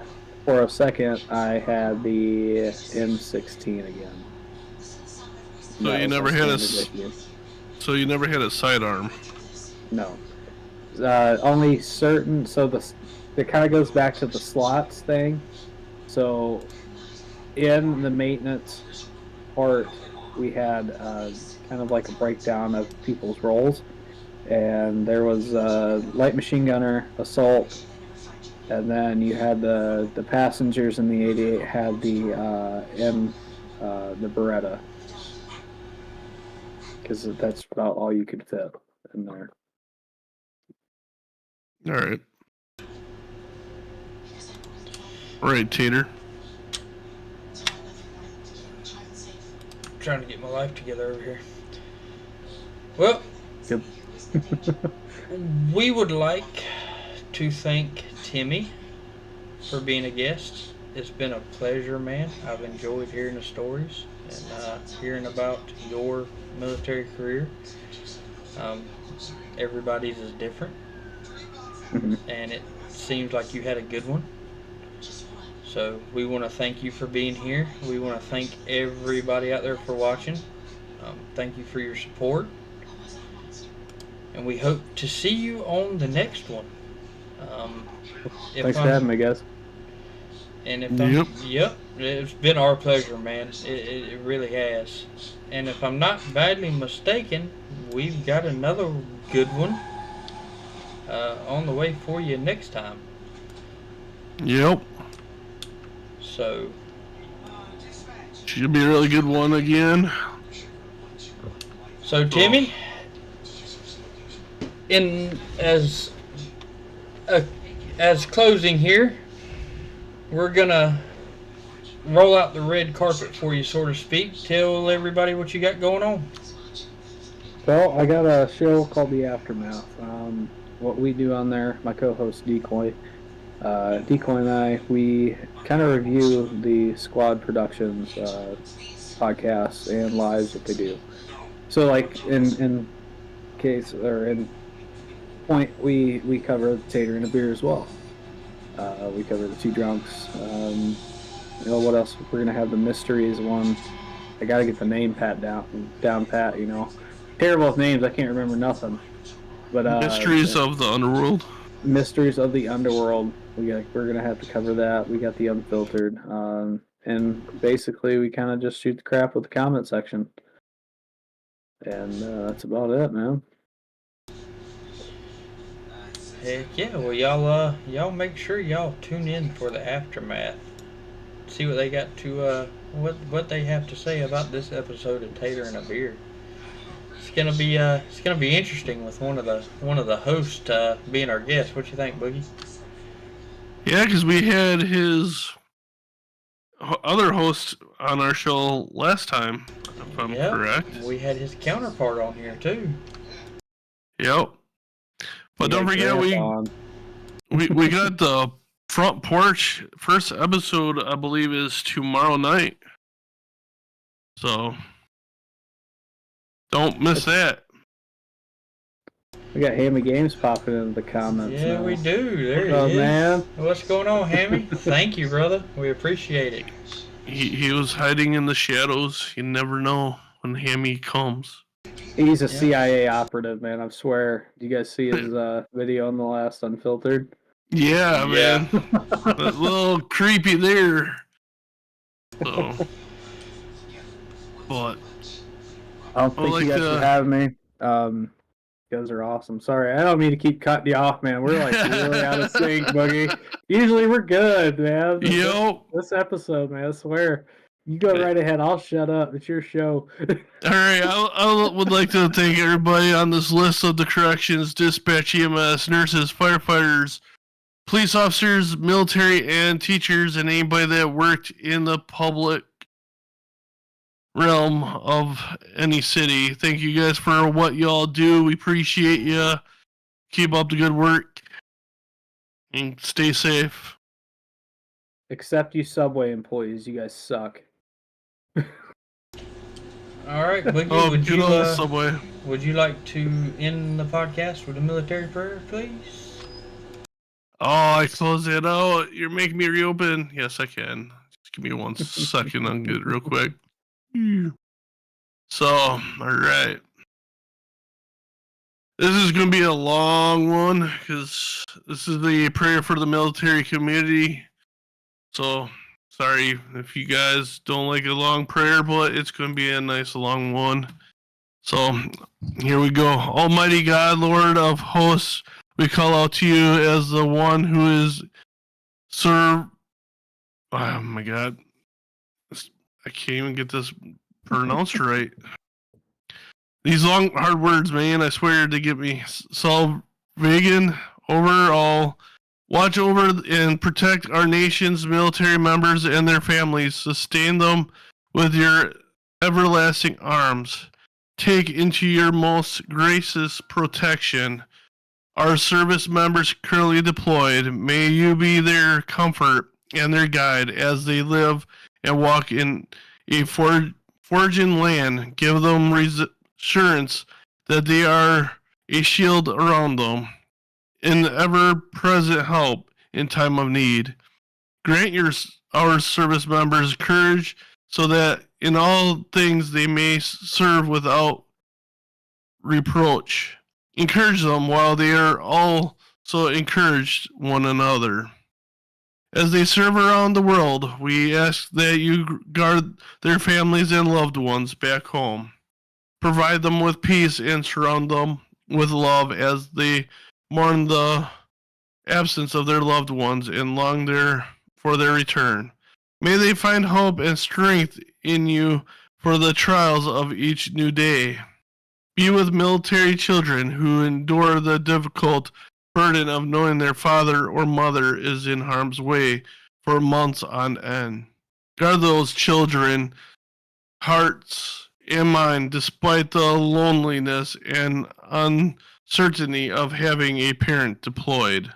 402nd, I had the M16 again. So you never had a. So you never had a sidearm. No. Only certain. So it kind of goes back to the slots thing. So in the maintenance part, we had kind of like a breakdown of people's roles, and there was light machine gunner, assault, and then you had the passengers in the 88 had the Beretta, because that's about all you could fit in there. All right. All right, Tater. Trying to get my life together over here. Well, Yep. we would like to thank Timmy for being a guest. It's been a pleasure, man. I've enjoyed hearing the stories and hearing about your military career. Everybody's is different, and it seems like you had a good one. So we want to thank you for being here. We want to thank everybody out there for watching. Thank you for your support. And we hope to see you on the next one. Thanks for having me, guys. And if Yep. it's been our pleasure, man. It really has. And if I'm not badly mistaken, we've got another good one on the way for you next time. Yep. So Should be a really good one again. So Timmy, as closing here, we're gonna roll out the red carpet for you, so to speak. Tell everybody what you got going on. Well, I got a show called The Aftermath. What we do on there, my co-host Decoy, and I, we kind of review the Squad Productions podcasts and lives that they do. So, like in case or in point, we cover the Tater and a Beer as well. We cover the Two Drunks. What else? We're gonna have the Mysteries one. I gotta get the name down pat. Terrible with names. I can't remember nothing. But Mysteries of the Underworld. Mysteries of the Underworld. We're gonna have to cover that. We got the Unfiltered, and basically we kind of just shoot the crap with the comment section, and that's about it, man. Heck yeah! Well, y'all make sure y'all tune in for the aftermath. See what they got to what they have to say about this episode of Tater and a Beer. It's gonna be interesting with one of the hosts being our guest. What you think, Boogie? Yeah, because we had his other host on our show last time, if I'm correct. We had his counterpart on here too. Yep. But don't forget, we got the Front Porch first episode, I believe, is tomorrow night. So don't miss that. We got Hammy Games popping in the comments. Yeah, now. we do. There he is. Man. What's going on, Hammy? Thank you, brother. We appreciate it. He was hiding in the shadows. You never know when Hammy comes. He's a CIA operative, man. I swear. Do you guys see his video on the last Unfiltered? Yeah, man. That's a little creepy there. So, but Thank you guys for having me. You guys are awesome. Sorry, I don't mean to keep cutting you off, man. We're like really out of sync, Boogie. Usually we're good, man. This episode, man, I swear. You go right ahead. I'll shut up. It's your show. All right. I would like to thank everybody on this list of the corrections, dispatch, EMS, nurses, firefighters, police officers, military, and teachers, and anybody that worked in the public realm of any city. Thank you guys for what y'all do. We appreciate you. Keep up the good work and stay safe. Except you Subway employees. You guys suck. All right, Boogie, would you like to end the podcast with a military prayer, please? Oh, I closed it out. You're making me reopen. Yes, I can. Just give me 1 second. I'll get it real quick. So, all right. This is going to be a long one because this is the prayer for the military community. So, sorry if you guys don't like a long prayer, but it's going to be a nice long one. So, here we go. Almighty God, Lord of hosts, we call out to you as the one who is serve. Oh my God. I can't even get this pronounced right. These long, hard words, man, I swear to get me. Salvagen, Overall, watch over and protect our nation's military members and their families. Sustain them with your everlasting arms. Take into your most gracious protection our service members currently deployed. May you be their comfort and their guide as they live and walk in a forging land. Give them assurance that they are a shield around them, an ever-present help in time of need. Grant our service members courage so that in all things they may serve without reproach. Encourage them while they are also encouraged one another. As they serve around the world, we ask that you guard their families and loved ones back home. Provide them with peace and surround them with love as they mourn the absence of their loved ones and long for their return. May they find hope and strength in you for the trials of each new day. Be with military children who endure the difficult burden of knowing their father or mother is in harm's way for months on end. Guard those children, hearts and mind, despite the loneliness and uncertainty of having a parent deployed.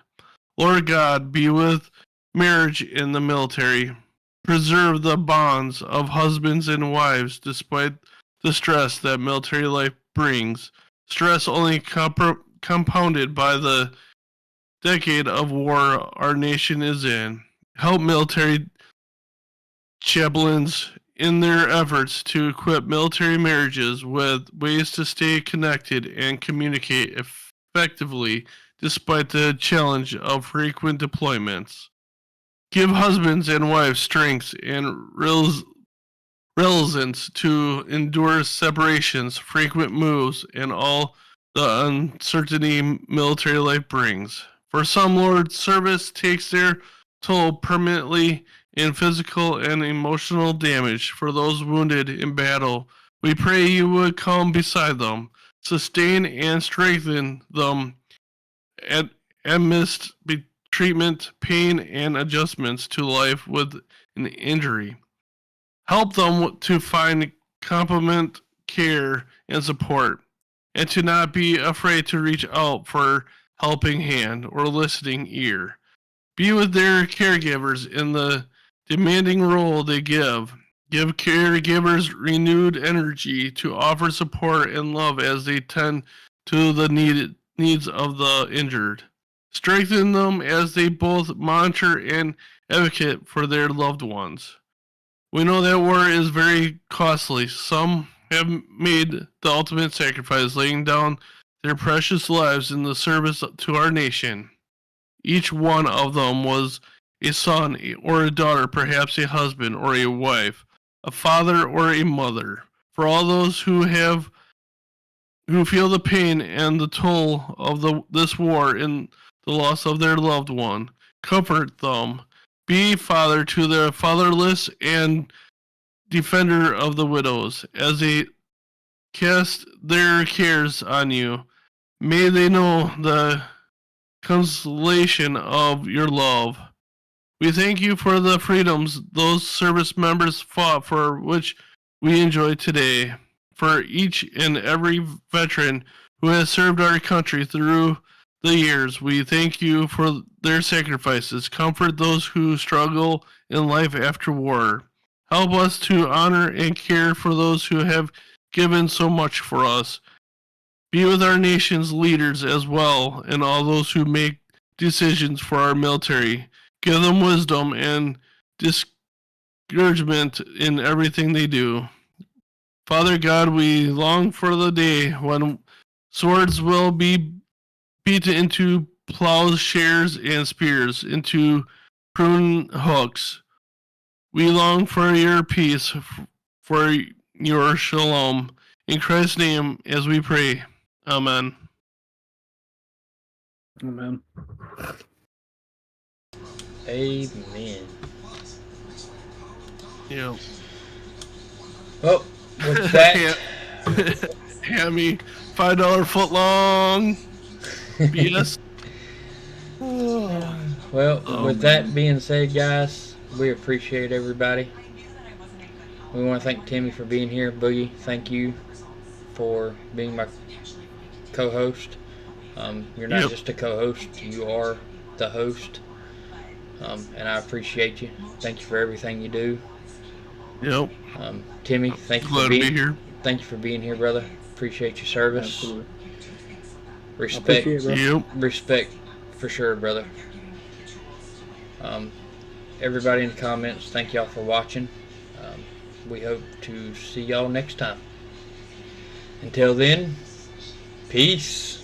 Lord God, be with marriage in the military. Preserve the bonds of husbands and wives despite the stress that military life brings. Stress only compounded by the decade of war our nation is in. Help military chaplains in their efforts to equip military marriages with ways to stay connected and communicate effectively despite the challenge of frequent deployments. Give husbands and wives strength and resilience to endure separations, frequent moves, and all the uncertainty military life brings. For some, Lord, service takes their toll permanently in physical and emotional damage. For those wounded in battle, we pray you would come beside them, sustain and strengthen them amidst treatment, pain, and adjustments to life with an injury. Help them to find competent care and support, and to not be afraid to reach out for helping hand or listening ear. Be with their caregivers in the demanding role they give. Give caregivers renewed energy to offer support and love as they tend to the needs of the injured. Strengthen them as they both monitor and advocate for their loved ones. We know that war is very costly. Some have made the ultimate sacrifice, laying down their precious lives in the service to our nation. Each one of them was a son or a daughter, perhaps a husband or a wife, a father or a mother. For all those who feel the pain and the toll of this war and the loss of their loved one, comfort them. Be father to the fatherless and defender of the widows as they cast their cares on you. May they know the consolation of your love. We thank you for the freedoms those service members fought for, which we enjoy today. For each and every veteran who has served our country through the years, we thank you for their sacrifices. Comfort those who struggle in life after war. Help us to honor and care for those who have given so much for us. Be with our nation's leaders as well, and all those who make decisions for our military. Give them wisdom and discouragement in everything they do. Father God, we long for the day when swords will be beaten into plowshares and spears, into prune hooks. We long for your peace, for your shalom. In Christ's name, as we pray. Amen. Amen. Amen. Yeah. Well, with that, Hand me $5 foot long. BS. Well, Oh, with that being said, guys, we appreciate everybody. We want to thank Timmy for being here. Boogie, thank you for being my co-host. You're not Yep. just a co-host, you are the host. And I appreciate you. Thank you for everything you do. Yep. Timmy, thank you for Glad to be here. Thank you for being here, brother. Appreciate your service. Absolutely. Respect, Appreciate it, bro. Yep. respect for sure, brother. Everybody in the comments, thank y'all for watching. We hope to see y'all next time. Until then, peace.